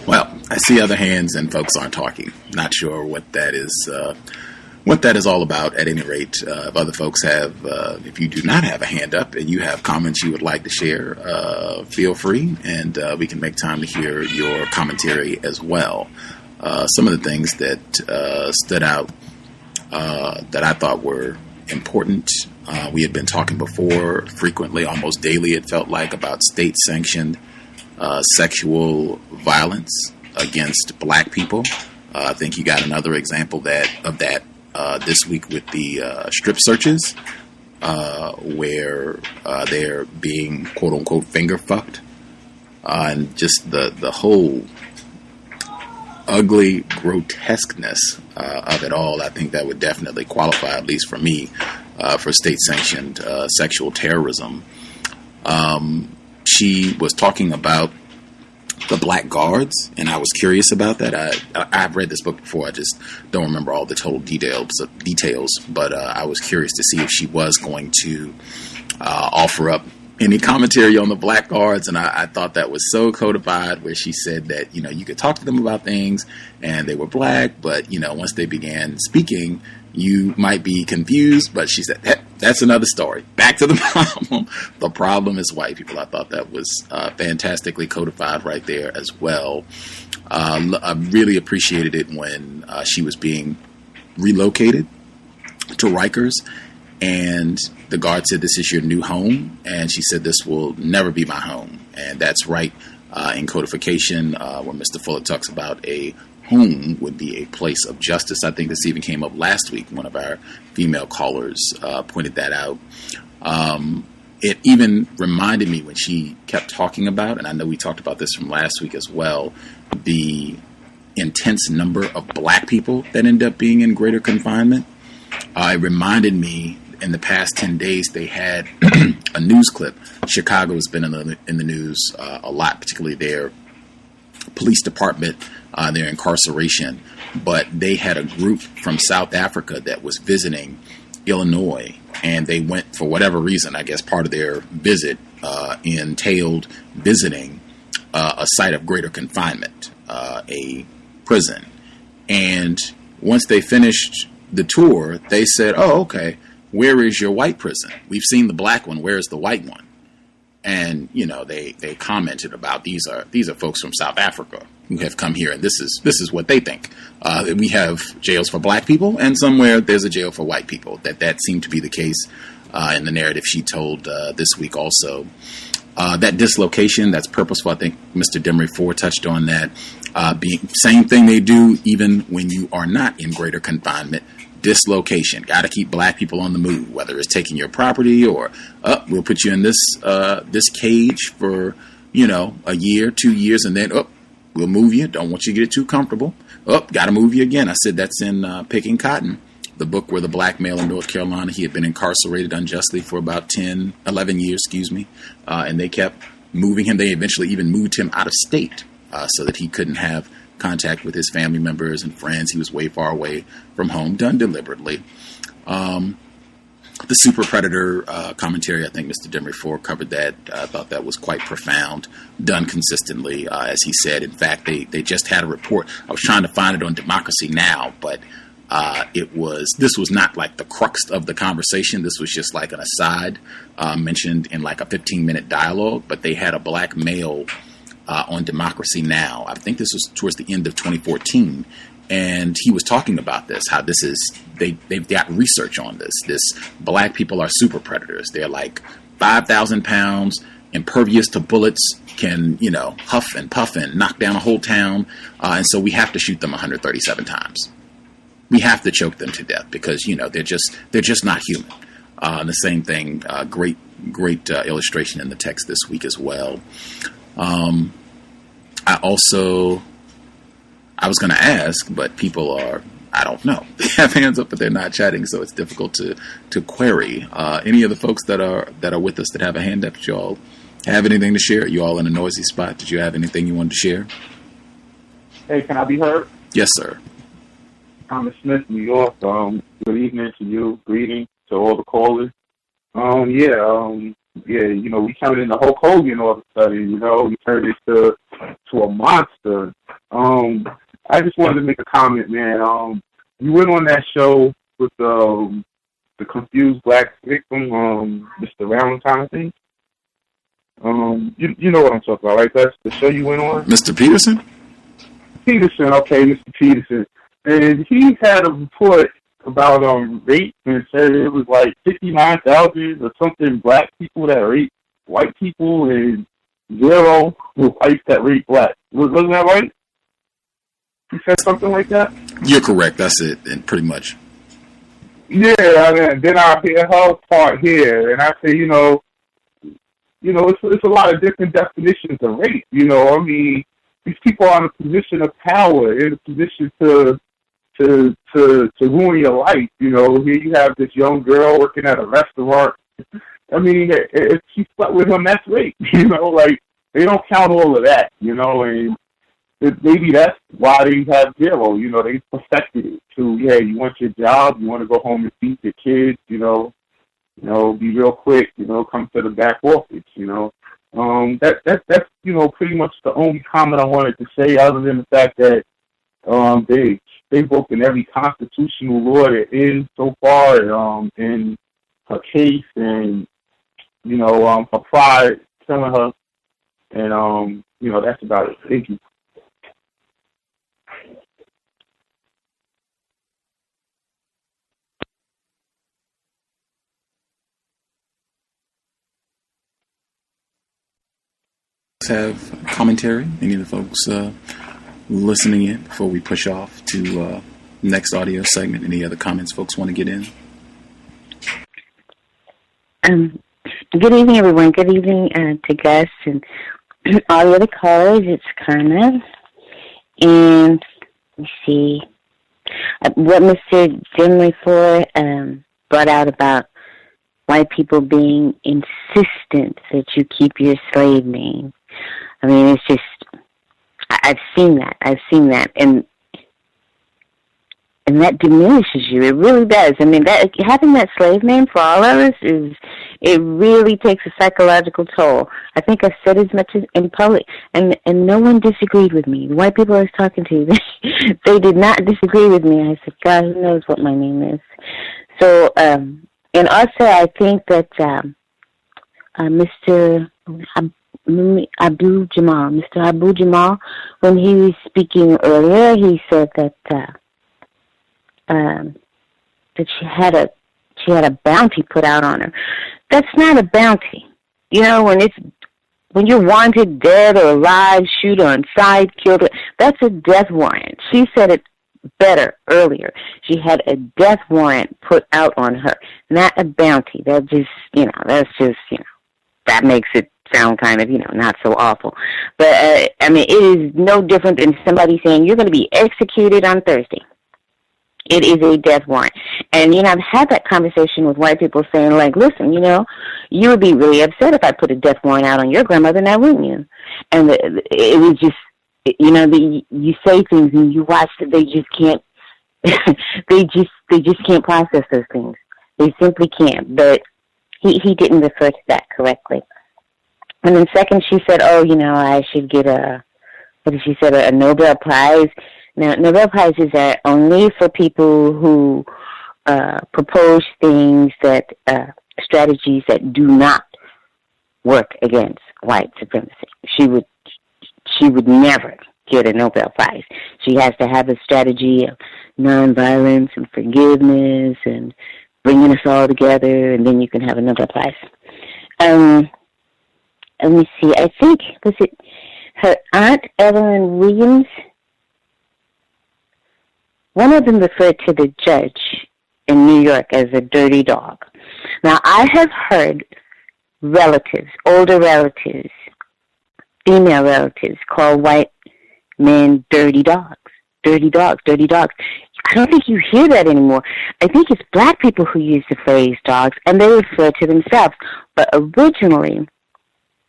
Well, I see other hands and folks aren't talking. Not sure what that is. What that is all about. At any rate, if other folks have, if you do not have a hand up and you have comments you would like to share, feel free, and we can make time to hear your commentary as well. Some of the things that stood out that I thought were important. We had been talking before, frequently, almost daily, it felt like, about state-sanctioned sexual violence against black people. I think you got another example of that this week with the strip searches, where they're being quote unquote finger fucked, and just the whole ugly grotesqueness of it all. I think that would definitely qualify, at least for me, for state sanctioned sexual terrorism. She was talking about the black guards, and I was curious about that. I've read this book before. I just don't remember all the total details, but I was curious to see if she was going to offer up any commentary on the black guards, and I thought that was so codified, where she said that, you could talk to them about things, and they were black, but, once they began speaking, you might be confused. But she said, that's another story. Back to the problem. The problem is white people. I thought that was fantastically codified right there as well. I really appreciated it when she was being relocated to Rikers, and the guard said, "This is your new home," and she said, "This will never be my home." And that's right in codification, when Mr. Fuller talks about a home would be a place of justice. I think this even came up last week. One of our female callers pointed that out. It even reminded me when she kept talking about, and I know we talked about this from last week as well, the intense number of black people that end up being in greater confinement. It reminded me, in the past 10 days, they had a news clip. Chicago has been in the news a lot, particularly their police department, their incarceration, but they had a group from South Africa that was visiting Illinois, and they went, for whatever reason, I guess part of their visit entailed visiting a site of greater confinement, a prison. And once they finished the tour, they said, oh, okay, where is your white prison? We've seen the black one. Where is the white one? And, you know, they commented about these are folks from South Africa who have come here, and this is what they think. We have jails for black people, and somewhere there's a jail for white people. That seemed to be the case in the narrative she told this week also. That dislocation, that's purposeful. I think Mr. Demery Ford touched on that. Same thing they do even when you are not in greater confinement. Dislocation. Got to keep black people on the move, whether it's taking your property or we'll put you in this cage for, a year, 2 years, and then we'll move you. Don't want you to get too comfortable. Got to move you again. I said that's in Picking Cotton, the book where the black male in North Carolina, he had been incarcerated unjustly for about 11 years, and they kept moving him. They eventually even moved him out of state so that he couldn't have contact with his family members and friends. He was way far away from home, done deliberately. The super predator commentary, I think Mr. Demery Ford covered that. I thought that was quite profound, done consistently, as he said. In fact, they just had a report. I was trying to find it on Democracy Now!, but this was not like the crux of the conversation. This was just like an aside mentioned in like a 15-minute dialogue, but they had a black male on Democracy Now! I think this was towards the end of 2014, and he was talking about this, how this is, they've got research on this. Black people are super predators. They're like 5,000 pounds, impervious to bullets, can, huff and puff and knock down a whole town, and so we have to shoot them 137 times. We have to choke them to death because, they're just not human. The same thing, great illustration in the text this week as well. I was going to ask, but people are, I don't know. They have hands up, but they're not chatting, so it's difficult to query. Any of the folks that are with us that have a hand up, did you all have anything to share? You all in a noisy spot? Did you have anything you wanted to share? Hey, can I be heard? Yes, sir. Thomas Smith, New York. Good evening to you. Greetings to all the callers. We turned into Hulk Hogan all of a sudden. We turned into a monster. I just wanted to make a comment, man. You went on that show with the confused black victim, Mr. Valentine, I think. You know what I'm talking about, right? That's the show you went on? Mr. Peterson? Peterson, okay, Mr. Peterson. And he had a report about rape and said it was like 59,000 or something black people that rape white people and 0 whites that rape black. Wasn't that right? He said something like that? You're correct. That's it, and pretty much. Yeah, and then I hear her part here, and I say, it's a lot of different definitions of rape. These people are in a position of power, in a position to ruin your life. Here you have this young girl working at a restaurant. I mean, if she slept with him, that's rape. They don't count all of that. And maybe that's why they have 0. They perfected it to, you want your job, you want to go home and feed your kids. Be real quick. Come to the back office. That's pretty much the only comment I wanted to say, other than the fact that they've broken every constitutional law there is so far in her case, and her pride telling her, and that's about it. Thank you. Have commentary? Any of the folks listening in before we push off to next audio segment? Any other comments folks want to get in? Good evening, everyone. Good evening to Gus and all the other callers. It's Carmen. And let's see. What Mr. Demery Ford brought out about white people being insistent that you keep your slave name. I mean, it's just, I've seen that, and that diminishes you. It really does. I mean, that having that slave name for all of us it really takes a psychological toll. I think I said as much as in public, and no one disagreed with me. The white people I was talking to, they did not disagree with me. I said, God, who knows what my name is? So, and also I think that Mr. Abu Jamal, when he was speaking earlier, he said that she had a bounty put out on her. That's not a bounty. You know, when you're wanted dead or alive, shoot on sight, killed, that's a death warrant. She said it better earlier. She had a death warrant put out on her, not a bounty. That makes it sound kind of, not so awful. But, I mean, it is no different than somebody saying you're going to be executed on Thursday. It is a death warrant. And, I've had that conversation with white people saying, like, listen, you would be really upset if I put a death warrant out on your grandmother, now wouldn't you? And it was just, you say things and you watch that they just can't, they just can't process those things. They simply can't. But he didn't refer to that correctly. And then second, she said, I should get a Nobel Prize. Now, Nobel Prizes are only for people who propose things strategies that do not work against white supremacy. She would never get a Nobel Prize. She has to have a strategy of nonviolence and forgiveness and bringing us all together, and then you can have a Nobel Prize. Let me see. I think, was it her aunt, Evelyn Williams? One of them referred to the judge in New York as a dirty dog. Now, I have heard relatives, older relatives, female relatives, call white men dirty dogs. Dirty dogs, dirty dogs. I don't think you hear that anymore. I think it's black people who use the phrase dogs, and they refer to themselves. But originally,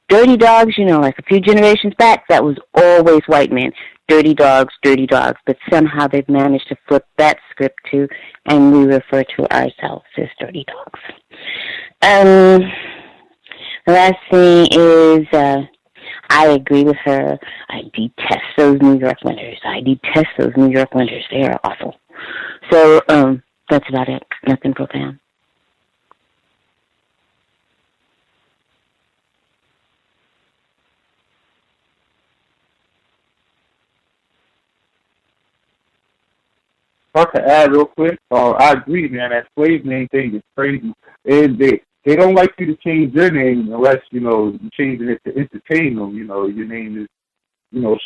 dirty dogs, like a few generations back, that was always white men. Dirty dogs, but somehow they've managed to flip that script too, and we refer to ourselves as dirty dogs. The last thing is, I agree with her. I detest those New York winters. They are awful. So, that's about it. Nothing profound. If I could add real quick, I agree, man. That slave name thing is crazy. And they don't like you to change your name unless, you change it to entertain them. Your name is,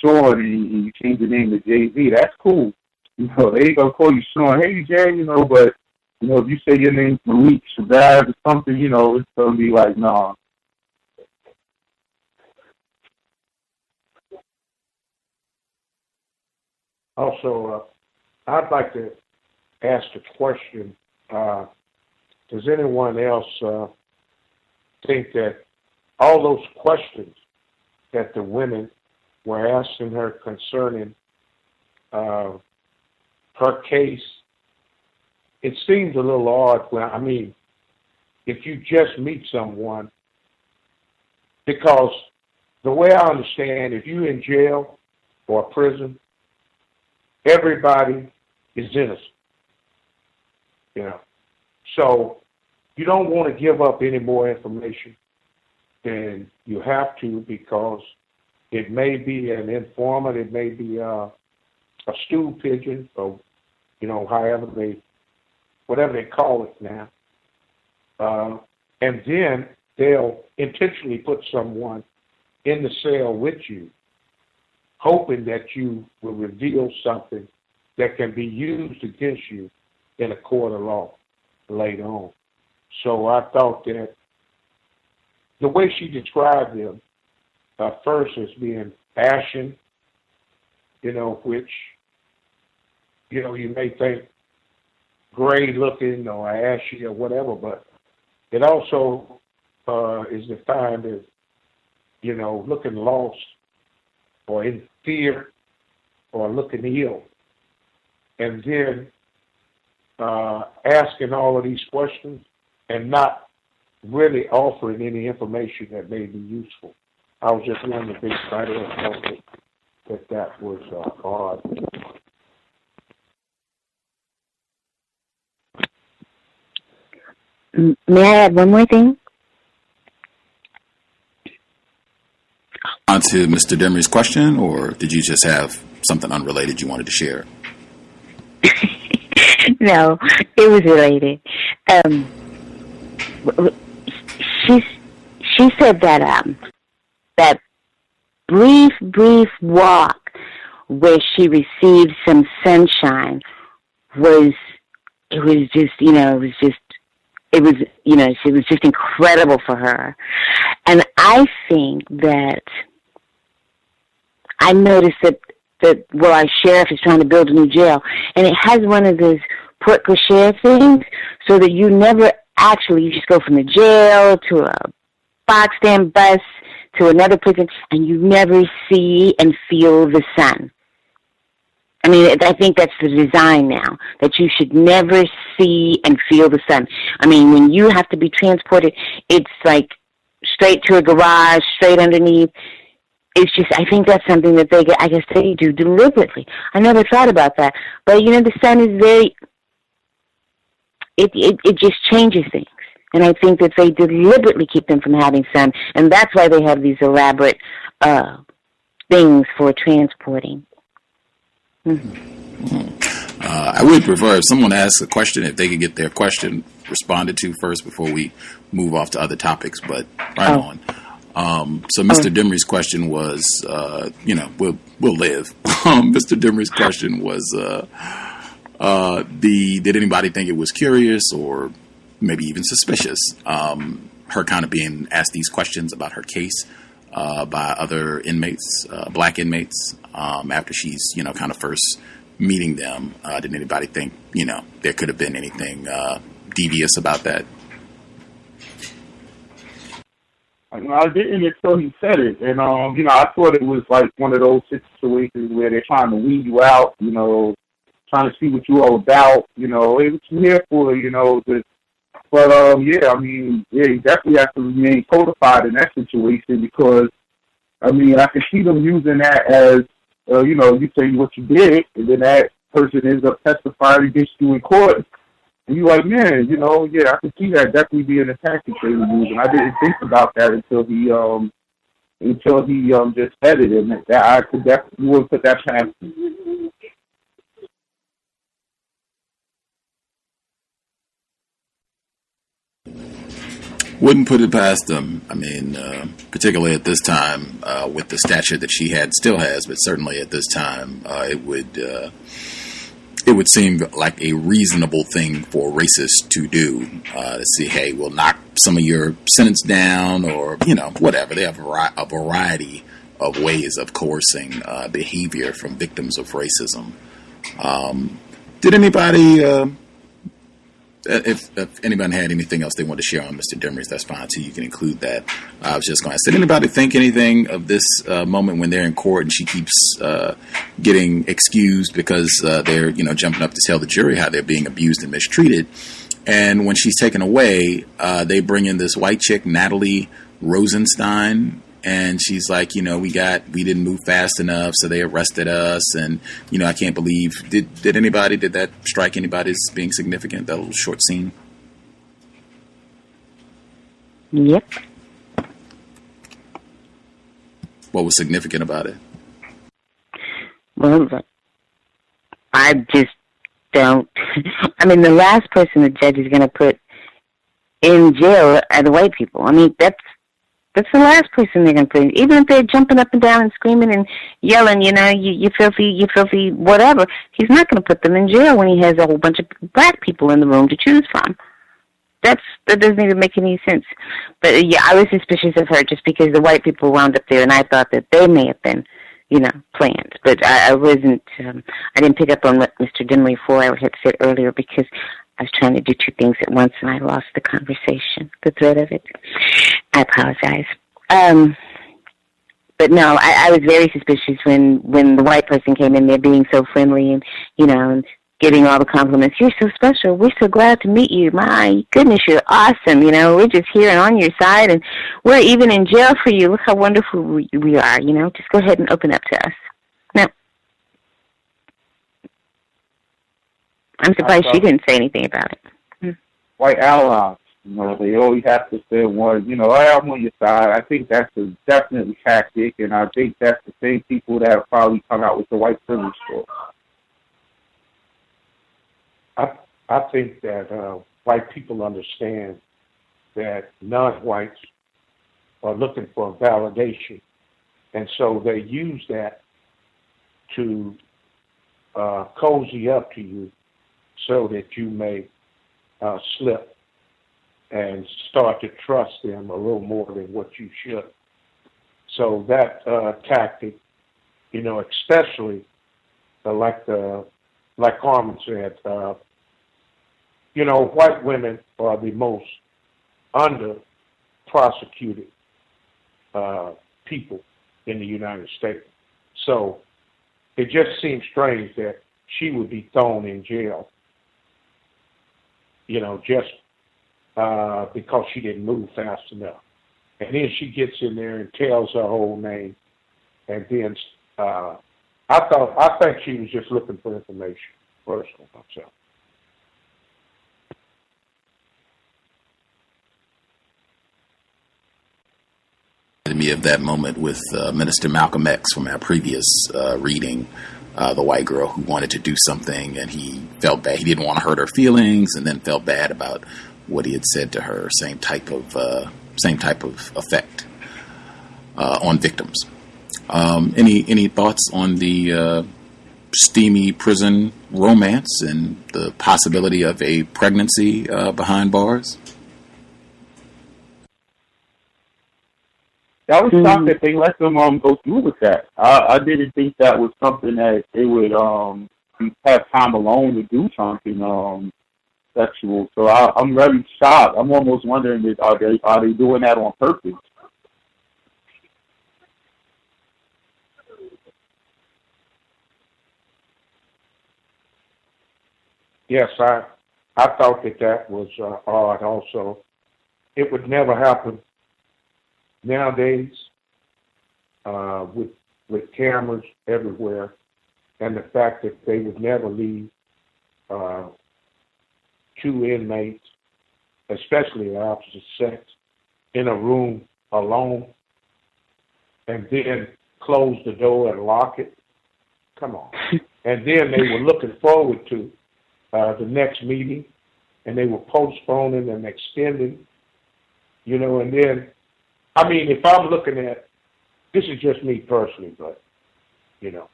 Sean, and you change your name to Jay-Z. That's cool. They ain't going to call you Sean. Hey, Jay, but, if you say your name's Malik Shabazz or something, it's going to be like, nah. Also, I'd like to ask the question, does anyone else think that all those questions that the women were asking her concerning her case, it seems a little odd if you just meet someone, because the way I understand, if you're in jail or prison, everybody is innocent, So you don't want to give up any more information than you have to, because it may be an informant, it may be a stool pigeon, or whatever they call it now. And then they'll intentionally put someone in the cell with you, hoping that you will reveal something that can be used against you in a court of law later on. So I thought that the way she described them, first as being ashen, which, you may think gray looking or ashy or whatever, but it also is defined as, looking lost or in fear or looking ill, and then asking all of these questions and not really offering any information that may be useful. I was just one of the big writers that was odd. May I add one more thing? On to Mr. Demery's question, or did you just have something unrelated you wanted to share? No, it was related. She said that that brief walk where she received some sunshine was just incredible for her. And I think that I noticed that our sheriff is trying to build a new jail, and it has one of those porte cochere things, so that you never actually, you just go from the jail to a box stand bus to another prison, and you never see and feel the sun. I mean, I think that's the design now, that you should never see and feel the sun. I mean, when you have to be transported, it's like straight to a garage, straight underneath. It's just, I think that's something that I guess they do deliberately. I never thought about that. But, the sun is very, it just changes things. And I think that they deliberately keep them from having sun. And that's why they have these elaborate things for transporting. Mm-hmm. I would prefer if someone asks a question, if they could get their question responded to first before we move off to other topics. But on. So Mr. Demery's question was, we'll live. Mr. Demery's question was, did anybody think it was curious or maybe even suspicious, her kind of being asked these questions about her case by other inmates, black inmates, after she's, kind of first meeting them? Did anybody think, there could have been anything devious about that? I didn't until he said it, and I thought it was like one of those situations where they're trying to weed you out, trying to see what you're all about, it was here for, but you definitely have to remain codified in that situation, because, I can see them using that as, you say what you did, and then that person ends up testifying against you in court. And you're like, man, I can see that definitely being a tactic they were using. I didn't think about that until he just said it, and that I could definitely would put that past him. Wouldn't put it past them. Particularly at this time, with the stature that she still has, but certainly at this time, it would seem like a reasonable thing for racists to do, to say, hey, we'll knock some of your sentence down, or, whatever. They have a variety of ways of coercing behavior from victims of racism. Did anybody, if anyone had anything else they wanted to share on Mr. Demery's, that's fine too. You can include that. I was just going to say, did anybody think anything of this moment when they're in court and she keeps getting excused because they're jumping up to tell the jury how they're being abused and mistreated, and when she's taken away, they bring in this white chick, Natalie Rosenstein, and she's like, we didn't move fast enough, so they arrested us, and I can't believe. Did that strike anybody as being significant? That little short scene. Yep. What was significant about it? Well, I just don't. The last person the judge is going to put in jail are the white people. That's the last person they're going to put in. Even if they're jumping up and down and screaming and yelling, you filthy, whatever, he's not going to put them in jail when he has a whole bunch of black people in the room to choose from. That doesn't even make any sense. But, yeah, I was suspicious of her just because the white people wound up there, and I thought that they may have been, planned. But I wasn't, I didn't pick up on what Mr. Demery had said earlier, because I was trying to do two things at once, and I lost the conversation, the thread of it. I apologize. But no, I was very suspicious when the white person came in there being so friendly and, and giving all the compliments. You're so special. We're so glad to meet you. My goodness, you're awesome. We're just here and on your side, and we're even in jail for you. Look how wonderful we are. Just go ahead and open up to us. No. I'm surprised she didn't say anything about it. White allies, they always have to say one, I'm on your side. I think that's a definitely tactic, and I think that's the same people that have probably come out with the white privilege story. I think that white people understand that non-whites are looking for validation, and so they use that to cozy up to you so that you may slip and start to trust them a little more than what you should. So that tactic, especially like Carmen said, white women are the most under-prosecuted people in the United States. So it just seems strange that she would be thrown in jail, just because she didn't move fast enough. And then she gets in there and tells her whole name. And then I think she was just looking for information, personally, myself. Me of that moment with Minister Malcolm X from our previous reading, the white girl who wanted to do something and he felt bad. He didn't want to hurt her feelings and then felt bad about what he had said to her. Same type of effect on victims. Any thoughts on the steamy prison romance and the possibility of a pregnancy behind bars? I was shocked that they let them go through with that. I didn't think that was something that they would have time alone to do something sexual. So I'm very shocked. I'm almost wondering, are they doing that on purpose? Yes, I thought that was odd also. It would never happen nowadays with cameras everywhere, and the fact that they would never leave two inmates, especially the opposite sex, in a room alone and then close the door and lock it. Come on. And then they were looking forward to the next meeting, and they were postponing and extending, and then, if I'm looking at, this is just me personally, but,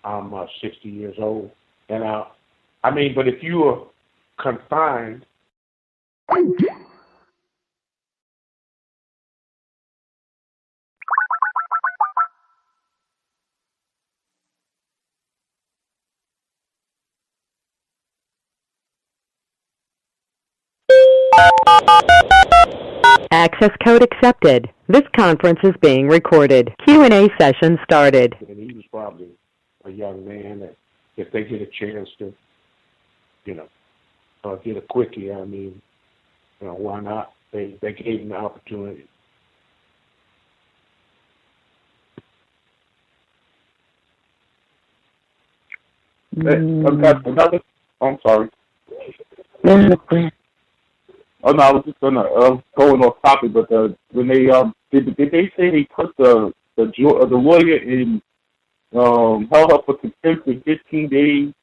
I'm 60 years old, and but if you are confined, Access code accepted. This conference is being recorded. Q&A session started. And he was probably a young man that if they get a chance to, get a quickie, why not? They gave him the opportunity. Another. I'm sorry. Oh no, I was just gonna going off topic, but when they did they say they put the lawyer in held up for contempt for 15 days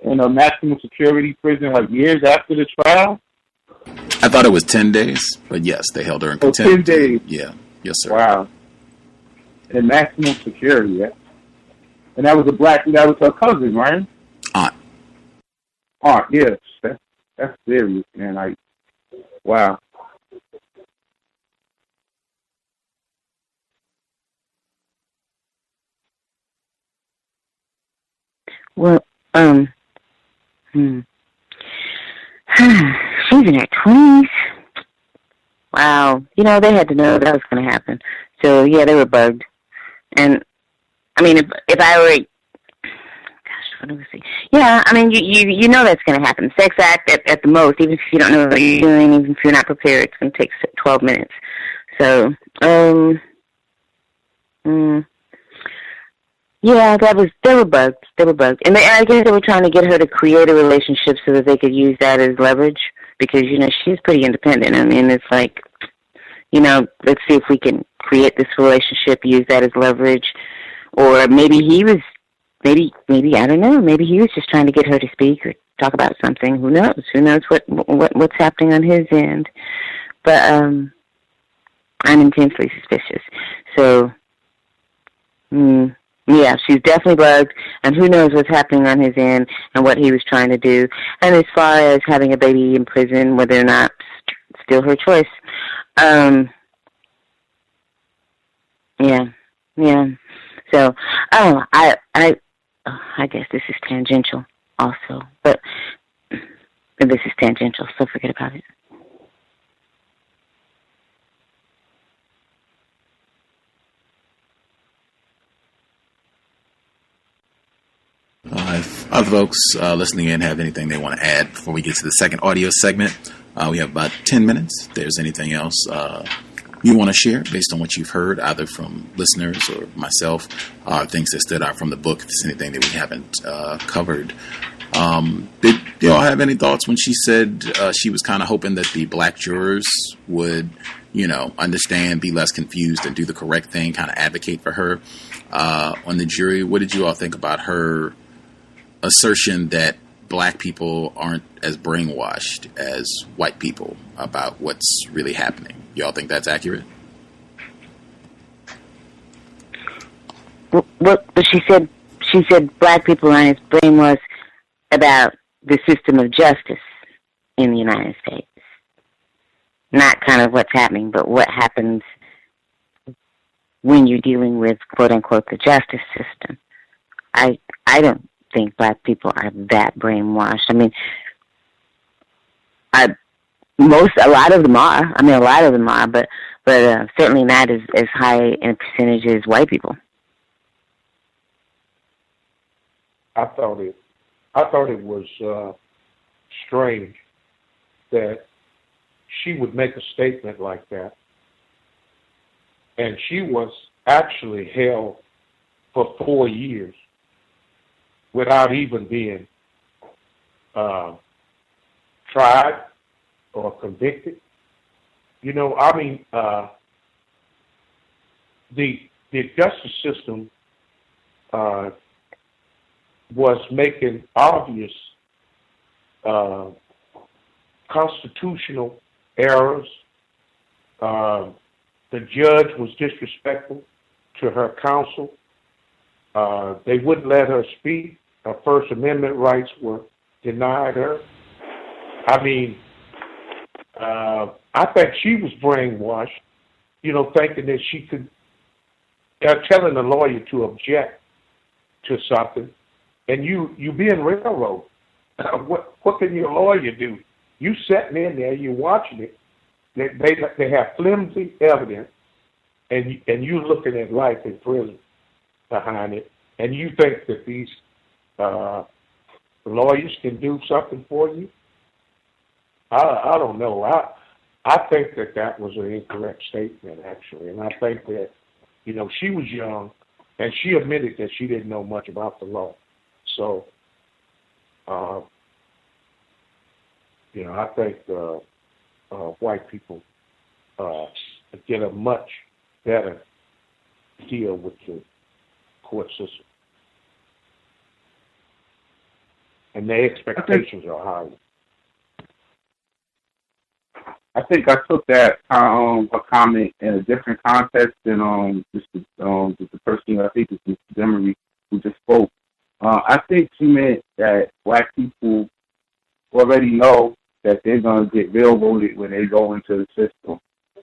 in a maximum security prison, like years after the trial? I thought it was 10 days, but yes, they held her in contempt. 10 days. Yeah, yes, sir. Wow. And maximum security, yeah. And that was her cousin, right? Aunt, yes. That's serious, man. Wow. Well, she's in her 20s. Wow. They had to know that was going to happen. So, yeah, they were bugged. And I mean, if I were, gosh, what do we see? Yeah, I mean, you know that's going to happen. Sex act at the most, even if you don't know what you're doing, even if you're not prepared, it's going to take 12 minutes. So, yeah, they were bugged. And I guess they were trying to get her to create a relationship so that they could use that as leverage because, you know, she's pretty independent. I mean, it's like, you know, let's see if we can create this relationship, use that as leverage. Or maybe maybe, I don't know, maybe he was just trying to get her to speak or talk about something. Who knows? Who knows what's happening on his end? But I'm intensely suspicious. So, yeah, she's definitely bugged, and who knows what's happening on his end and what he was trying to do. And as far as having a baby in prison, whether or not, still her choice. Yeah. So, I guess this is tangential also, but this is tangential, so forget about it. If other folks listening in have anything they want to add before we get to the second audio segment, we have about 10 minutes. If there's anything else you want to share based on what you've heard, either from listeners or myself, things that stood out from the book, if there's anything that we haven't covered. Did you all have any thoughts when she said she was kind of hoping that the black jurors would, you know, understand, be less confused, and do the correct thing, kind of advocate for her on the jury? What did you all think about her assertion that black people aren't as brainwashed as white people about what's really happening? Y'all think that's accurate? But she said black people aren't as brainwashed about the system of justice in the United States. Not kind of what's happening, but what happens when you're dealing with, quote unquote, the justice system. I don't think black people are that brainwashed. I mean, a lot of them are, but certainly not as high in a percentage as white people. I thought it was strange that she would make a statement like that, and she was actually held for 4 years without even being tried or convicted. You know, I mean, the justice system was making obvious constitutional errors. The judge was disrespectful to her counsel. They wouldn't let her speak. Her First Amendment rights were denied her. I mean, I think she was brainwashed, you know, thinking that she could, telling the lawyer to object to something, and you being railroaded. What can your lawyer do? You sitting in there, you watching it. They have flimsy evidence, and you looking at life in prison behind it, and you think that these lawyers can do something for you? I don't know. I think that was an incorrect statement, actually, and I think that, you know, she was young, and she admitted that she didn't know much about the law. So, you know, I think white people get a much better deal with the court system. And their expectations are higher. I think I took that a comment in a different context than just the person I think is Mr. Demery who just spoke. I think she meant that black people already know that they're going to get railroaded when they go into the system.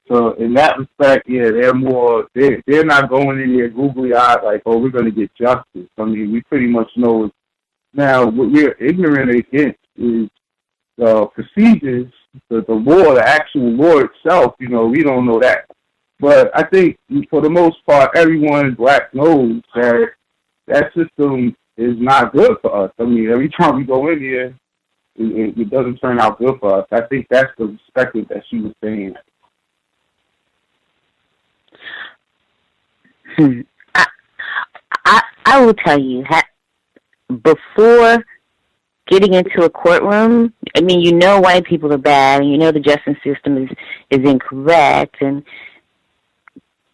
So in that respect, yeah, they're not going in there googly-eyed like, oh, we're going to get justice. I mean, we pretty much know. Now, what we're ignorant against is the procedures, the law, the actual law itself. You know, we don't know that. But I think for the most part, everyone black knows that that system is not good for us. I mean, every time we go in here, it doesn't turn out good for us. I think that's the perspective that she was saying. I will tell you, before getting into a courtroom, I mean, you know white people are bad, and you know the justice system is incorrect,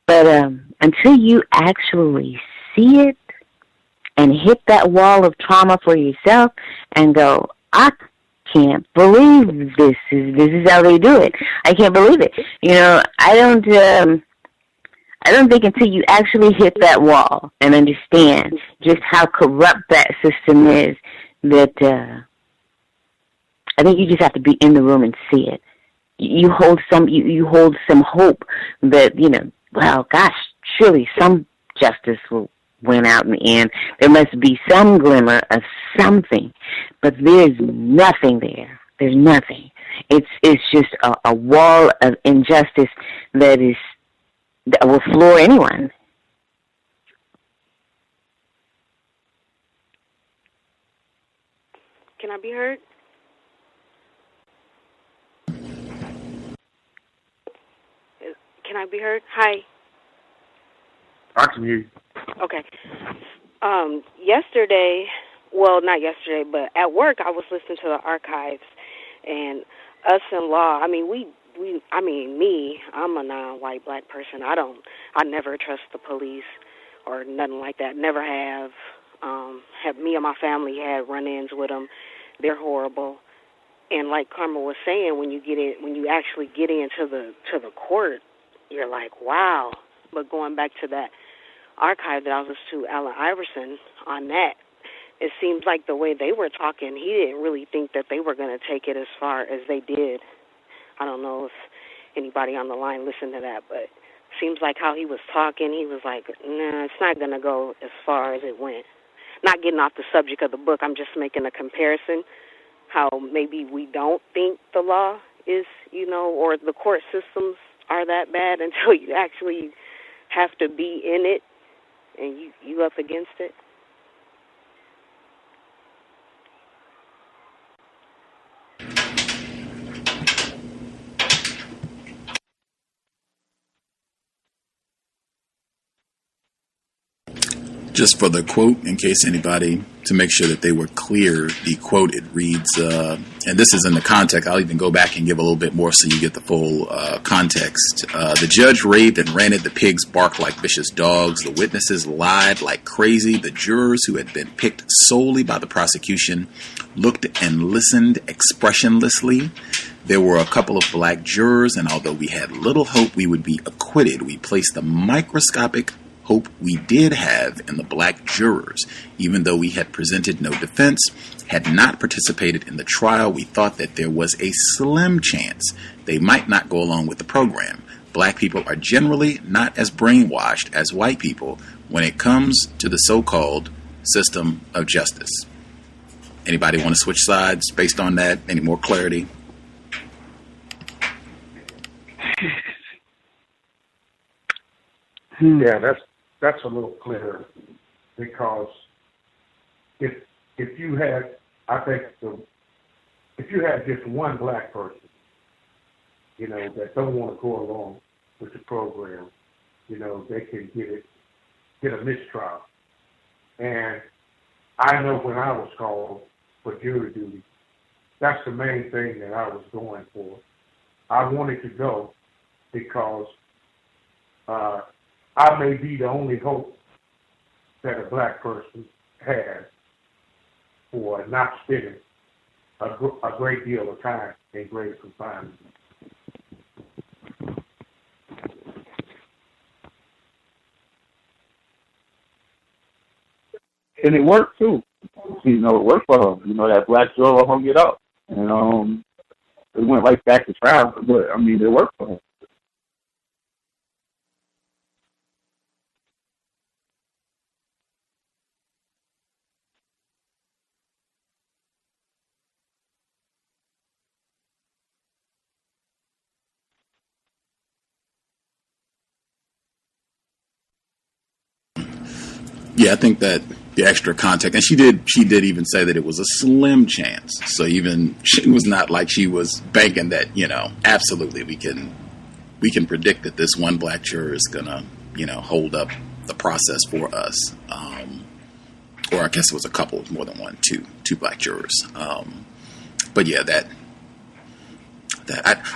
but until you actually see it and hit that wall of trauma for yourself and go, I can't believe this is how they do it. I can't believe it. You know, I don't think until you actually hit that wall and understand just how corrupt that system is that I think you just have to be in the room and see it. You hold some hope that, you know, well, gosh, surely some justice will win out in the end. There must be some glimmer of something, but there's nothing there. There's nothing. It's just a wall of injustice that will floor anyone. Can I be heard? Can I be heard? Hi. I can hear you. Okay. Yesterday, well, not yesterday, but at work, I was listening to the archives, and us in law. I mean, me. I'm a non-white black person. I never trust the police or nothing like that. Never have. Me and my family had run-ins with them. They're horrible. And like Karma was saying, when you actually get into the court, you're like, wow. But going back to that archive that I was listening to, Allen Iverson, on that, it seems like the way they were talking, he didn't really think that they were going to take it as far as they did. I don't know if anybody on the line listened to that, but it seems like how he was talking, he was like, nah, it's not going to go as far as it went. Not getting off the subject of the book, I'm just making a comparison, how maybe we don't think the law is, you know, or the court systems are that bad until you actually have to be in it and you up against it. Just for the quote, in case anybody, to make sure that they were clear, the quote, it reads, and this is in the context, I'll even go back and give a little bit more so you get the full context. The judge raved and ranted, the pigs barked like vicious dogs, the witnesses lied like crazy, the jurors who had been picked solely by the prosecution looked and listened expressionlessly. There were a couple of black jurors, and although we had little hope we would be acquitted, we placed the microscopic hope we did have in the black jurors. Even though we had presented no defense, had not participated in the trial, we thought that there was a slim chance they might not go along with the program. Black people are generally not as brainwashed as white people when it comes to the so-called system of justice. Anybody want to switch sides based on that? Any more clarity? Yeah, that's a little clearer, because if you had, I think if you had just one black person, you know, that don't want to go along with the program, you know, they can get a mistrial. And I know when I was called for jury duty, that's the main thing that I was going for. I wanted to go because I may be the only hope that a black person has for not spending a great deal of time in great confinement. And it worked too. You know, it worked for her. You know, that black juror hung it up. And it went right back to trial, but I mean, it worked for her. Yeah, I think that the extra context, and she did even say that it was a slim chance. So even she was not like she was banking that, absolutely we can predict that this one black juror is gonna, hold up the process for us. Or I guess it was a couple, more than one, two black jurors. But yeah, that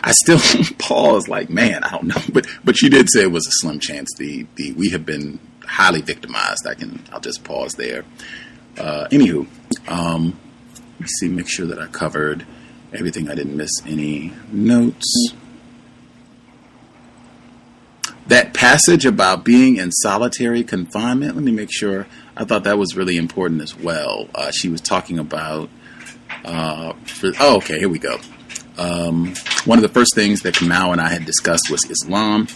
I still pause like, man, I don't know. But she did say it was a slim chance. We have been highly victimized. I'll just pause there. Anywho, let me see, make sure that I covered everything. I didn't miss any notes. That passage about being in solitary confinement, let me make sure. I thought that was really important as well. She was talking about, okay, here we go. One of the first things that Kamau and I had discussed was Islam.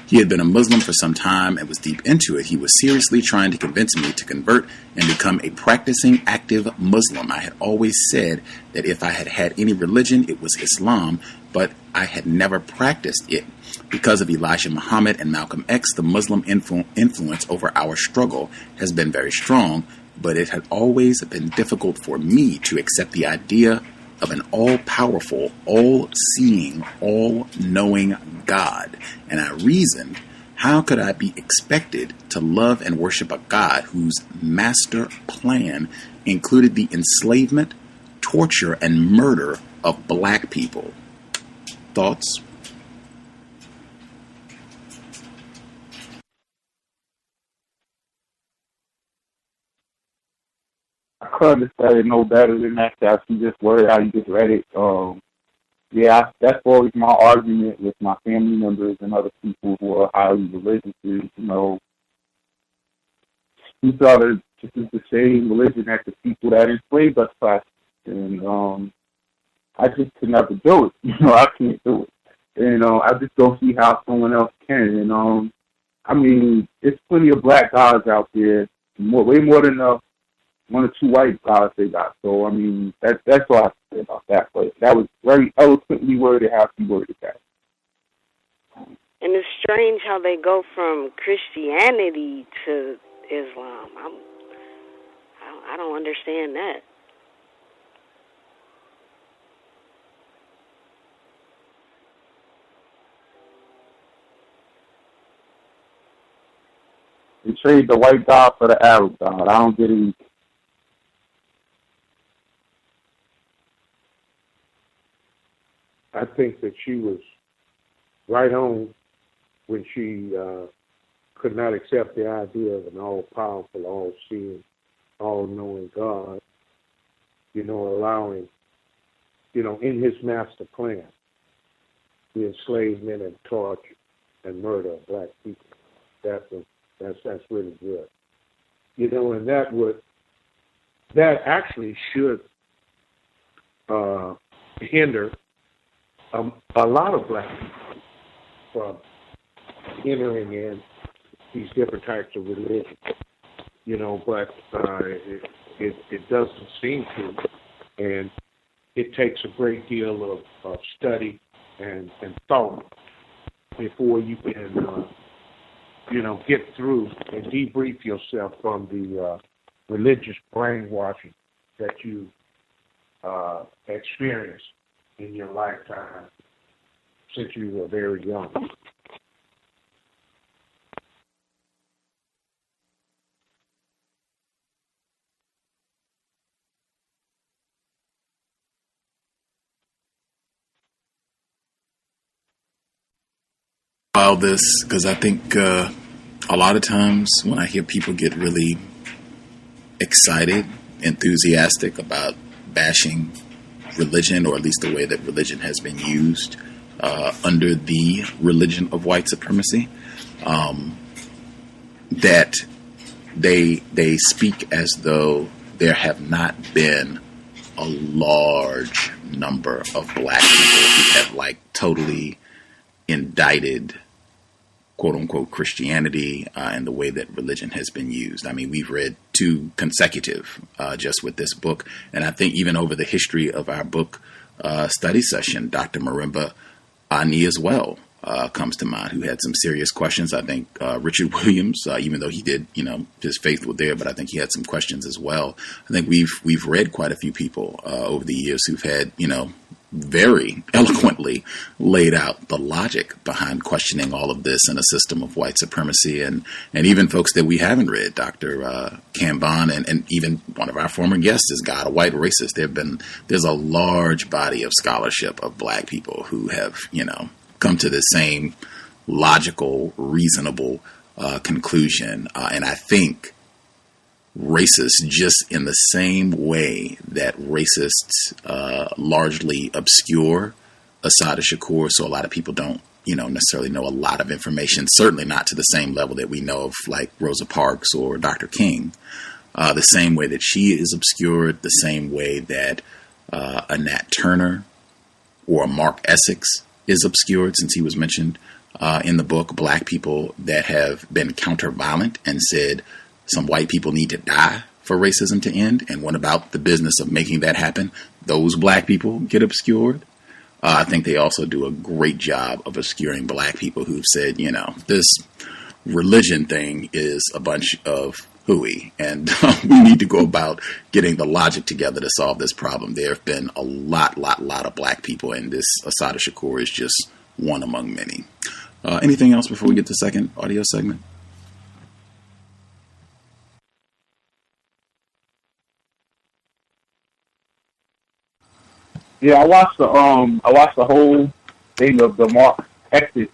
He had been a Muslim for some time and was deep into it. He was seriously trying to convince me to convert and become a practicing active Muslim. I had always said that if I had had any religion, it was Islam, but I had never practiced it. Because of Elijah Muhammad and Malcolm X, the Muslim influence over our struggle has been very strong, but it had always been difficult for me to accept the idea of an all-powerful, all-seeing, all-knowing God. And I reasoned, how could I be expected to love and worship a God whose master plan included the enslavement, torture, and murder of black people? Thoughts? I couldn't have said it no better than that. That's just word how you just read it. Yeah, that's always my argument with my family members and other people who are highly religious. Is, we thought this is the same religion that the people that enslaved us practiced, and I just could never do it. I can't do it. And I just don't see how someone else can. And I mean, there's plenty of black guys out there, way more than one or two white guys they got. So I mean, that's all I have to say about that. But that was very eloquently worded how she worded that. And it's strange how they go from Christianity to Islam. I don't understand that. They trade the white God for the Arab God. I don't get it. I think that she was right on when she could not accept the idea of an all-powerful, all-seeing, all-knowing God, allowing, in his master plan, the enslavement and torture and murder of black people. That's really good. And that actually should hinder a lot of black people from entering in these different types of religion, but it doesn't seem to, and it takes a great deal of study and thought before you can, get through and debrief yourself from the religious brainwashing that you experienced in your lifetime since you were very young. About this, because I think a lot of times when I hear people get really excited, enthusiastic about bashing religion, or at least the way that religion has been used under the religion of white supremacy, that they speak as though there have not been a large number of black people who have totally indicted quote unquote Christianity and the way that religion has been used. I mean, we've read 2 consecutive just with this book. And I think even over the history of our book study session, Dr. Marimba Ani as well comes to mind, who had some serious questions. I think Richard Williams, even though he did, his faith was there, but I think he had some questions as well. I think we've read quite a few people over the years who've had, very eloquently laid out the logic behind questioning all of this in a system of white supremacy, and even folks that we haven't read, Dr. Cambon, and even one of our former guests is God, a white racist. There's a large body of scholarship of black people who have, come to the same logical, reasonable conclusion. And I think racists, just in the same way that racists largely obscure Assata Shakur, so a lot of people don't, necessarily know a lot of information, certainly not to the same level that we know of like Rosa Parks or Dr. King, the same way that she is obscured, the same way that a Nat Turner or a Mark Essex is obscured, since he was mentioned in the book. Black people that have been counter-violent and said some white people need to die for racism to end, and what about the business of making that happen? Those black people get obscured. I think they also do a great job of obscuring black people who've said, this religion thing is a bunch of hooey, and we need to go about getting the logic together to solve this problem. There have been a lot of black people, and this Assata Shakur is just one among many. Anything else before we get to the second audio segment? Yeah, I watched the whole thing of the Mark Essex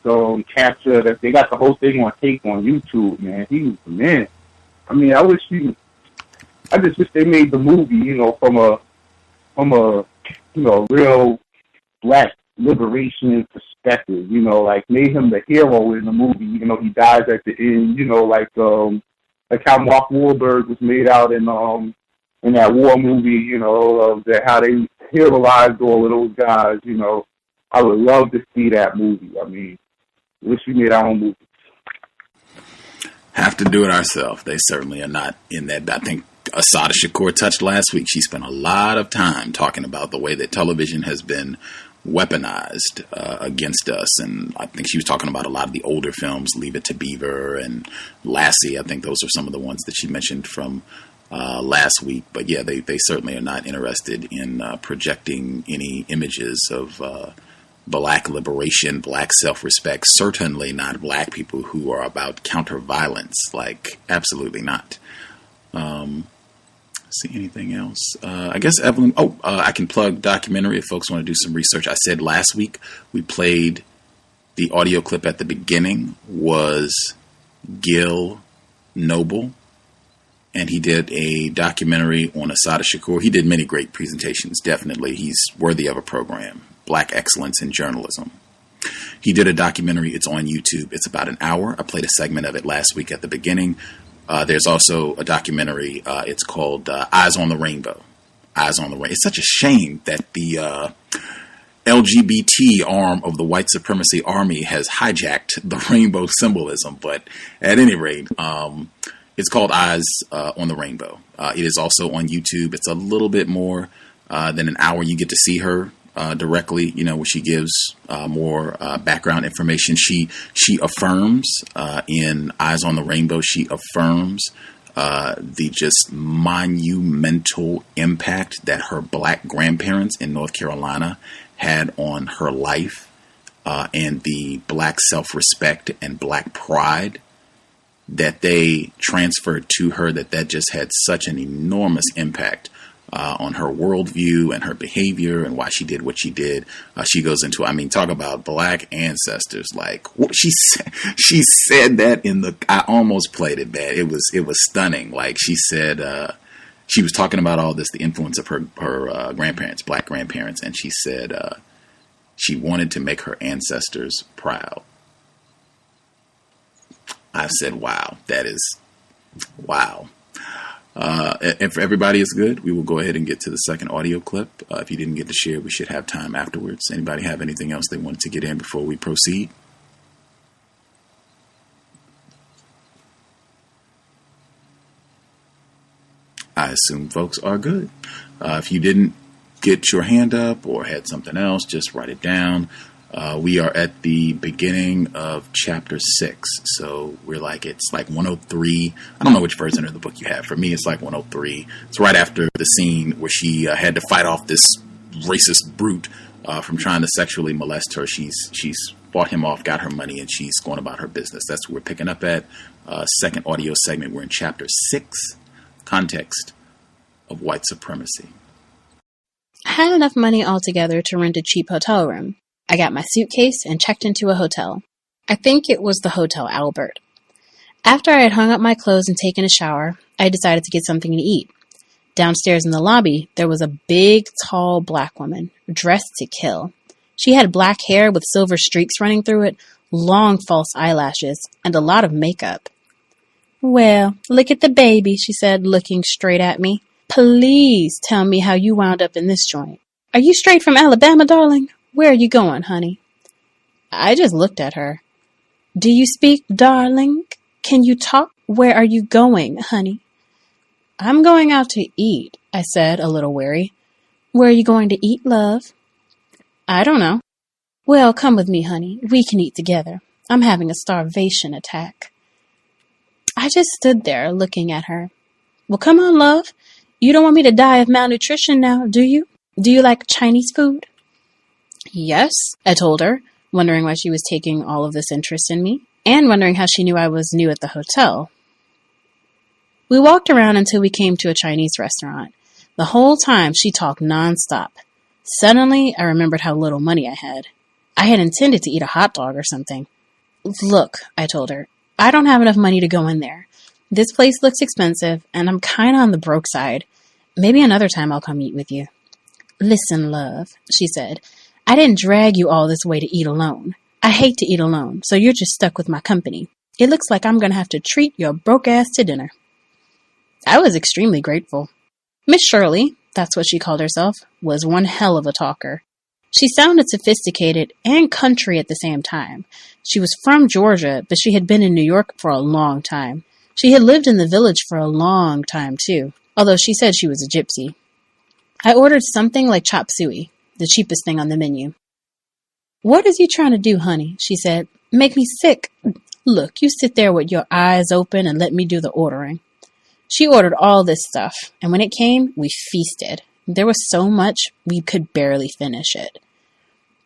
capture. That they got the whole thing on tape on YouTube. Man, he was the man. I mean, I just wish they made the movie, from a real black liberation perspective. Like made him the hero in the movie. He dies at the end. Like how Mark Wahlberg was made out in that war movie. That how they heroized all of those guys. I would love to see that movie. I mean, wish we made our own movie. Have to do it ourselves. They certainly are not in that. I think Assata Shakur touched last week. She spent a lot of time talking about the way that television has been weaponized against us. And I think she was talking about a lot of the older films, Leave It to Beaver and Lassie. I think those are some of the ones that she mentioned from last week. But yeah, they certainly are not interested in projecting any images of black liberation, black self-respect, certainly not black people who are about counter-violence. Like, absolutely not. See anything else? I guess Evelyn, I can plug documentary if folks want to do some research. I said last week we played the audio clip at the beginning was Gil Noble, and he did a documentary on Assata Shakur. He did many great presentations, definitely. He's worthy of a program. Black Excellence in Journalism. He did a documentary. It's on YouTube. It's about an hour. I played a segment of it last week at the beginning. There's also a documentary. It's called Eyes on the Rainbow. Eyes on the Rainbow. It's such a shame that the LGBT arm of the white supremacy army has hijacked the rainbow symbolism. But at any rate, it's called Eyes on the Rainbow. It is also on YouTube. It's a little bit more than an hour. You get to see her directly, where she gives more background information. She affirms in Eyes on the Rainbow, she affirms the just monumental impact that her black grandparents in North Carolina had on her life, and the black self-respect and black pride that they transferred to her, that just had such an enormous impact on her worldview and her behavior and why she did what she did. She goes into, talk about black ancestors. Like she said that I almost played it bad. It was stunning. Like she said, she was talking about all this, the influence of her grandparents, black grandparents. And she said, she wanted to make her ancestors proud. I said, wow, that is wow. If everybody is good, we will go ahead and get to the second audio clip. If you didn't get to share, we should have time afterwards. Anybody have anything else they wanted to get in before we proceed? I assume folks are good. If you didn't get your hand up or had something else, just write it down. We are at the beginning of chapter 6. So it's like 103. I don't know which version of the book you have. For me, it's like 103. It's right after the scene where she had to fight off this racist brute from trying to sexually molest her. She's fought him off, got her money, and she's going about her business. That's what we're picking up at. Second audio segment. We're in chapter 6, Context of White Supremacy. I had enough money altogether to rent a cheap hotel room. I got my suitcase and checked into a hotel. I think it was the Hotel Albert. After I had hung up my clothes and taken a shower, I decided to get something to eat. Downstairs in the lobby, there was a big, tall black woman, dressed to kill. She had black hair with silver streaks running through it, long false eyelashes, and a lot of makeup. "Well, look at the baby," she said, looking straight at me. "Please tell me how you wound up in this joint. Are you straight from Alabama, darling? Where are you going, honey?" I just looked at her. "Do you speak, darling? Can you talk? Where are you going, honey?" "I'm going out to eat," I said, a little wary. "Where are you going to eat, love?" "I don't know." "Well, come with me, honey. We can eat together. I'm having a starvation attack." I just stood there looking at her. "Well, come on, love. You don't want me to die of malnutrition now, do you? Do you like Chinese food?" "Yes," I told her, wondering why she was taking all of this interest in me, and wondering how she knew I was new at the hotel. We walked around until we came to a Chinese restaurant. The whole time she talked nonstop. Suddenly, I remembered how little money I had. I had intended to eat a hot dog or something. "Look," I told her, "I don't have enough money to go in there. This place looks expensive, and I'm kind of on the broke side. Maybe another time I'll come eat with you." "Listen, love," she said, "I didn't drag you all this way to eat alone. I hate to eat alone, so you're just stuck with my company. It looks like I'm going to have to treat your broke ass to dinner." I was extremely grateful. Miss Shirley, that's what she called herself, was one hell of a talker. She sounded sophisticated and country at the same time. She was from Georgia, but she had been in New York for a long time. She had lived in the village for a long time, too, although she said she was a gypsy. I ordered something like chop suey, the cheapest thing on the menu. "What is you trying to do, honey?" she said. "Make me sick. Look, you sit there with your eyes open and let me do the ordering." She ordered all this stuff, and when it came, we feasted. There was so much, we could barely finish it.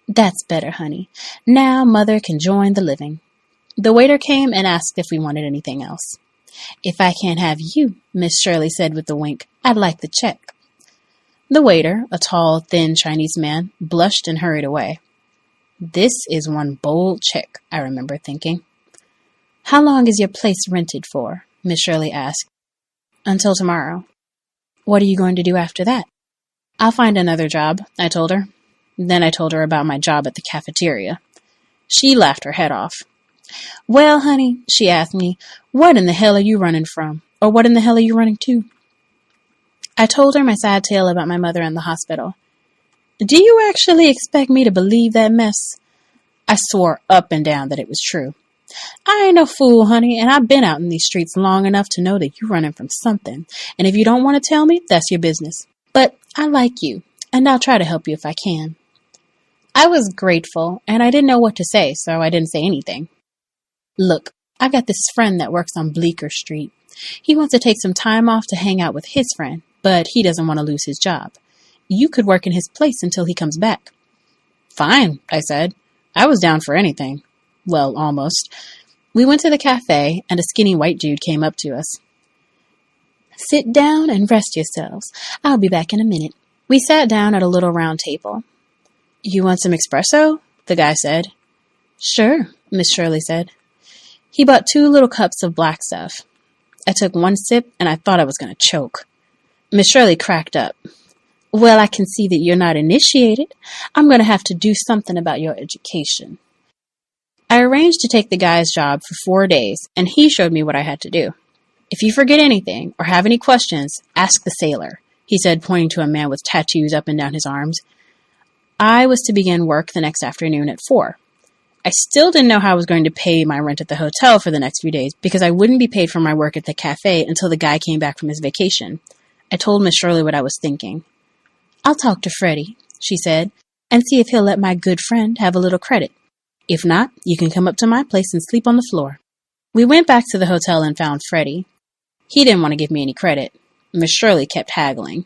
"That's better, honey. Now Mother can join the living." The waiter came and asked if we wanted anything else. "If I can't have you," Miss Shirley said with a wink, "I'd like the check." The waiter, a tall, thin Chinese man, blushed and hurried away. This is one bold check, I remember thinking. "How long is your place rented for?" Miss Shirley asked. "Until tomorrow." "What are you going to do after that?" "I'll find another job," I told her. Then I told her about my job at the cafeteria. She laughed her head off. "Well, honey," she asked me, "what in the hell are you running from? Or what in the hell are you running to?" I told her my sad tale about my mother in the hospital. "Do you actually expect me to believe that mess?" I swore up and down that it was true. "I ain't no fool, honey, and I've been out in these streets long enough to know that you're running from something, and if you don't want to tell me, that's your business. But I like you, and I'll try to help you if I can." I was grateful, and I didn't know what to say, so I didn't say anything. "Look, I've got this friend that works on Bleecker Street. He wants to take some time off to hang out with his friend, but he doesn't want to lose his job. You could work in his place until he comes back." "Fine," I said. I was down for anything. Well, almost. We went to the cafe, and a skinny white dude came up to us. "Sit down and rest yourselves. I'll be back in a minute." We sat down at a little round table. "You want some espresso?" the guy said. "Sure," Miss Shirley said. He bought 2 little cups of black stuff. I took one sip, and I thought I was going to choke. Miss Shirley cracked up. "Well, I can see that you're not initiated. I'm going to have to do something about your education." I arranged to take the guy's job for 4 days, and he showed me what I had to do. "If you forget anything or have any questions, ask the sailor," he said, pointing to a man with tattoos up and down his arms. I was to begin work the next afternoon at 4. I still didn't know how I was going to pay my rent at the hotel for the next few days because I wouldn't be paid for my work at the cafe until the guy came back from his vacation. I told Miss Shirley what I was thinking. "I'll talk to Freddie," she said. and see if he'll let my good friend have a little credit. If not, you can come up to my place and sleep on the floor. We went back to the hotel and found Freddie. He didn't want to give me any credit. Miss Shirley kept haggling.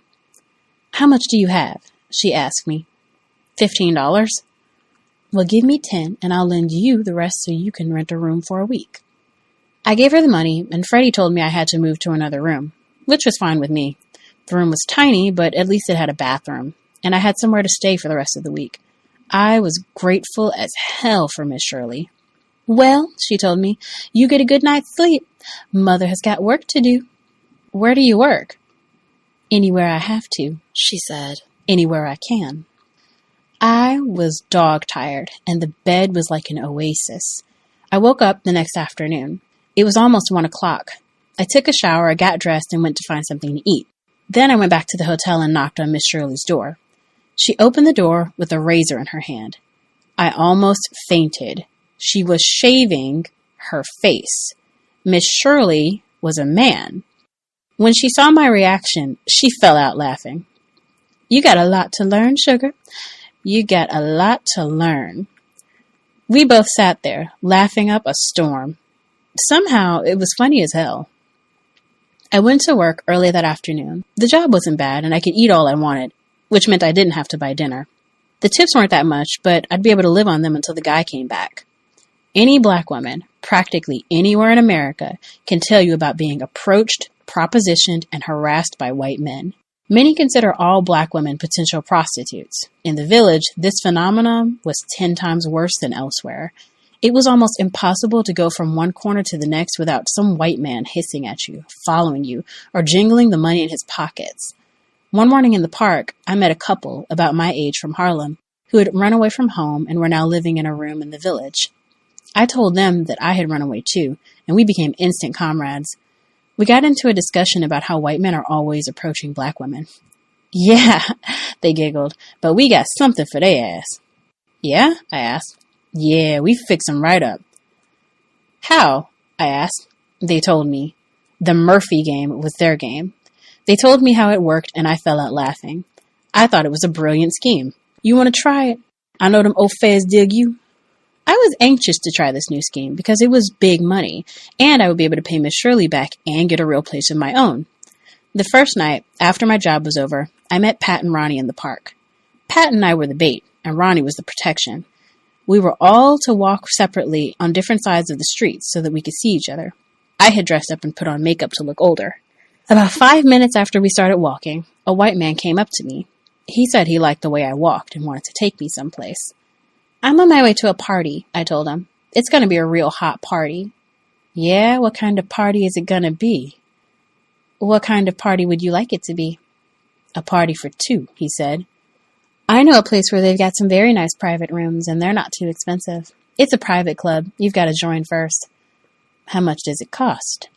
How much do you have? She asked me. $15. Well, give me 10 and I'll lend you the rest so you can rent a room for a week. I gave her the money, and Freddie told me I had to move to another room, which was fine with me. The room was tiny, but at least it had a bathroom, and I had somewhere to stay for the rest of the week. I was grateful as hell for Miss Shirley. Well, she told me, you get a good night's sleep. Mother has got work to do. Where do you work? Anywhere I have to, she said. Anywhere I can. I was dog-tired, and the bed was like an oasis. I woke up the next afternoon. It was almost 1 o'clock. I took a shower, I got dressed, and went to find something to eat. Then I went back to the hotel and knocked on Miss Shirley's door. She opened the door with a razor in her hand. I almost fainted. She was shaving her face. Miss Shirley was a man. When she saw my reaction, she fell out laughing. You got a lot to learn, sugar. You got a lot to learn. We both sat there, laughing up a storm. Somehow, it was funny as hell. I went to work early that afternoon. The job wasn't bad, and I could eat all I wanted, which meant I didn't have to buy dinner. The tips weren't that much, but I'd be able to live on them until the guy came back. Any black woman, practically anywhere in America, can tell you about being approached, propositioned, and harassed by white men. Many consider all black women potential prostitutes. In the village, this phenomenon was 10 times worse than elsewhere. It was almost impossible to go from one corner to the next without some white man hissing at you, following you, or jingling the money in his pockets. One morning in the park, I met a couple about my age from Harlem who had run away from home and were now living in a room in the village. I told them that I had run away too, and we became instant comrades. We got into a discussion about how white men are always approaching black women. Yeah, they giggled, but we got something for their ass. Yeah? I asked. Yeah, we fix them right up. How? I asked. They told me. The Murphy game was their game. They told me how it worked, and I fell out laughing. I thought it was a brilliant scheme. You want to try it? I know them old feds dig you. I was anxious to try this new scheme because it was big money, and I would be able to pay Miss Shirley back and get a real place of my own. The first night, after my job was over, I met Pat and Ronnie in the park. Pat and I were the bait, and Ronnie was the protection. We were all to walk separately on different sides of the streets so that we could see each other. I had dressed up and put on makeup to look older. About 5 minutes after we started walking, a white man came up to me. He said he liked the way I walked and wanted to take me someplace. I'm on my way to a party, I told him. It's going to be a real hot party. Yeah, what kind of party is it going to be? What kind of party would you like it to be? A party for two, he said. I know a place where they've got some very nice private rooms, and they're not too expensive. It's a private club. You've got to join first. How much does it cost?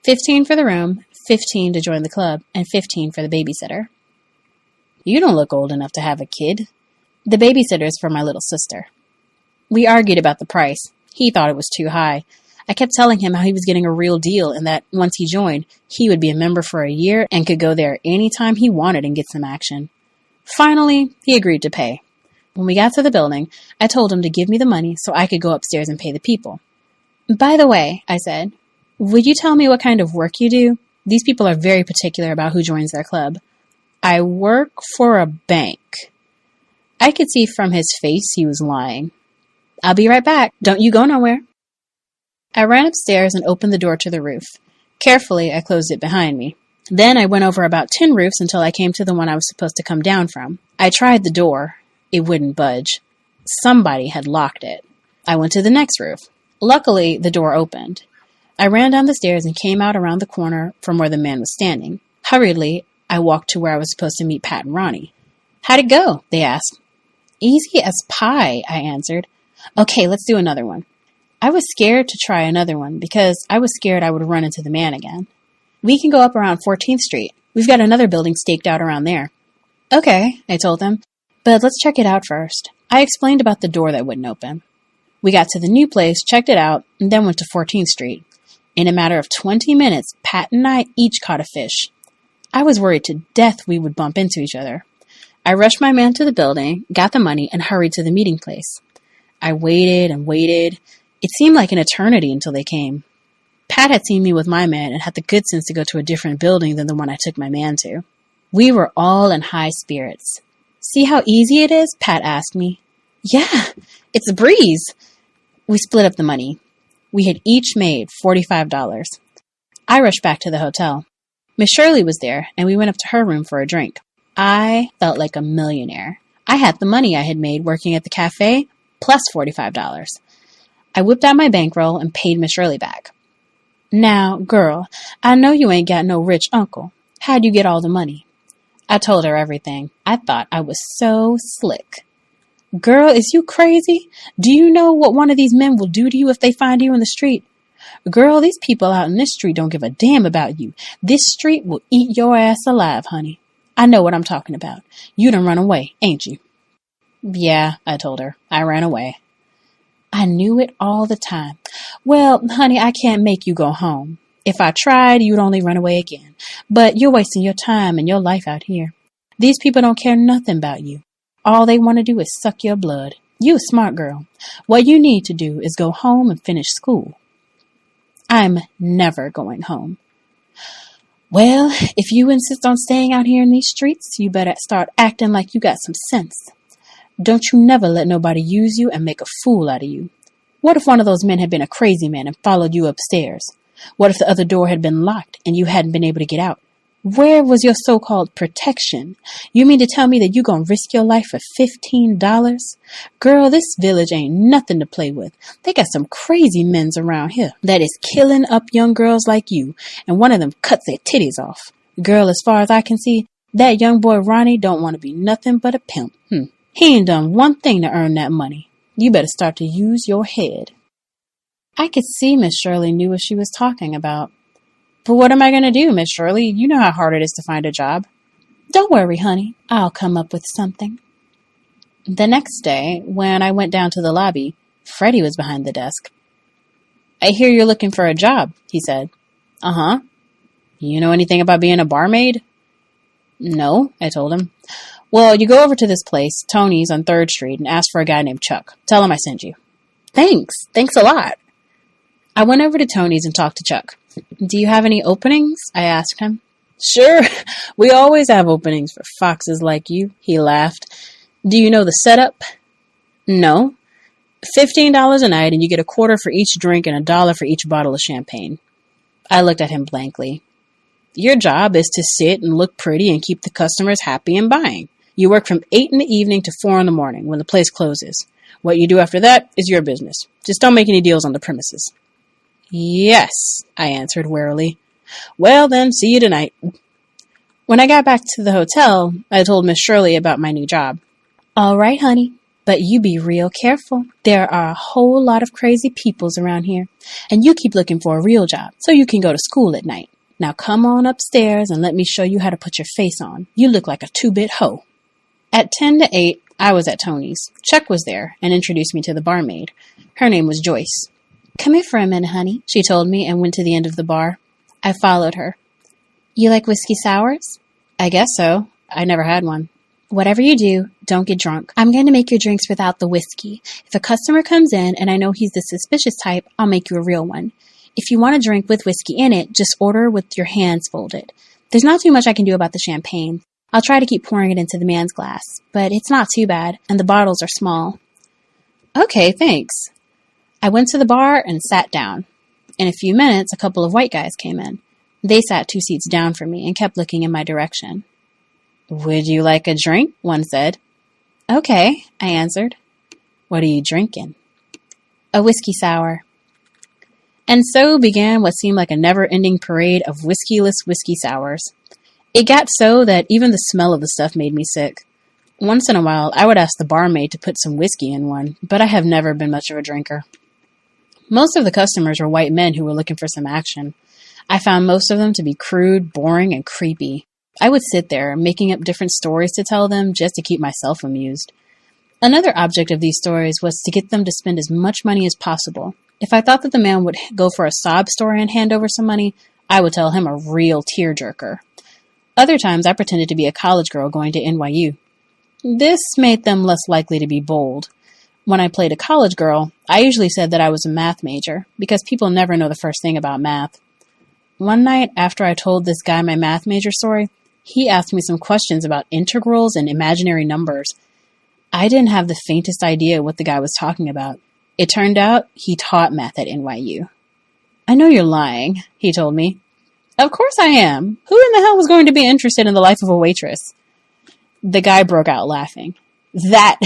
$15 for the room, $15 to join the club, and $15 for the babysitter. You don't look old enough to have a kid. The babysitter is for my little sister. We argued about the price. He thought it was too high. I kept telling him how he was getting a real deal and that once he joined, he would be a member for a year and could go there anytime he wanted and get some action. Finally, he agreed to pay. When we got to the building, I told him to give me the money so I could go upstairs and pay the people. By the way, I said, would you tell me what kind of work you do? These people are very particular about who joins their club. I work for a bank. I could see from his face he was lying. I'll be right back. Don't you go nowhere. I ran upstairs and opened the door to the roof. Carefully, I closed it behind me. Then I went over about 10 roofs until I came to the one I was supposed to come down from. I tried the door. It wouldn't budge. Somebody had locked it. I went to the next roof. Luckily, the door opened. I ran down the stairs and came out around the corner from where the man was standing. Hurriedly, I walked to where I was supposed to meet Pat and Ronnie. How'd it go? They asked. Easy as pie, I answered. Okay, let's do another one. I was scared to try another one because I was scared I would run into the man again. We can go up around 14th Street. We've got another building staked out around there. Okay, I told them, but let's check it out first. I explained about the door that wouldn't open. We got to the new place, checked it out, and then went to 14th Street. In a matter of 20 minutes, Pat and I each caught a fish. I was worried to death we would bump into each other. I rushed my man to the building, got the money, and hurried to the meeting place. I waited and waited. It seemed like an eternity until they came. Pat had seen me with my man and had the good sense to go to a different building than the one I took my man to. We were all in high spirits. "See how easy it is?" Pat asked me. "Yeah, it's a breeze." We split up the money. We had each made $45. I rushed back to the hotel. Miss Shirley was there, and we went up to her room for a drink. I felt like a millionaire. I had the money I had made working at the cafe, plus $45. I whipped out my bankroll and paid Miss Shirley back. "Now, girl, I know you ain't got no rich uncle. How'd you get all the money?" I told her everything. I thought I was so slick. "Girl, is you crazy? Do you know what one of these men will do to you if they find you in the street? Girl, these people out in this street don't give a damn about you. This street will eat your ass alive, honey. I know what I'm talking about. You done run away, ain't you?" "Yeah," I told her. "I ran away." I knew it all the time. "Well, honey, I can't make you go home. If I tried, you'd only run away again. But you're wasting your time and your life out here. These people don't care nothing about you. All they want to do is suck your blood. You a smart girl. What you need to do is go home and finish school." "I'm never going home." "Well, if you insist on staying out here in these streets, you better start acting like you got some sense. Don't you never let nobody use you and make a fool out of you. What if one of those men had been a crazy man and followed you upstairs? What if the other door had been locked and you hadn't been able to get out? Where was your so-called protection? You mean to tell me that you gonna risk your life for $15? Girl, this village ain't nothing to play with. They got some crazy men's around here that is killing up young girls like you, and one of them cuts their titties off. Girl, as far as I can see, that young boy Ronnie don't want to be nothing but a pimp. He ain't done one thing to earn that money. You better start to use your head." I could see Miss Shirley knew what she was talking about. "But what am I going to do, Miss Shirley? You know how hard it is to find a job." "Don't worry, honey. I'll come up with something." The next day, when I went down to the lobby, Freddie was behind the desk. "I hear you're looking for a job," he said. "Uh-huh. You know anything about being a barmaid?" "No," I told him. "Well, you go over to this place, Tony's on 3rd Street, and ask for a guy named Chuck. Tell him I sent you." "Thanks. Thanks a lot." I went over to Tony's and talked to Chuck. "Do you have any openings?" I asked him. "Sure. We always have openings for foxes like you," he laughed. "Do you know the setup?" "No." $15 a night, and you get a quarter for each drink and $1 for each bottle of champagne. I looked at him blankly. "Your job is to sit and look pretty and keep the customers happy and buying. You work from 8 in the evening to 4 in the morning when the place closes. What you do after that is your business. Just don't make any deals on the premises." "Yes," I answered wearily. "Well, then, see you tonight." When I got back to the hotel, I told Miss Shirley about my new job. "All right, honey, but you be real careful. There are a whole lot of crazy peoples around here, and you keep looking for a real job so you can go to school at night. Now come on upstairs and let me show you how to put your face on. You look like a 2-bit hoe." At 10 to 8, I was at Tony's. Chuck was there and introduced me to the barmaid. Her name was Joyce. "Come here for a minute, honey," she told me and went to the end of the bar. I followed her. "You like whiskey sours?" "I guess so. I never had one." "Whatever you do, don't get drunk. I'm going to make your drinks without the whiskey. If a customer comes in and I know he's the suspicious type, I'll make you a real one. If you want a drink with whiskey in it, just order with your hands folded. There's not too much I can do about the champagne. I'll try to keep pouring it into the man's glass, but it's not too bad, and the bottles are small." "Okay, thanks." I went to the bar and sat down. In a few minutes, a couple of white guys came in. They sat 2 seats down from me and kept looking in my direction. "Would you like a drink?" one said. "Okay," I answered. "What are you drinking?" "A whiskey sour." And so began what seemed like a never-ending parade of whiskeyless whiskey sours. It got so that even the smell of the stuff made me sick. Once in a while, I would ask the barmaid to put some whiskey in one, but I have never been much of a drinker. Most of the customers were white men who were looking for some action. I found most of them to be crude, boring, and creepy. I would sit there, making up different stories to tell them just to keep myself amused. Another object of these stories was to get them to spend as much money as possible. If I thought that the man would go for a sob story and hand over some money, I would tell him a real tearjerker. Other times, I pretended to be a college girl going to NYU. This made them less likely to be bold. When I played a college girl, I usually said that I was a math major, because people never know the first thing about math. One night, after I told this guy my math major story, he asked me some questions about integrals and imaginary numbers. I didn't have the faintest idea what the guy was talking about. It turned out he taught math at NYU. "I know you're lying," he told me. "Of course I am. Who in the hell was going to be interested in the life of a waitress?" The guy broke out laughing. "That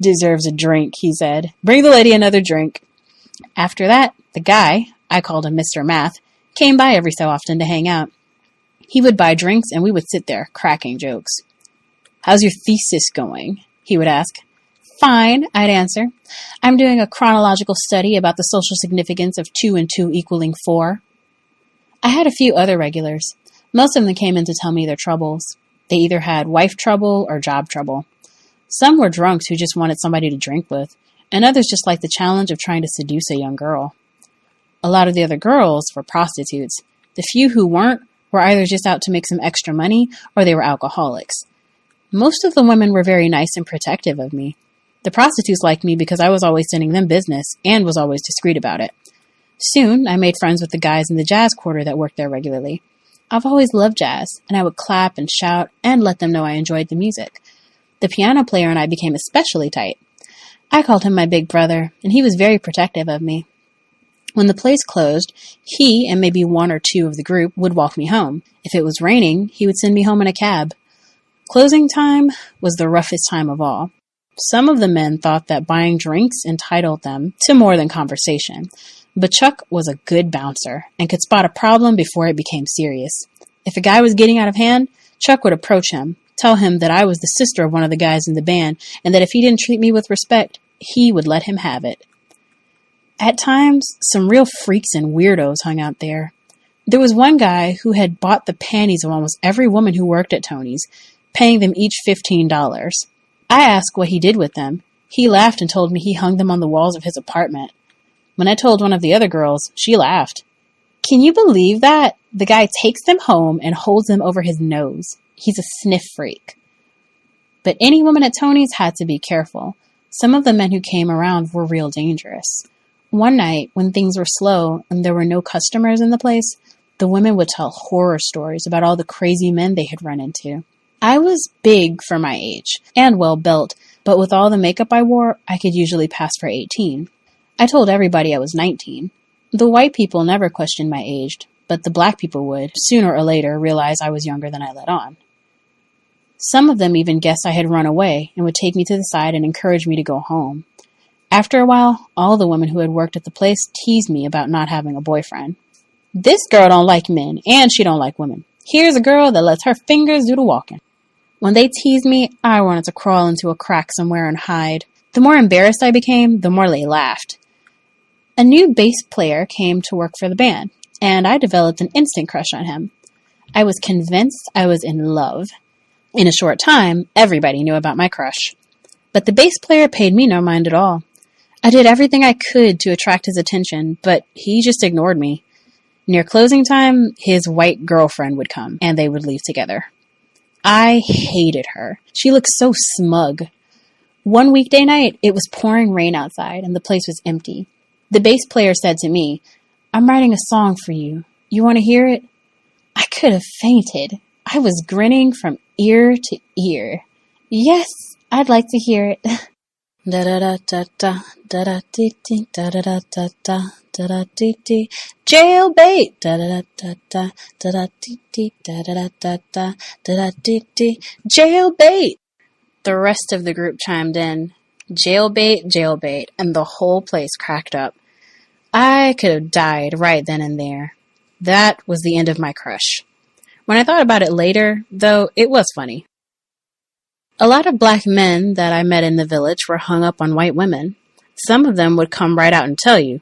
deserves a drink," he said. "Bring the lady another drink." After that, the guy, I called him Mr. Math, came by every so often to hang out. He would buy drinks and we would sit there cracking jokes. "How's your thesis going?" he would ask. "Fine," I'd answer. "I'm doing a chronological study about the social significance of 2 and 2 equaling 4. I had a few other regulars. Most of them came in to tell me their troubles. They either had wife trouble or job trouble. Some were drunks who just wanted somebody to drink with, and others just liked the challenge of trying to seduce a young girl. A lot of the other girls were prostitutes. The few who weren't were either just out to make some extra money or they were alcoholics. Most of the women were very nice and protective of me. The prostitutes liked me because I was always sending them business and was always discreet about it. Soon, I made friends with the guys in the jazz quarter that worked there regularly. I've always loved jazz, and I would clap and shout and let them know I enjoyed the music. The piano player and I became especially tight. I called him my big brother, and he was very protective of me. When the place closed, he and maybe 1 or 2 of the group would walk me home. If it was raining, he would send me home in a cab. Closing time was the roughest time of all. Some of the men thought that buying drinks entitled them to more than conversation, but Chuck was a good bouncer and could spot a problem before it became serious. If a guy was getting out of hand, Chuck would approach him, tell him that I was the sister of one of the guys in the band, and that if he didn't treat me with respect, he would let him have it. At times, some real freaks and weirdos hung out there. There was one guy who had bought the panties of almost every woman who worked at Tony's, paying them each $15. I asked what he did with them. He laughed and told me he hung them on the walls of his apartment. When I told one of the other girls, she laughed. Can you believe that? The guy takes them home and holds them over his nose. He's a sniff freak. But any woman at Tony's had to be careful. Some of the men who came around were real dangerous. One night, when things were slow and there were no customers in the place, the women would tell horror stories about all the crazy men they had run into. I was big for my age and well-built, but with all the makeup I wore, I could usually pass for 18. I told everybody I was 19. The white people never questioned my age, but the black people would, sooner or later, realize I was younger than I let on. Some of them even guessed I had run away and would take me to the side and encourage me to go home. After a while, all the women who had worked at the place teased me about not having a boyfriend. This girl don't like men, and she don't like women. Here's a girl that lets her fingers do the walking. When they teased me, I wanted to crawl into a crack somewhere and hide. The more embarrassed I became, the more they laughed. A new bass player came to work for the band, and I developed an instant crush on him. I was convinced I was in love. In a short time, everybody knew about my crush. But the bass player paid me no mind at all. I did everything I could to attract his attention, but he just ignored me. Near closing time, his white girlfriend would come, and they would leave together. I hated her. She looked so smug. One weekday night, it was pouring rain outside, and the place was empty. The bass player said to me, "I'm writing a song for you. You want to hear it?" I could have fainted. I was grinning from ear to ear. Yes, I'd like to hear it. Da da da da da da da dee dee da da da da da da da dee dee jailbait da da da da da da da dee dee da da da da da da da dee dee jailbait. The rest of the group chimed in. Jailbait, jailbait, and the whole place cracked up. I could have died right then and there. That was the end of my crush. When I thought about it later, though, it was funny. A lot of black men that I met in the village were hung up on white women. Some of them would come right out and tell you,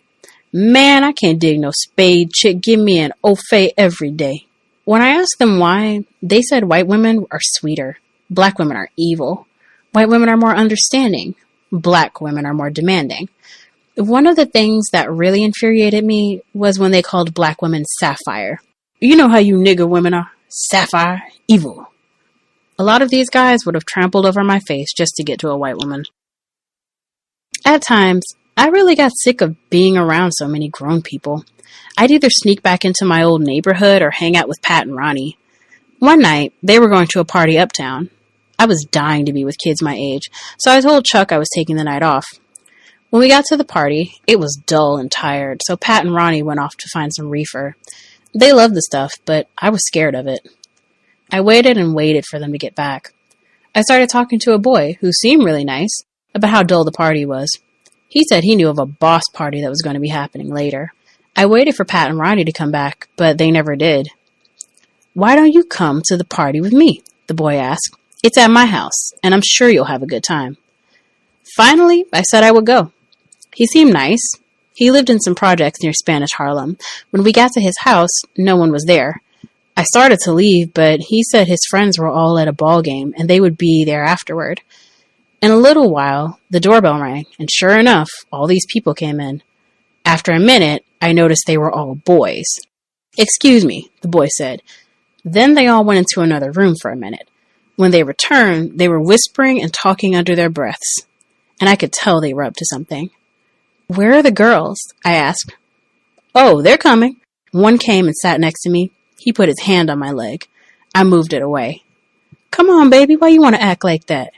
"Man, I can't dig no spade chick. Give me an au fait every day." When I asked them why, they said white women are sweeter. Black women are evil. White women are more understanding. Black women are more demanding. One of the things that really infuriated me was when they called black women sapphire. You know how you nigger women are? Sapphire, evil. A lot of these guys would have trampled over my face just to get to a white woman. At times, I really got sick of being around so many grown people. I'd either sneak back into my old neighborhood or hang out with Pat and Ronnie. One night, they were going to a party uptown. I was dying to be with kids my age, so I told Chuck I was taking the night off. When we got to the party, it was dull and tired, so Pat and Ronnie went off to find some reefer. They loved the stuff, but I was scared of it. I waited and waited for them to get back. I started talking to a boy who seemed really nice about how dull the party was. He said he knew of a boss party that was going to be happening later. I waited for Pat and Ronnie to come back, but they never did. "Why don't you come to the party with me?" the boy asked. "It's at my house, and I'm sure you'll have a good time." Finally, I said I would go. He seemed nice. He lived in some projects near Spanish Harlem. When we got to his house, no one was there. I started to leave, but he said his friends were all at a ball game, and they would be there afterward. In a little while, the doorbell rang, and sure enough, all these people came in. After a minute, I noticed they were all boys. "Excuse me," the boy said. Then they all went into another room for a minute. When they returned, they were whispering and talking under their breaths, and I could tell they were up to something. "Where are the girls?" I asked. "Oh, they're coming." One came and sat next to me. He put his hand on my leg. I moved it away. "Come on, baby, why you want to act like that?"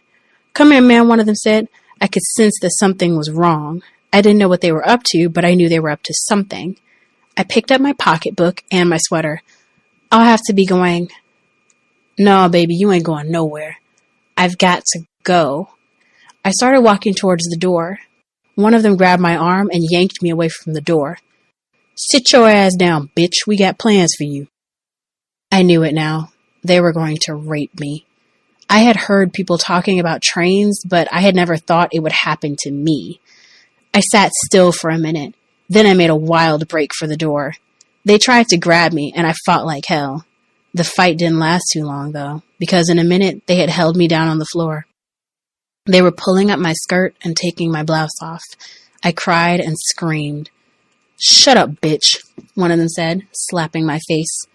"Come here, man," one of them said. I could sense that something was wrong. I didn't know what they were up to, but I knew they were up to something. I picked up my pocketbook and my sweater. "I'll have to be going." "No, baby, you ain't going nowhere." "I've got to go." I started walking towards the door. One of them grabbed my arm and yanked me away from the door. "Sit your ass down, bitch. We got plans for you." I knew it now. They were going to rape me. I had heard people talking about trains, but I had never thought it would happen to me. I sat still for a minute. Then I made a wild break for the door. They tried to grab me, and I fought like hell. The fight didn't last too long, though, because in a minute they had held me down on the floor. They were pulling up my skirt and taking my blouse off. I cried and screamed. "Shut up, bitch," one of them said, slapping my face.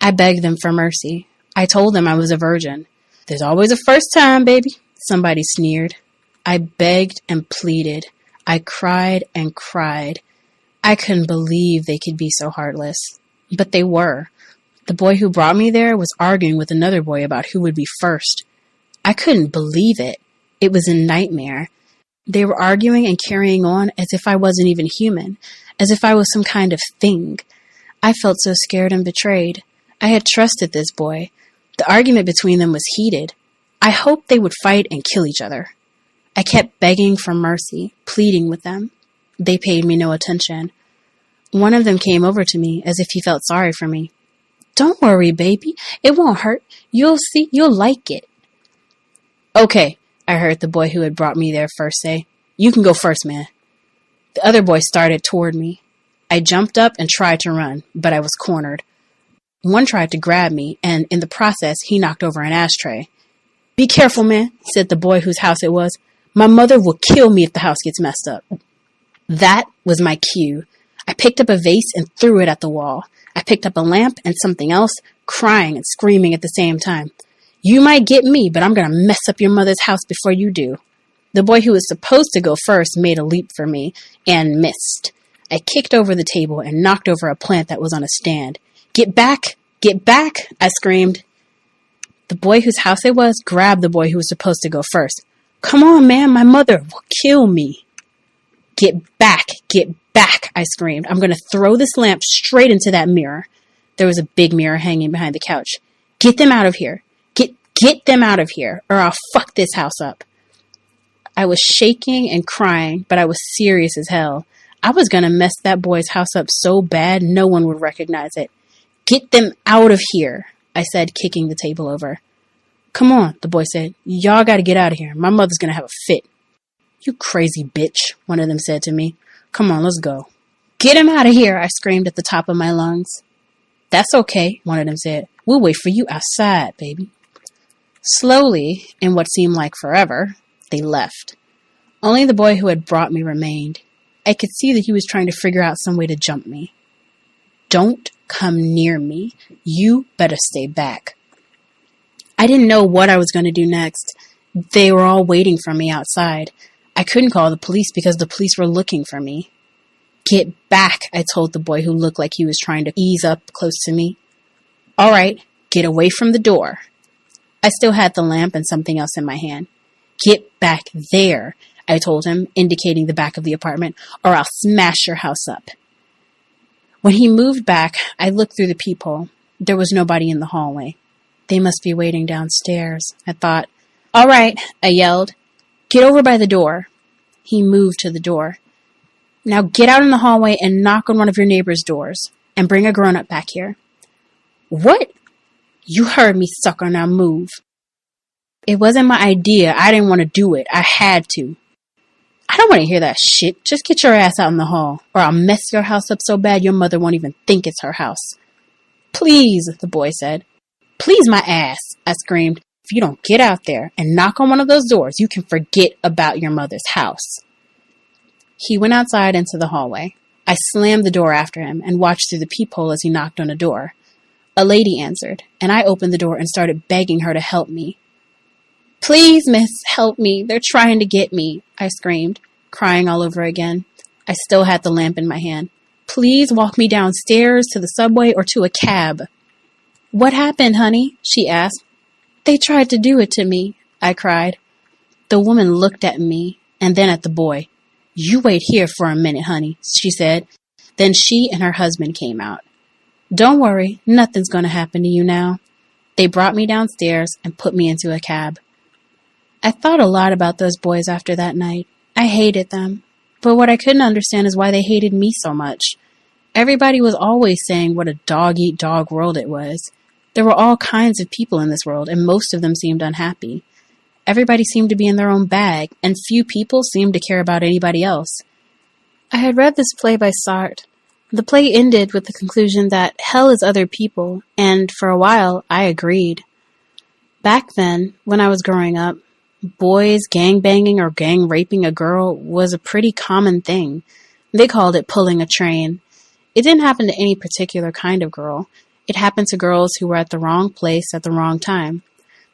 I begged them for mercy. I told them I was a virgin. "There's always a first time, baby," somebody sneered. I begged and pleaded. I cried and cried. I couldn't believe they could be so heartless. But they were. The boy who brought me there was arguing with another boy about who would be first. I couldn't believe it. It was a nightmare. They were arguing and carrying on as if I wasn't even human, as if I was some kind of thing. I felt so scared and betrayed. I had trusted this boy. The argument between them was heated. I hoped they would fight and kill each other. I kept begging for mercy, pleading with them. They paid me no attention. One of them came over to me as if he felt sorry for me. "Don't worry, baby. It won't hurt. You'll see. You'll like it." "Okay," I heard the boy who had brought me there first say. "You can go first, man." The other boy started toward me. I jumped up and tried to run, but I was cornered. One tried to grab me, and in the process, he knocked over an ashtray. "Be careful, man," said the boy whose house it was. "My mother will kill me if the house gets messed up." That was my cue. I picked up a vase and threw it at the wall. I picked up a lamp and something else, crying and screaming at the same time. "You might get me, but I'm going to mess up your mother's house before you do." The boy who was supposed to go first made a leap for me and missed. I kicked over the table and knocked over a plant that was on a stand. "Get back! Get back!" I screamed. The boy whose house it was grabbed the boy who was supposed to go first. "Come on, man, my mother will kill me." Get back, I screamed. "I'm going to throw this lamp straight into that mirror." There was a big mirror hanging behind the couch. "Get them out of here. Get them out of here, or I'll fuck this house up." I was shaking and crying, but I was serious as hell. I was going to mess that boy's house up so bad no one would recognize it. "Get them out of here," I said, kicking the table over. "Come on," the boy said. "Y'all got to get out of here. My mother's going to have a fit." "You crazy bitch," one of them said to me. "Come on, let's go." "Get him out of here," I screamed at the top of my lungs. "That's okay," one of them said. "We'll wait for you outside, baby." Slowly, in what seemed like forever, they left. Only the boy who had brought me remained. I could see that he was trying to figure out some way to jump me. "Don't come near me. You better stay back." I didn't know what I was going to do next. They were all waiting for me outside. I couldn't call the police because the police were looking for me. Get back, I told the boy who looked like he was trying to ease up close to me. All right, get away from the door. I still had the lamp and something else in my hand. Get back there, I told him, indicating the back of the apartment, or I'll smash your house up. When he moved back, I looked through the peephole. There was nobody in the hallway. They must be waiting downstairs, I thought. All right, I yelled. Get over by the door. He moved to the door. Now get out in the hallway and knock on one of your neighbor's doors, and bring a grown-up back here. What? You heard me, sucker, now move. It wasn't my idea. I didn't want to do it. I had to. I don't want to hear that shit. Just get your ass out in the hall, or I'll mess your house up so bad your mother won't even think it's her house. Please, the boy said. Please my ass, I screamed. If you don't get out there and knock on one of those doors, you can forget about your mother's house. He went outside into the hallway. I slammed the door after him and watched through the peephole as he knocked on a door. A lady answered, and I opened the door and started begging her to help me. Please, miss, help me. They're trying to get me, I screamed, crying all over again. I still had the lamp in my hand. Please walk me downstairs to the subway or to a cab. What happened, honey? She asked. They tried to do it to me, I cried. The woman looked at me and then at the boy. You wait here for a minute, honey, she said. Then she and her husband came out. Don't worry, nothing's going to happen to you now. They brought me downstairs and put me into a cab. I thought a lot about those boys after that night. I hated them. But what I couldn't understand is why they hated me so much. Everybody was always saying what a dog-eat-dog world it was. There were all kinds of people in this world, and most of them seemed unhappy. Everybody seemed to be in their own bag, and few people seemed to care about anybody else. I had read this play by Sartre. The play ended with the conclusion that hell is other people, and for a while, I agreed. Back then, when I was growing up, boys gangbanging or gang raping a girl was a pretty common thing. They called it pulling a train. It didn't happen to any particular kind of girl. It happened to girls who were at the wrong place at the wrong time.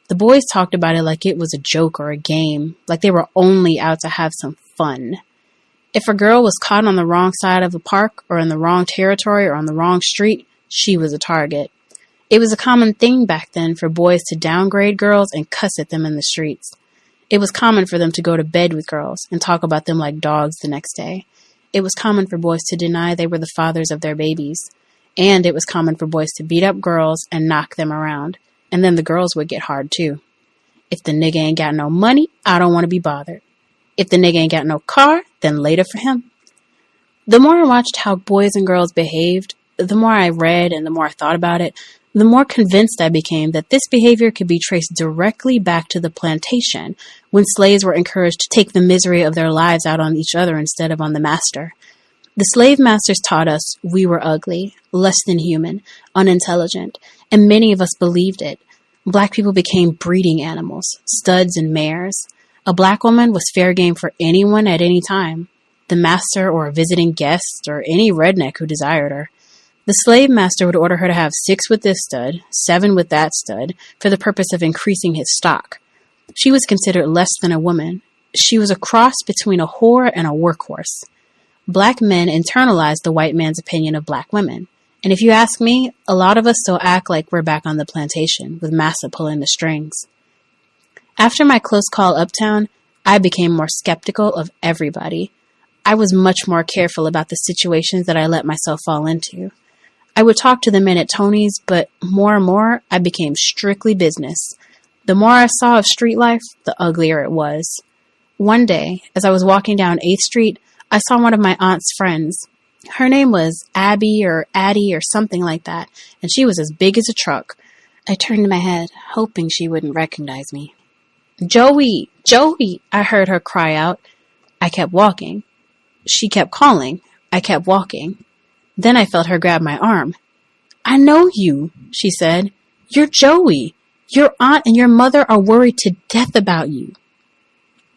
The boys talked about it like it was a joke or a game, like they were only out to have some fun. If a girl was caught on the wrong side of a park or in the wrong territory or on the wrong street, she was a target. It was a common thing back then for boys to downgrade girls and cuss at them in the streets. It was common for them to go to bed with girls and talk about them like dogs the next day. It was common for boys to deny they were the fathers of their babies. And it was common for boys to beat up girls and knock them around. And then the girls would get hard too. If the nigga ain't got no money, I don't want to be bothered. If the nigga ain't got no car, then later for him. The more I watched how boys and girls behaved, the more I read and the more I thought about it, the more convinced I became that this behavior could be traced directly back to the plantation, when slaves were encouraged to take the misery of their lives out on each other instead of on the master. The slave masters taught us we were ugly, less than human, unintelligent, and many of us believed it. Black people became breeding animals, studs and mares. A black woman was fair game for anyone at any time, the master or a visiting guest or any redneck who desired her. The slave master would order her to have 6 with this stud, 7 with that stud, for the purpose of increasing his stock. She was considered less than a woman. She was a cross between a whore and a workhorse. Black men internalized the white man's opinion of black women. And if you ask me, a lot of us still act like we're back on the plantation, with massa pulling the strings. After my close call uptown, I became more skeptical of everybody. I was much more careful about the situations that I let myself fall into. I would talk to the men at Tony's, but more and more, I became strictly business. The more I saw of street life, the uglier it was. One day, as I was walking down 8th Street, I saw one of my aunt's friends. Her name was Abby or Addie or something like that, and she was as big as a truck. I turned my head, hoping she wouldn't recognize me. Joey! Joey! I heard her cry out. I kept walking. She kept calling. I kept walking. Then I felt her grab my arm. I know you, she said. You're Joey. Your aunt and your mother are worried to death about you.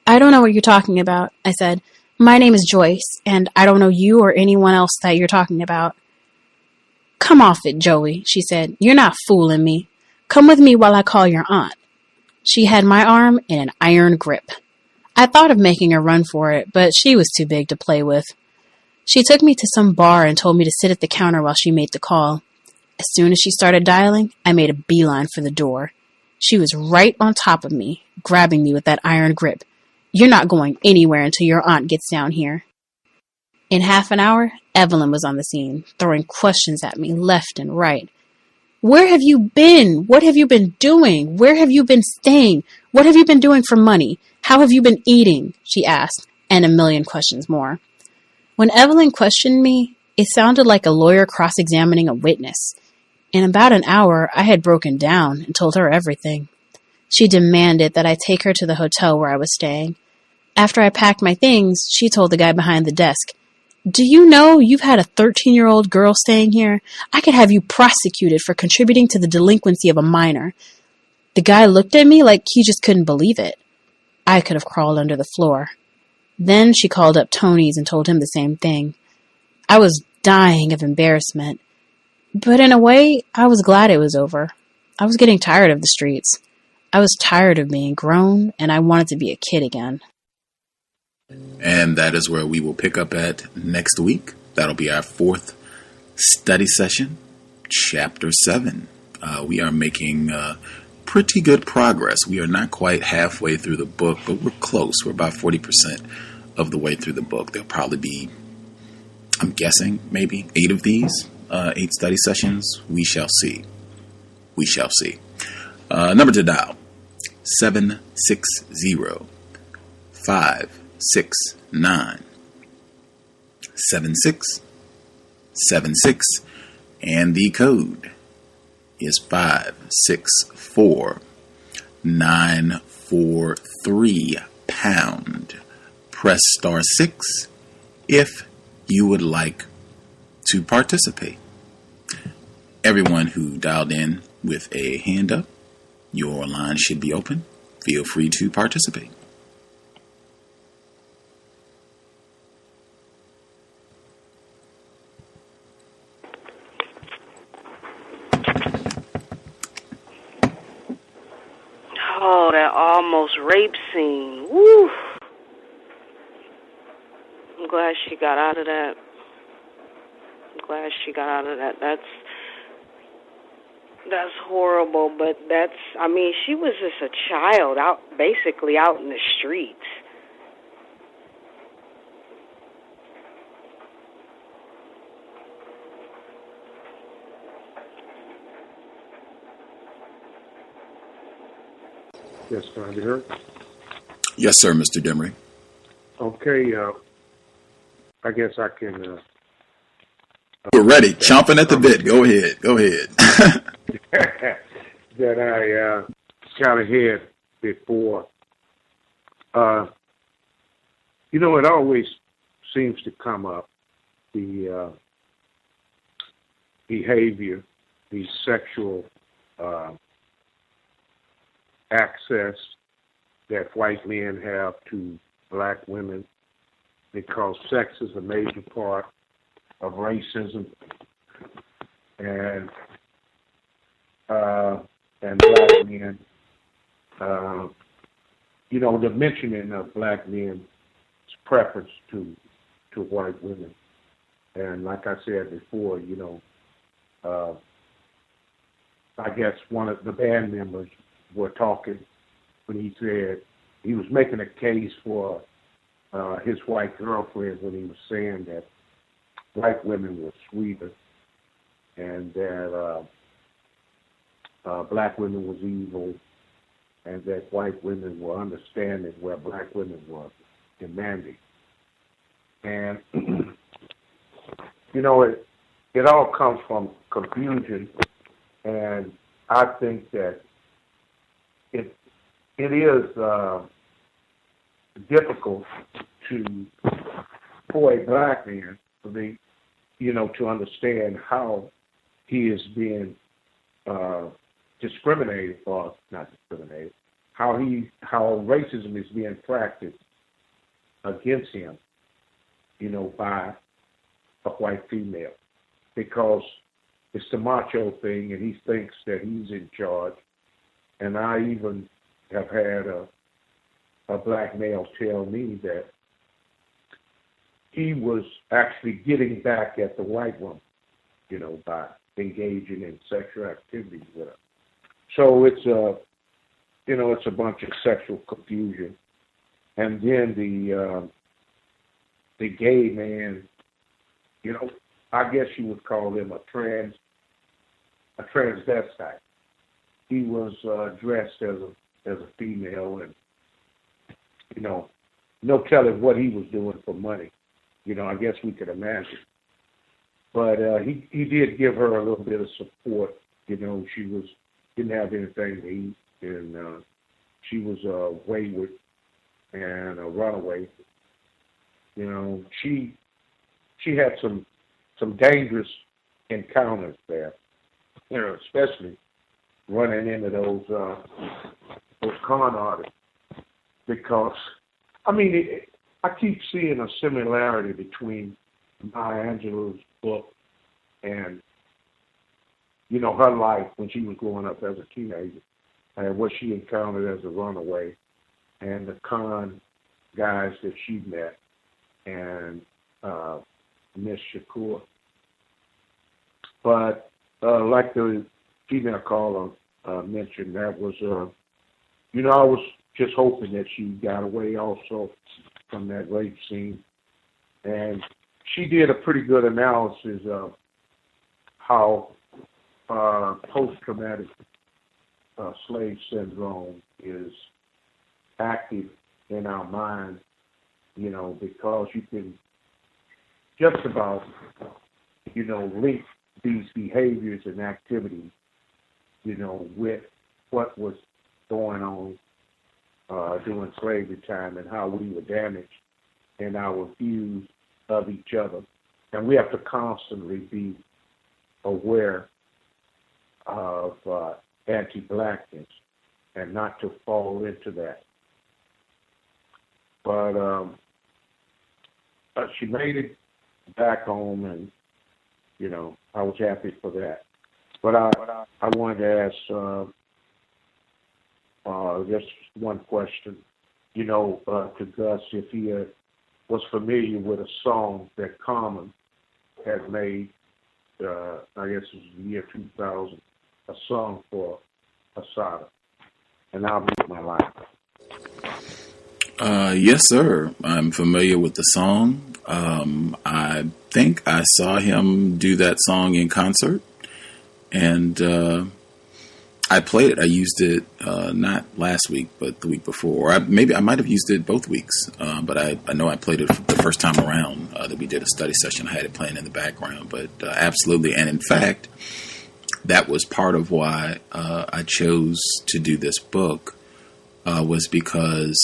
I don't know what you're talking about, I said. My name is Joyce, and I don't know you or anyone else that you're talking about. Come off it, Joey, she said. You're not fooling me. Come with me while I call your aunt. She had my arm in an iron grip. I thought of making a run for it, but she was too big to play with. She took me to some bar and told me to sit at the counter while she made the call. As soon as she started dialing, I made a beeline for the door. She was right on top of me, grabbing me with that iron grip. "You're not going anywhere until your aunt gets down here." In half an hour, Evelyn was on the scene, throwing questions at me left and right. "Where have you been? What have you been doing? Where have you been staying? What have you been doing for money? How have you been eating?" she asked, and a million questions more. When Evelyn questioned me, it sounded like a lawyer cross-examining a witness. In about an hour, I had broken down and told her everything. She demanded that I take her to the hotel where I was staying. After I packed my things, she told the guy behind the desk, "Do you know you've had a 13-year-old girl staying here? I could have you prosecuted for contributing to the delinquency of a minor." The guy looked at me like he just couldn't believe it. I could have crawled under the floor. Then she called up Tony's and told him the same thing. I was dying of embarrassment. But in a way, I was glad it was over. I was getting tired of the streets. I was tired of being grown, and I wanted to be a kid again. And that is where we will pick up at next week. That'll be our fourth study session, Chapter 7. We are making pretty good progress. We are not quite halfway through the book, but we're close. We're about 40% of the way through the book. There'll probably be, I'm guessing, maybe 8 of these, 8 study sessions. We shall see. We shall see. Number to dial, 760-569-7676, and the code is 564-943#. Press *6 if you would like to participate. Everyone who dialed in with a hand up, your line should be open. Feel free to participate. Oh, that almost rape scene. Woo! I'm glad she got out of that. That's horrible, but she was just a child basically out in the streets. Yes, can I be heard? Yes, sir, Mr. Demery. Okay, I guess I can... We're ready. Chomping at the bit. Go ahead. that I got ahead before. It always seems to come up, the behavior, the sexual access that white men have to black women, because sex is a major part of racism, and black men, the mentioning of black men's preference to white women. And like I said before, I guess one of the band members were talking when he said he was making a case for his white girlfriend, when he was saying that black women were sweeter and that black women was evil and that white women were understanding where black women were demanding. And, it all comes from confusion, and I think that it is difficult for a black man to understand how he is being discriminated, or not discriminated, how racism is being practiced against him, by a white female, because it's the macho thing, and he thinks that he's in charge. And I even have had a black male tell me that he was actually getting back at the white woman, by engaging in sexual activities with her. So it's a bunch of sexual confusion. And then the gay man, I guess you would call him a transvestite. He was dressed as a female, and no telling what he was doing for money. I guess we could imagine. But he did give her a little bit of support. She didn't have anything to eat, and she was wayward and a runaway. She had some dangerous encounters there, especially running into those con artists, because I keep seeing a similarity between Maya Angelou's book and her life when she was growing up as a teenager, and what she encountered as a runaway, and the con guys that she met, and Miss Shakur. But like the female caller mentioned, that was, I was just hoping that she got away also from that rape scene. And she did a pretty good analysis of how post-traumatic slave syndrome is active in our mind, because you can just about, link these behaviors and activities, with what was going on during slavery time and how we were damaged in our views of each other. And we have to constantly be aware of anti-blackness and not to fall into that. But she made it back home, and I was happy for that. But I wanted to ask just one question, to Gus, if he was familiar with a song that Common had made. I guess it was the year 2000, a song for Assata. And I'll mute my line. Yes, sir. I'm familiar with the song. I think I saw him do that song in concert, and I played it. I used it not last week, but the week before. I might have used it both weeks, but I know I played it the first time around that we did a study session. I had it playing in the background, but absolutely. And in fact, that was part of why I chose to do this book. Was because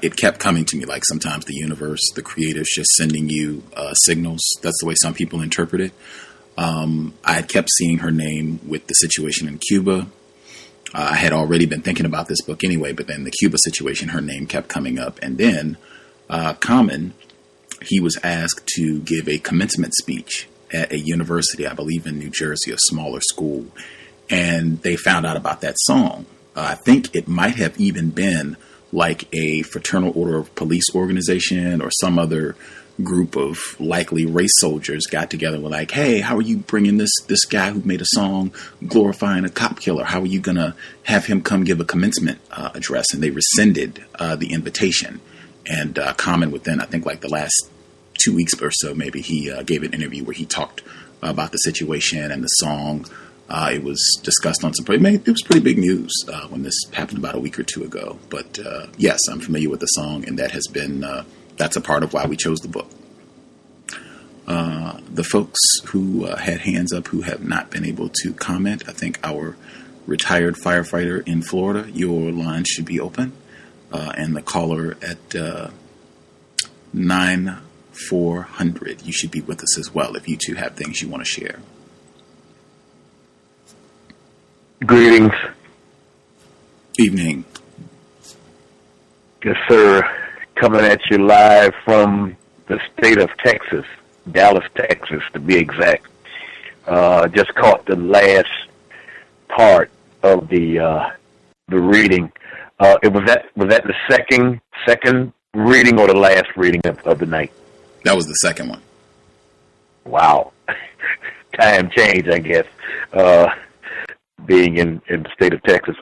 it kept coming to me, like sometimes the universe, the creator's just sending you signals. That's the way some people interpret it. I had kept seeing her name with the situation in Cuba. I had already been thinking about this book anyway, but then the Cuba situation, her name kept coming up. And then Common, he was asked to give a commencement speech at a university, I believe in New Jersey, a smaller school. And they found out about that song. I think it might have even been like a Fraternal Order of Police organization or some other group of likely race soldiers got together and were like, hey, how are you bringing this guy who made a song glorifying a cop killer? How are you going to have him come give a commencement address? And they rescinded the invitation. And Common, within, I think, like the last 2 weeks or so, maybe he gave an interview where he talked about the situation and the song. It was discussed on it was pretty big news when this happened about a week or two ago. But yes, I'm familiar with the song, and that has been that's a part of why we chose the book. The folks who had hands up who have not been able to comment, I think our retired firefighter in Florida, your line should be open, and the caller at 9400, you should be with us as well if you two have things you want to share. Greetings. Evening. Yes, sir. Coming at you live from the state of Texas, Dallas, Texas, to be exact. Just caught the last part of the reading. Was that the second reading or the last reading of the night? That was the second one. Wow. Time change, I guess, being in the state of Texas.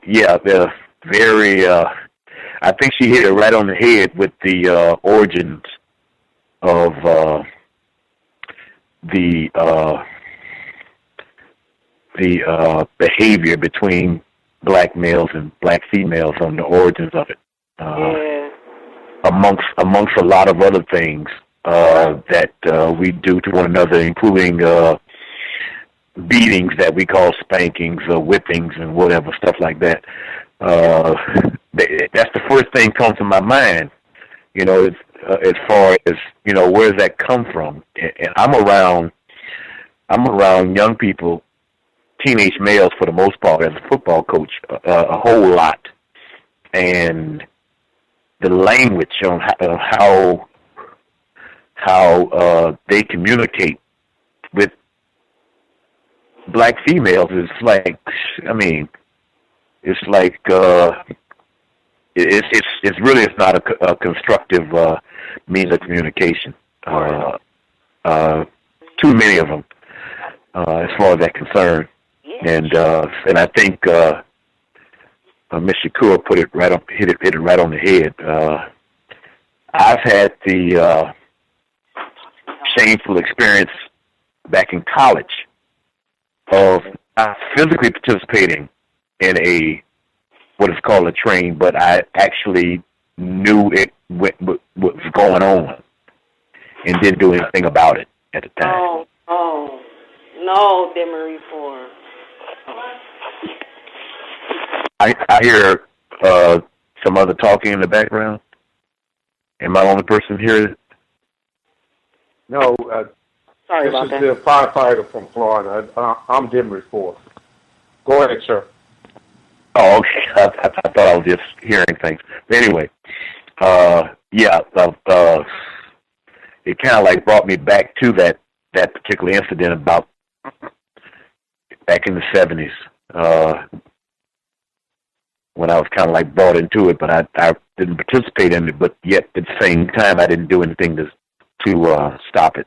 Yeah, they're very, I think she hit it right on the head with the origins of the behavior between black males and black females, on the origins of it. Amongst a lot of other things that we do to one another, including beatings that we call spankings or whippings and whatever, stuff like that. That's the first thing comes to my mind, you know, as far as, you know, where does that come from? And I'm around young people, teenage males for the most part, as a football coach, a whole lot. And the language on how they communicate with black females is like, I mean, it's like it's really not a constructive means of communication. Too many of them, as far as that concerned, and I think Ms. Shakur hit it right on the head. I've had the shameful experience back in college of not physically participating in what is called a train, but I actually knew what was going on and didn't do anything about it at the time. Oh, no, Demery Ford. I hear some other talking in the background. Am I the only person here? No, sorry about this that. is the firefighter from Florida. I'm Demery Ford. Go ahead, sir. Oh, okay. I thought I was just hearing things. But anyway, it kind of like brought me back to that particular incident about back in the 70s, when I was kind of like brought into it, but I didn't participate in it, but yet at the same time I didn't do anything to stop it.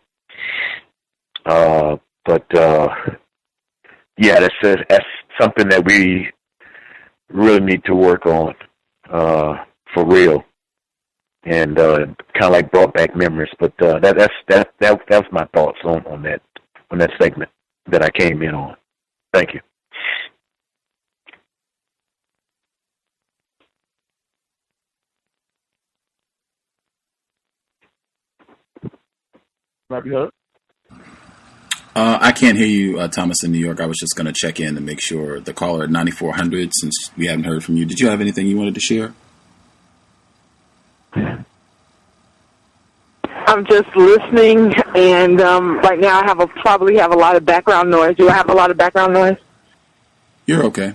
That's something that we really need to work on for real, and kind of like brought back memories. But that's my thoughts on that segment that I came in on. Thank you. Might be heard. I can't hear you, Thomas, in New York. I was just going to check in to make sure. The caller at 9400, since we haven't heard from you. Did you have anything you wanted to share? I'm just listening, and right now I probably have a lot of background noise. Do I have a lot of background noise? You're okay.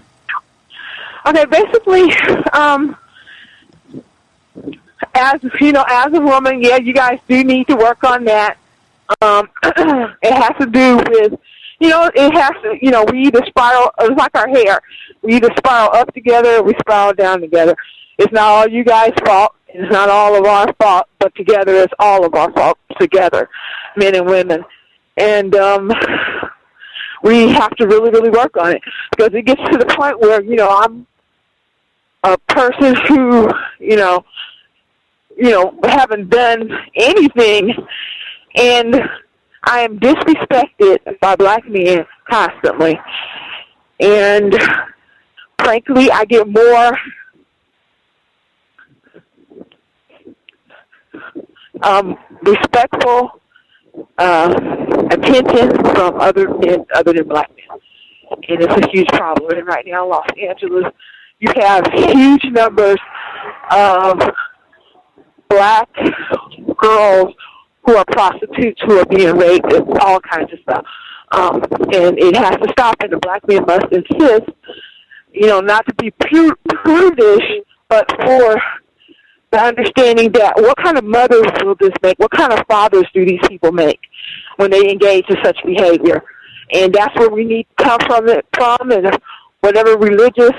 Okay, basically, as a woman, yeah, you guys do need to work on that. It has to do with, we either spiral, it's like our hair. We either spiral up together or we spiral down together. It's not all you guys' fault. It's not all of our fault, but together it's all of our fault, together, men and women. And we have to really, really work on it, because it gets to the point where, I'm a person who, haven't done anything, and I am disrespected by black men constantly. And frankly, I get more respectful attention from other men other than black men. And it's a huge problem. And right now in Los Angeles, you have huge numbers of black girls who are prostitutes, who are being raped, and all kinds of stuff. And it has to stop, and the black men must insist, not to be prudish, but for the understanding that what kind of mothers will this make? What kind of fathers do these people make when they engage in such behavior? And that's where we need to come from, and whatever religious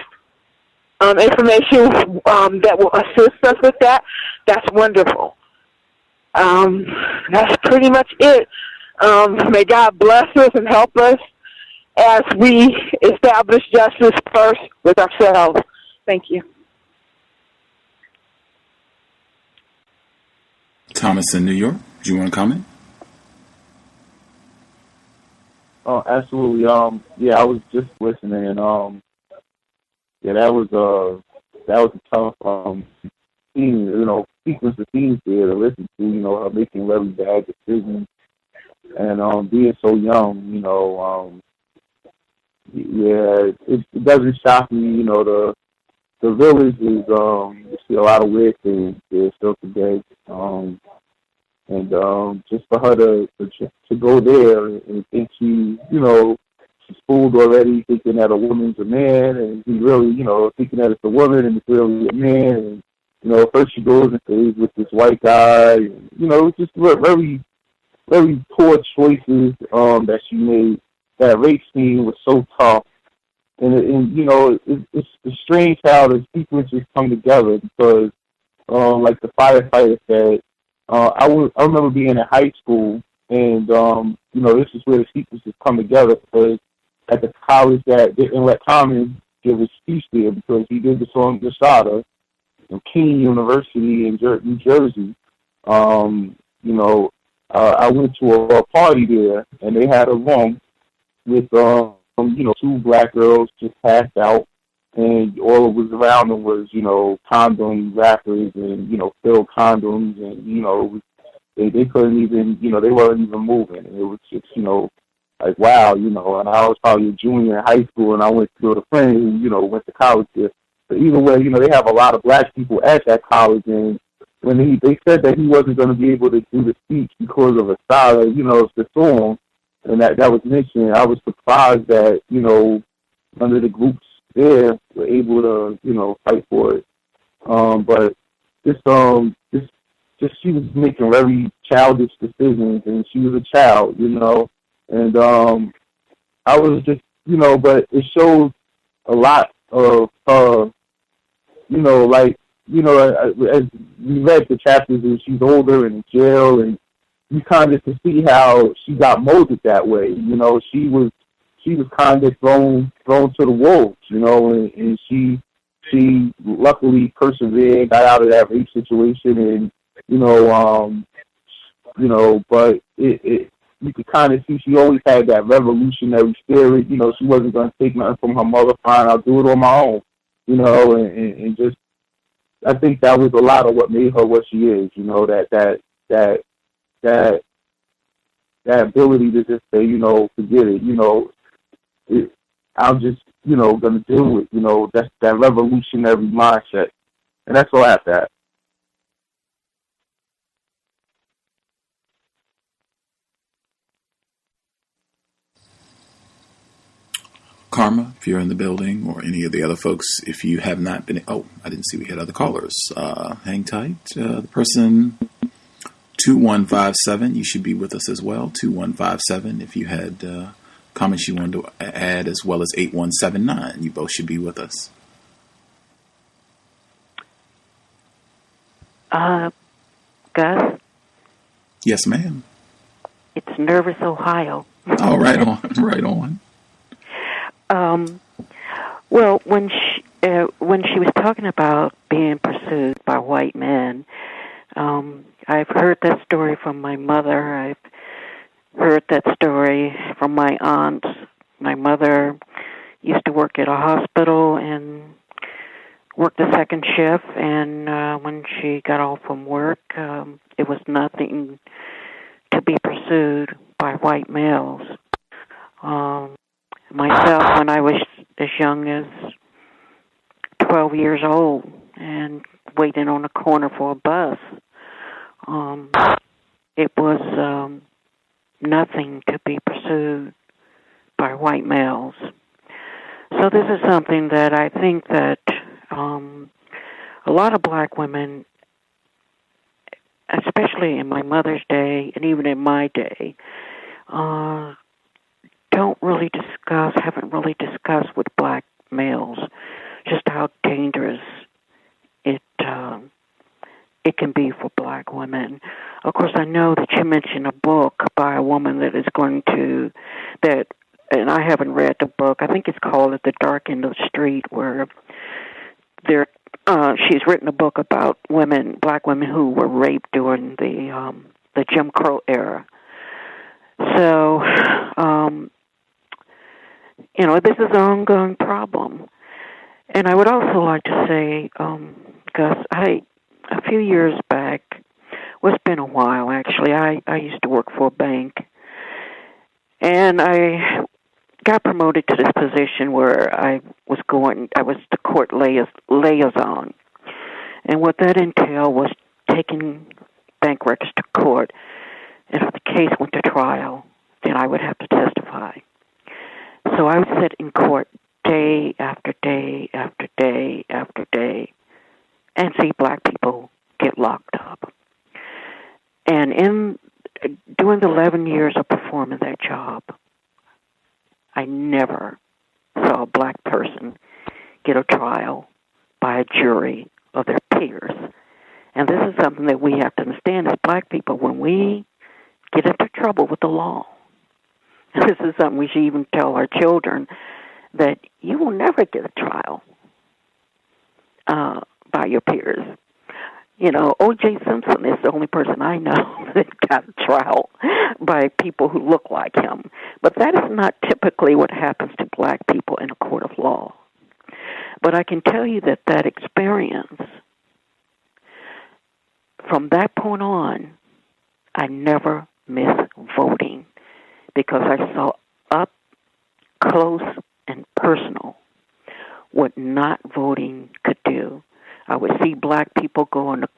information that will assist us with that, that's wonderful. That's pretty much it. May God bless us and help us as we establish justice first with ourselves. Thank you. Thomas in New York, do you want to comment? Oh, absolutely. Yeah, I was just listening, and yeah, that was a tough scene, sequence of scenes there to listen to. Her making very bad decisions and being so young. Yeah, it doesn't shock me. The village is you see a lot of weird things there still today. And just for her to go there and think she's fooled already, thinking that a woman's a man, and he really, thinking that it's a woman and it's really a man. And, first she goes and stays with this white guy. And, just very, very poor choices that she made. That rape scene was so tough. And it's strange how the sequences come together because, like the firefighter said, I remember being in high school, and this is where the sequences come together because at the college that didn't let Common give his speech there because he did the song Assata, King University in New Jersey. I went to a party there, and they had a room with two black girls just passed out, and all that was around them was, condom wrappers and, filled condoms, and, they couldn't even, they weren't even moving. And it was just, like, wow, and I was probably a junior in high school, and I went to go to friends who, went to college there. But either way, they have a lot of black people at that college, and when they said that he wasn't going to be able to do the speech because of Assata, it's the song, and that was mentioned, I was surprised that, none of the groups there were able to, fight for it. But she was making very childish decisions, and she was a child, and I was just, but it shows a lot of, as we read the chapters and she's older and in jail, and you kind of can see how she got molded that way. She was kind of thrown to the wolves, and she luckily persevered, got out of that rape situation, and but it you could kind of see she always had that revolutionary spirit. She wasn't going to take nothing from her mother. Fine, I'll do it on my own. And just I think that was a lot of what made her what she is. That ability to just say, forget it. I'm just, going to do it. That's that revolutionary mindset. And that's all I have to add. Karma, if you're in the building, or any of the other folks, if you have not been... Oh, I didn't see we had other callers. Hang tight. The person 2157, you should be with us as well. 2157, if you had comments you wanted to add, as well as 8179, you both should be with us. Gus? Yes, ma'am. It's Nervous Ohio. Oh, right on, right on. Well, when she was talking about being pursued by white men, I've heard that story from my mother. I've heard that story from my aunts. My mother used to work at a hospital and worked the second shift, and when she got off from work, it was nothing to be pursued by white males. Myself, when I was as young as 12 years old and waiting on the corner for a bus, it was nothing to be pursued by white males. So this is something that I think that a lot of black women, especially in my mother's day and even in my day, haven't really discussed with black males. just how dangerous it can be for black women. Of course, I know that you mentioned a book by a woman that is going to, and I haven't read the book. I think it's called At the Dark End of the Street, where she's written a book about black women who were raped during the Jim Crow era. So, this is an ongoing problem. And I would also like to say, Gus, a few years back, well, it's been a while actually, I used to work for a bank, and I got promoted to this position where I was the court liaison. And what that entailed was taking bank records to court, and if the case went to trial, then I would have to testify. So I would sit in court day after day after day after day and see black people get locked up. And during the 11 years of performing that job, I never saw a black person get a trial by a jury of their peers. And this is something that we have to understand as black people. When we get into trouble with the law, and this is something we should even tell our children, that you will never get a trial by your peers. O.J. Simpson is the only person I know that got a trial by people who look like him. But that is not typically what happens to black people in a court of law. But I can tell you that experience, from that point on, I never missed voting because I saw up close and personal what not voting could do. I would see black people go in the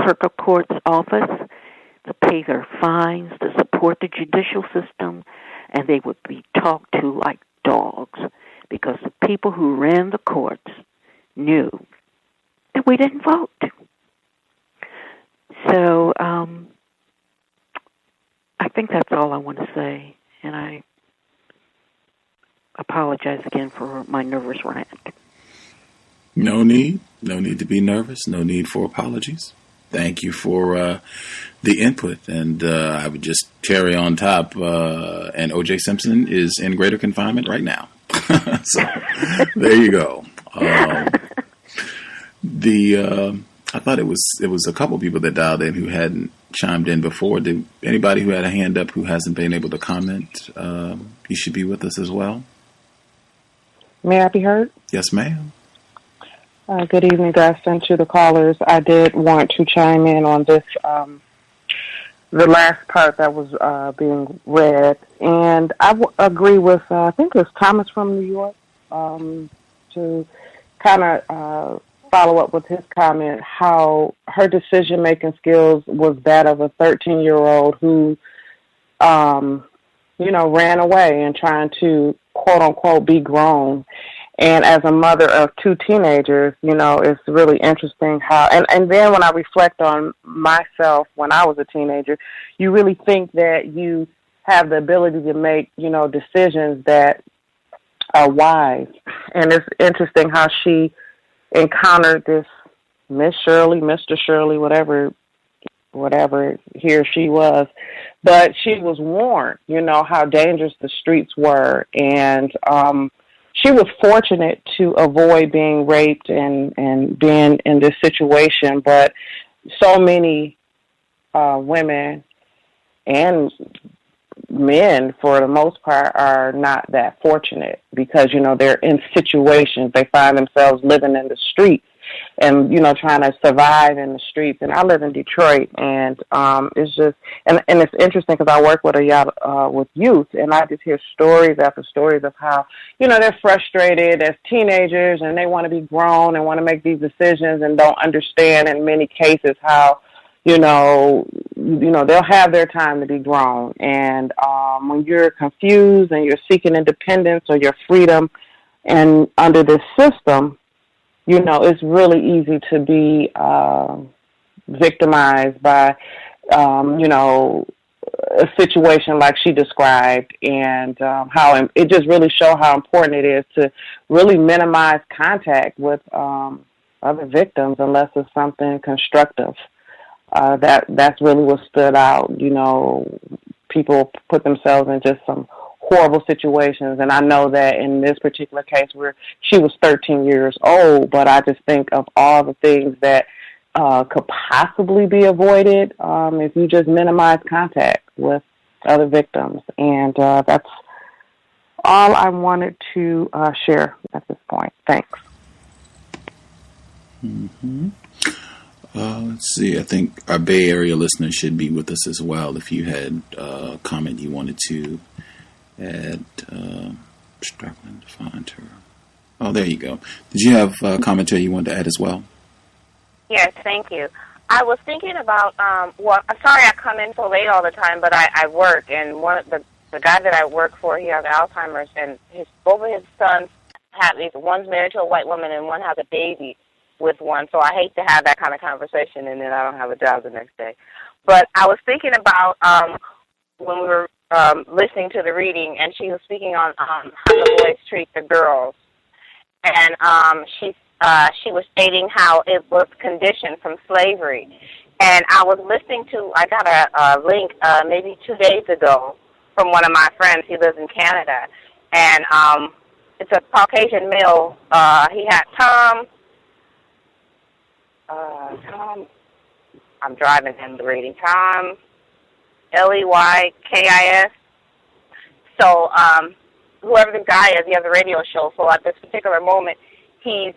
clerk of court's office to pay their fines, to support the judicial system, and they would be talked to like dogs because the people who ran the courts knew that we didn't vote. So I think that's all I want to say, and I apologize again for my nervous rant. No need to be nervous. No need for apologies. Thank you for the input, and I would just cherry on top. And O.J. Simpson is in greater confinement right now. So there you go. I thought it was a couple people that dialed in who hadn't chimed in before. Did anybody who had a hand up who hasn't been able to comment? You should be with us as well. May I be heard? Yes, ma'am. Good evening, Gus, and to the callers. I did want to chime in on this, the last part that was being read, and I agree with, I think it was Thomas from New York, to kind of follow up with his comment, how her decision-making skills was that of a 13-year-old who, ran away and trying to, quote-unquote, be grown. And as a mother of two teenagers, it's really interesting how, and then when I reflect on myself when I was a teenager, you really think that you have the ability to make, decisions that are wise. And it's interesting how she encountered this Miss Shirley, Mr. Shirley, whatever he or she was, but she was warned, how dangerous the streets were, and she was fortunate to avoid being raped and being in this situation, but so many women and men, for the most part, are not that fortunate because, they're in situations, they find themselves living in the streets and, trying to survive in the streets. And I live in Detroit, and it's just, and it's interesting because I work with with youth, and I just hear stories after stories of how, they're frustrated as teenagers and they want to be grown and want to make these decisions and don't understand in many cases how, they'll have their time to be grown. And when you're confused and you're seeking independence or your freedom and under this system, it's really easy to be victimized by, a situation like she described, and how it just really showed how important it is to really minimize contact with other victims unless it's something constructive. That's really what stood out. You know, people put themselves in just some horrible situations, and I know that in this particular case where she was 13 years old, but I just think of all the things that could possibly be avoided if you just minimize contact with other victims. And that's all I wanted to share at this point. Thanks. Mm-hmm. Let's see. I think our Bay Area listeners should be with us as well. If you had a comment you wanted to add, struggling to find her. Oh, there you go. Did you have commentary you wanted to add as well? Yes, thank you. I was thinking about, well, I'm sorry I come in so late all the time, but I work, and one of the guy that I work for, he has Alzheimer's, and both of his sons one's married to a white woman and one has a baby with one, so I hate to have that kind of conversation and then I don't have a job the next day. But I was thinking about when we were listening to the reading, and she was speaking on how the boys treat the girls, and she was stating how it was conditioned from slavery. And I was listening to, I got a link maybe 2 days ago from one of my friends. He lives in Canada. And it's a Caucasian male. He had Tom, I'm driving him the reading, Tom, Leykis. So whoever the guy is, he has a radio show. So at this particular moment, he's,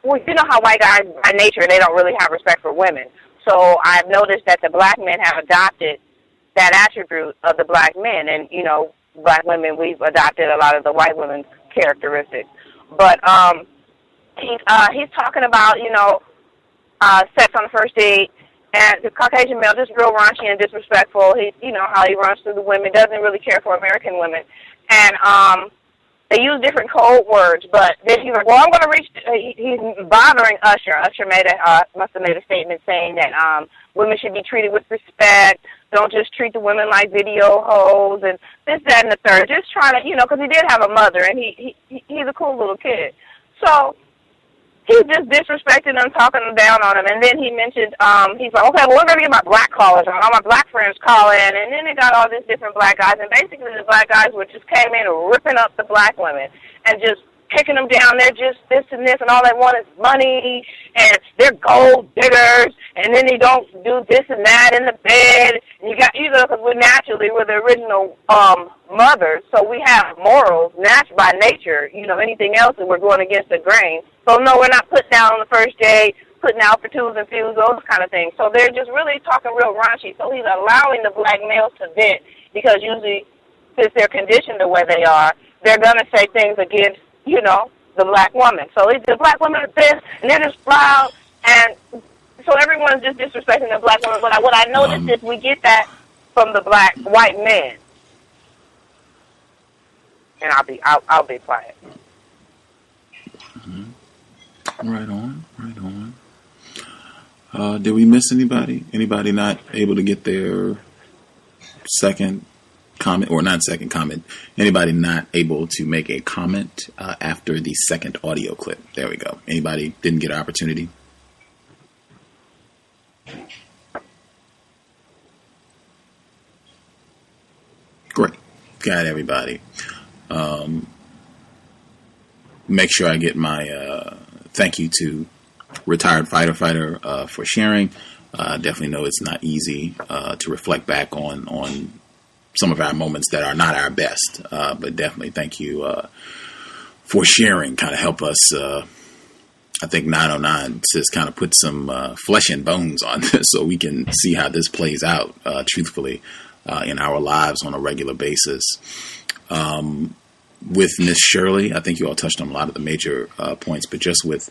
well, you know how white guys, by nature, they don't really have respect for women. So I've noticed that the black men have adopted that attribute of the black men. And, you know, black women, we've adopted a lot of the white women's characteristics. But he's talking about, you know, sex on the first date, and the Caucasian male, just real raunchy and disrespectful. He, you know, how he runs through the women, doesn't really care for American women. And they use different code words, but then he's like, well, I'm going to reach, he's bothering Usher. Usher must have made a statement saying that women should be treated with respect. Don't just treat the women like video hoes and this, that, and the third. Just trying to, you know, because he did have a mother, and he's a cool little kid. So he's just disrespecting them, talking them down on him. And then he mentioned, he's like, okay, well, we're going to get my black callers on. All my black friends call in. And then they got all these different black guys. And basically the black guys were just came in and ripping up the black women and just kicking them down. They're just this and this, and all they want is money, and they're gold diggers, and then they don't do this and that in the bed. And you got, you know, because we're the original mothers, so we have morals by nature, you know, anything else that we're going against the grain. So no, we're not put down on the first day, putting out for twos and fews, those kind of things. So they're just really talking real raunchy. So he's allowing the black males to vent, because usually, since they're conditioned the way they are, they're going to say things against, you know, the black woman. So the black woman is this, and they're just proud, and so everyone's just disrespecting the black woman. But what I noticed is we get that from the white men. And I'll be quiet. Mm-hmm. Right on. Did we miss anybody? Anybody not able to get their second comment, or not second comment? Anybody not able to make a comment after the second audio clip? There we go. Anybody didn't get an opportunity? Great. Got everybody. Make sure I get my thank you to Retired Fighter for sharing. Definitely know it's not easy to reflect back on some of our moments that are not our best, but definitely thank you for sharing. Kind of help us. I think 909 says kind of put some flesh and bones on this, so we can see how this plays out truthfully in our lives on a regular basis. With Miss Shirley, I think you all touched on a lot of the major points, but just with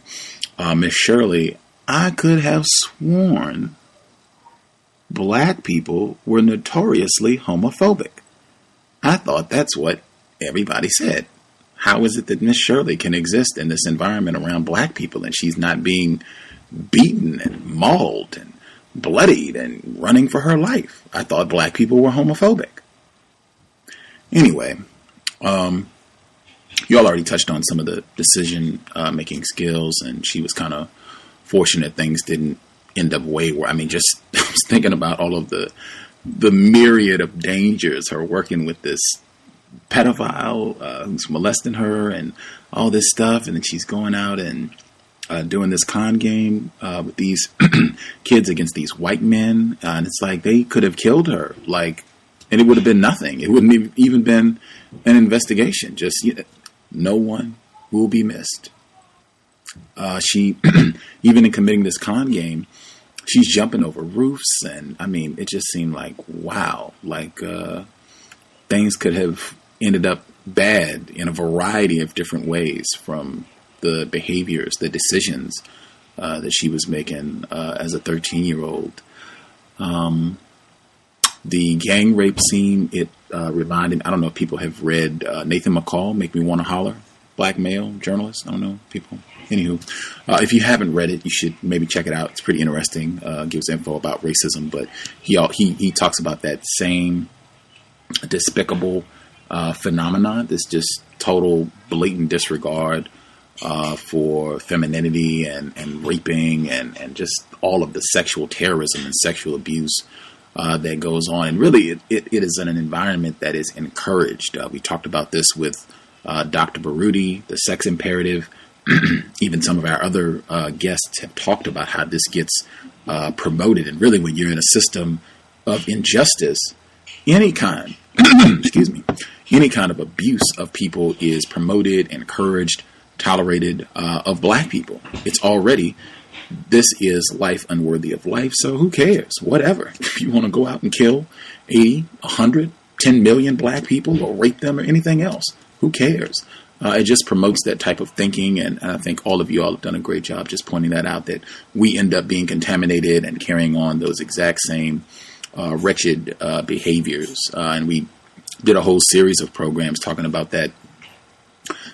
Miss Shirley, I could have sworn black people were notoriously homophobic. I thought that's what everybody said. How is it that Miss Shirley can exist in this environment around black people and she's not being beaten and mauled and bloodied and running for her life. I thought black people were homophobic. Anyway, you all already touched on some of the decision making skills, and she was kind of fortunate things didn't end up wayward. I mean, just I was thinking about all of the myriad of dangers, her working with this pedophile who's molesting her and all this stuff, and then she's going out and doing this con game with these kids against these white men, and it's like they could have killed her, like, and it would have been nothing. It wouldn't have even been an investigation. Just no one will be missed. She, even in committing this con game, she's jumping over roofs, and I mean, it just seemed like, wow, like things could have ended up bad in a variety of different ways, from the behaviors, the decisions that she was making as a 13-year-old. The gang rape scene, it reminded me, I don't know if people have read Nathan McCall, Make Me Want to Holler, black male journalist. I don't know, people. Anywho, if you haven't read it, you should maybe check it out. It's pretty interesting. Gives info about racism, but he talks about that same despicable phenomenon, this just total blatant disregard for femininity and raping and just all of the sexual terrorism and sexual abuse that goes on. And really, it is in an environment that is encouraged. We talked about this with Dr. Baruti, the sex imperative. Even some of our other guests have talked about how this gets promoted. And really, when you're in a system of injustice, any kind, excuse me, any kind of abuse of people is promoted, encouraged, tolerated of black people. It's already, this is life unworthy of life, so who cares? Whatever. If you want to go out and kill 80, 100, 10 million black people or rape them or anything else, who cares? It just promotes that type of thinking, and I think all of you all have done a great job just pointing that out, that we end up being contaminated and carrying on those exact same wretched behaviors. And we did a whole series of programs talking about that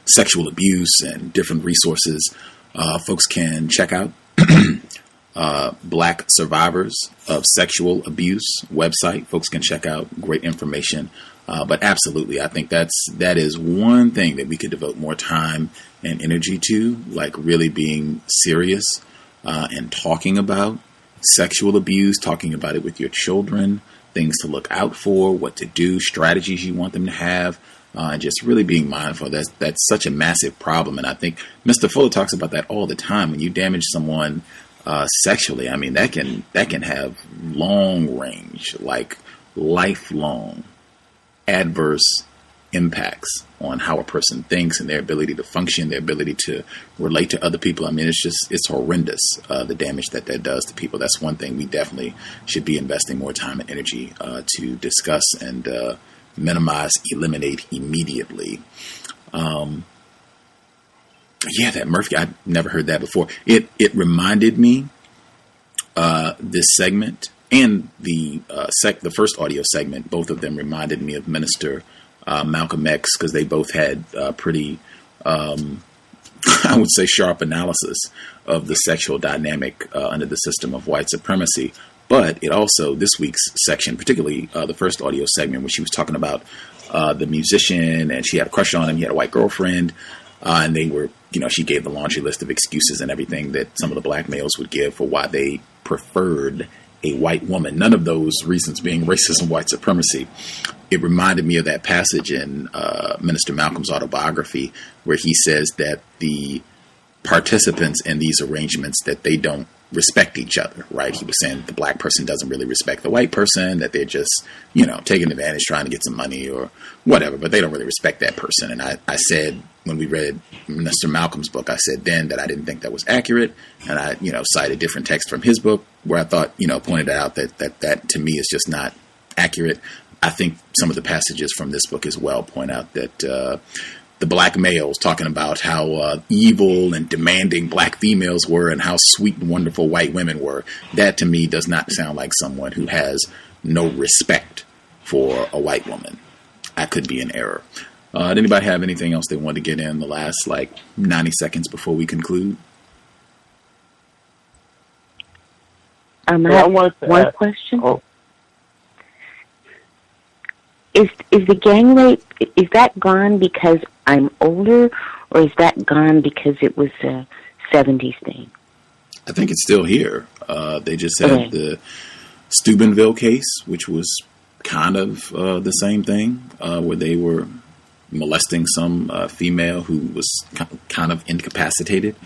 sexual abuse and different resources folks can check out. Black Survivors of Sexual Abuse website. Folks can check out great information. But absolutely, I think that is one thing that we could devote more time and energy to, like really being serious and talking about sexual abuse, talking about it with your children, things to look out for, what to do, strategies you want them to have, and just really being mindful. That's such a massive problem. And I think Mr. Fuller talks about that all the time. When you damage someone sexually, I mean, that can have long range, like lifelong adverse impacts on how a person thinks and their ability to function, their ability to relate to other people. I mean, it's horrendous, the damage that does to people. That's one thing we definitely should be investing more time and energy to discuss and minimize, eliminate immediately. Yeah, that Murphy, I've never heard that before. It reminded me, this segment and the first audio segment, both of them reminded me of Minister Malcolm X, because they both had pretty, I would say, sharp analysis of the sexual dynamic under the system of white supremacy. But it also, this week's section, particularly the first audio segment, where she was talking about the musician, and she had a crush on him, he had a white girlfriend, and they were, she gave the laundry list of excuses and everything that some of the black males would give for why they preferred a white woman. None of those reasons being racism, white supremacy. It reminded me of that passage in Minister Malcolm's autobiography, where he says that the participants in these arrangements, that they don't respect each other, right? He was saying the black person doesn't really respect the white person, that they're just, taking advantage, trying to get some money or whatever, but they don't really respect that person. And I said, when we read Mr. Malcolm's book, I said then that I didn't think that was accurate. And I, cited different text from his book where I thought, pointed out that to me is just not accurate. I think some of the passages from this book as well point out that the black males talking about how evil and demanding black females were and how sweet and wonderful white women were. That to me does not sound like someone who has no respect for a white woman. I could be in error. Did anybody have anything else they wanted to get in the last 90 seconds before we conclude? I have one question. Oh. Is the gang rape, is that gone because I'm older, or is that gone because it was a 70s thing? I think it's still here. They just had the Steubenville case, which was kind of the same thing, where they were molesting some female who was kind of incapacitated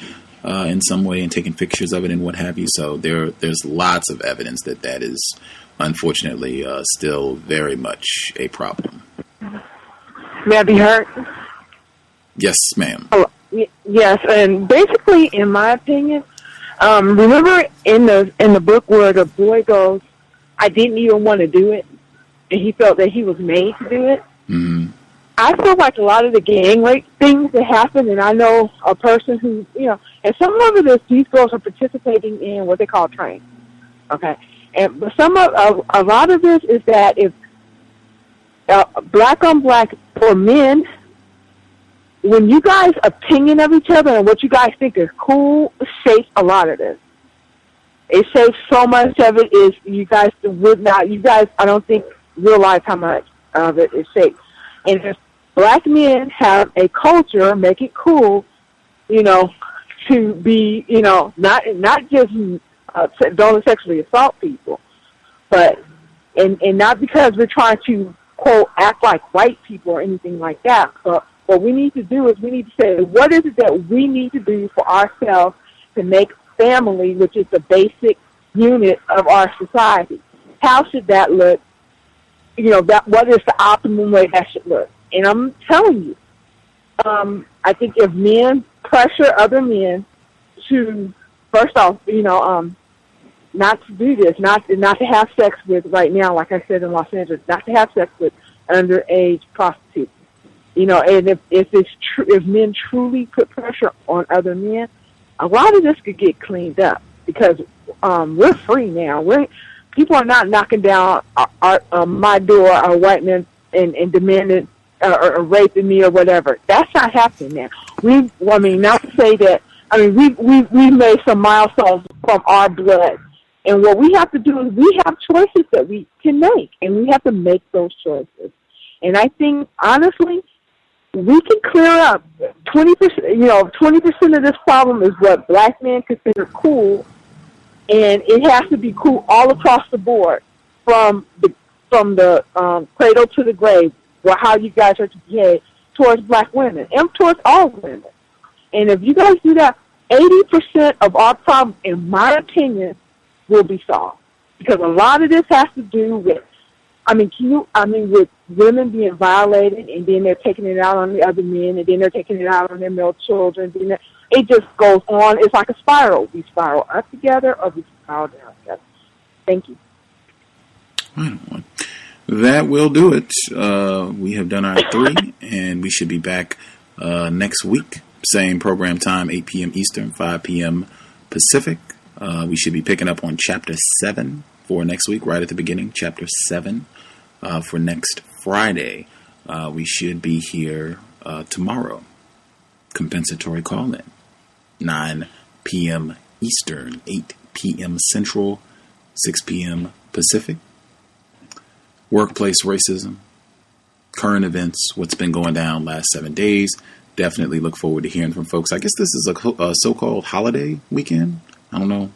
in some way and taking pictures of it and what have you. So there's lots of evidence that is unfortunately still very much a problem. May I be heard? Yes, ma'am. Oh, yes, and basically, in my opinion, remember in the book where the boy goes, "I didn't even want to do it," and he felt that he was made to do it. Mm-hmm. I feel like a lot of the gang rape things that happen, and I know a person who, and some of it is these girls are participating in what they call train. Okay, but a lot of this is that if black on black for men, when you guys' opinion of each other and what you guys think is cool shapes a lot of this. It shapes so much of it is you guys I don't think realize how much of it is shaped. And if black men have a culture, make it cool, to be, not just don't sexually assault people, but and not because we're trying to quote act like white people or anything like that. But what we need to do is we need to say, what is it that we need to do for ourselves to make family, which is the basic unit of our society? How should that look? What is the optimum way that should look? And I'm telling you, I think if men pressure other men to, first off, not to do this, not to have sex with right now, like I said in Los Angeles, not to have sex with underage prostitutes. And if men truly put pressure on other men, a lot of this could get cleaned up because we're free now. People are not knocking down my door, our white men, and demanding or raping me or whatever. That's not happening now. Not to say that. We've made some milestones from our blood, and what we have to do is we have choices that we can make, and we have to make those choices. And I think honestly, we can clear up 20%. 20% of this problem is what black men consider cool, and it has to be cool all across the board, from the cradle to the grave. How you guys are to behave towards black women and towards all women. And if you guys do that, 80% of our problem, in my opinion, will be solved. Because a lot of this has to do with, with women being violated, and then they're taking it out on the other men, and then they're taking it out on their male children. It just goes on. It's like a spiral. We spiral up together, or we spiral down together. Thank you. That will do it. We have done our 3, and we should be back next week. Same program time, 8 p.m. Eastern, 5 p.m. Pacific. We should be picking up on Chapter 7 for next week, right at the beginning. Chapter 7 for next Friday. We should be here tomorrow. Compensatory call-in. 9 p.m. Eastern, 8 p.m. Central, 6 p.m. Pacific. Workplace racism, current events, what's been going down last 7 days. Definitely look forward to hearing from folks. I guess this is a so-called holiday weekend. I don't know.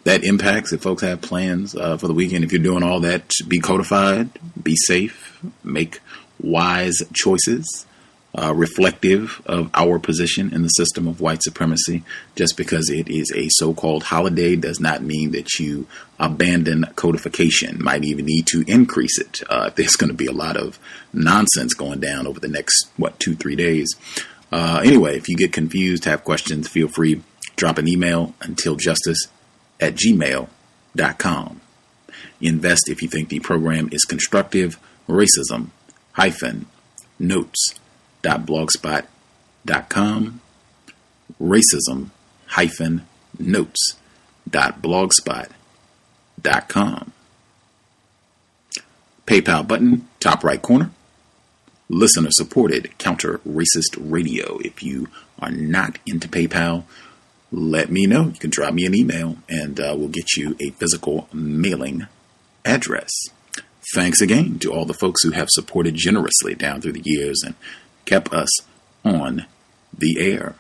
That impacts if folks have plans for the weekend. If you're doing all that, be codified, be safe, make wise choices, reflective of our position in the system of white supremacy. Just because it is a so-called holiday does not mean that you abandon codification. Might even need to increase it. There's going to be a lot of nonsense going down over the next, 2-3 days. Anyway, if you get confused, have questions, feel free, drop an email, untiljustice@gmail.com. Invest if you think the program is constructive. Racism-notes.blogspot.com. Racism-notes.blogspot.com. PayPal button, top right corner. Listener-supported counter-racist radio. If you are not into PayPal, let me know. You can drop me an email and we'll get you a physical mailing address. Thanks again to all the folks who have supported generously down through the years and kept us on the air.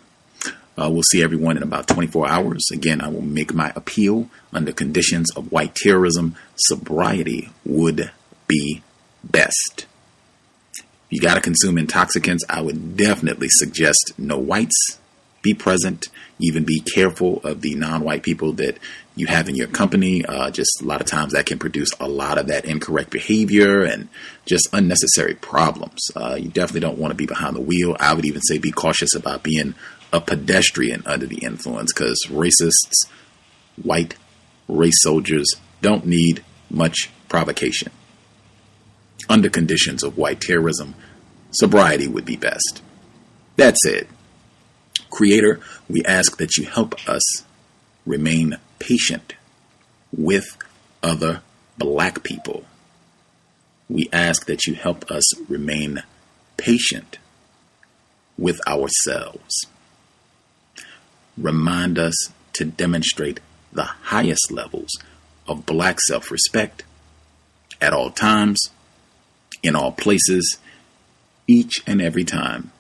We'll see everyone in about 24 hours. Again, I will make my appeal. Under conditions of white terrorism, sobriety would be best. If you got to consume intoxicants, I would definitely suggest no whites be present. Even be careful of the non-white people that you have in your company. Just a lot of times that can produce a lot of that incorrect behavior and just unnecessary problems. You definitely don't want to be behind the wheel. I would even say be cautious about being a pedestrian under the influence, because racists, white race soldiers, don't need much provocation. Under conditions of white terrorism, sobriety would be best. That said, Creator, we ask that you help us remain patient with other black people. We ask that you help us remain patient with ourselves. Remind us to demonstrate the highest levels of black self-respect at all times, in all places, each and every time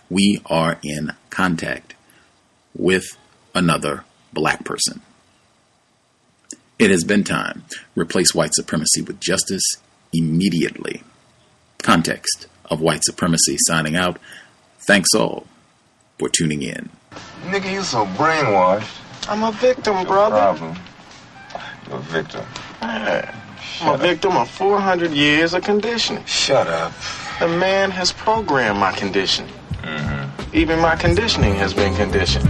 we are in contact with another black person. It has been time. Replace white supremacy with justice immediately. Context of White Supremacy signing out. Thanks all for tuning in. Nigga, you so brainwashed. I'm a victim, brother. Problem. You're a victim. Yeah. I'm a victim of 400 years of conditioning. Shut up. The man has programmed my conditioning. Even my conditioning has been conditioned.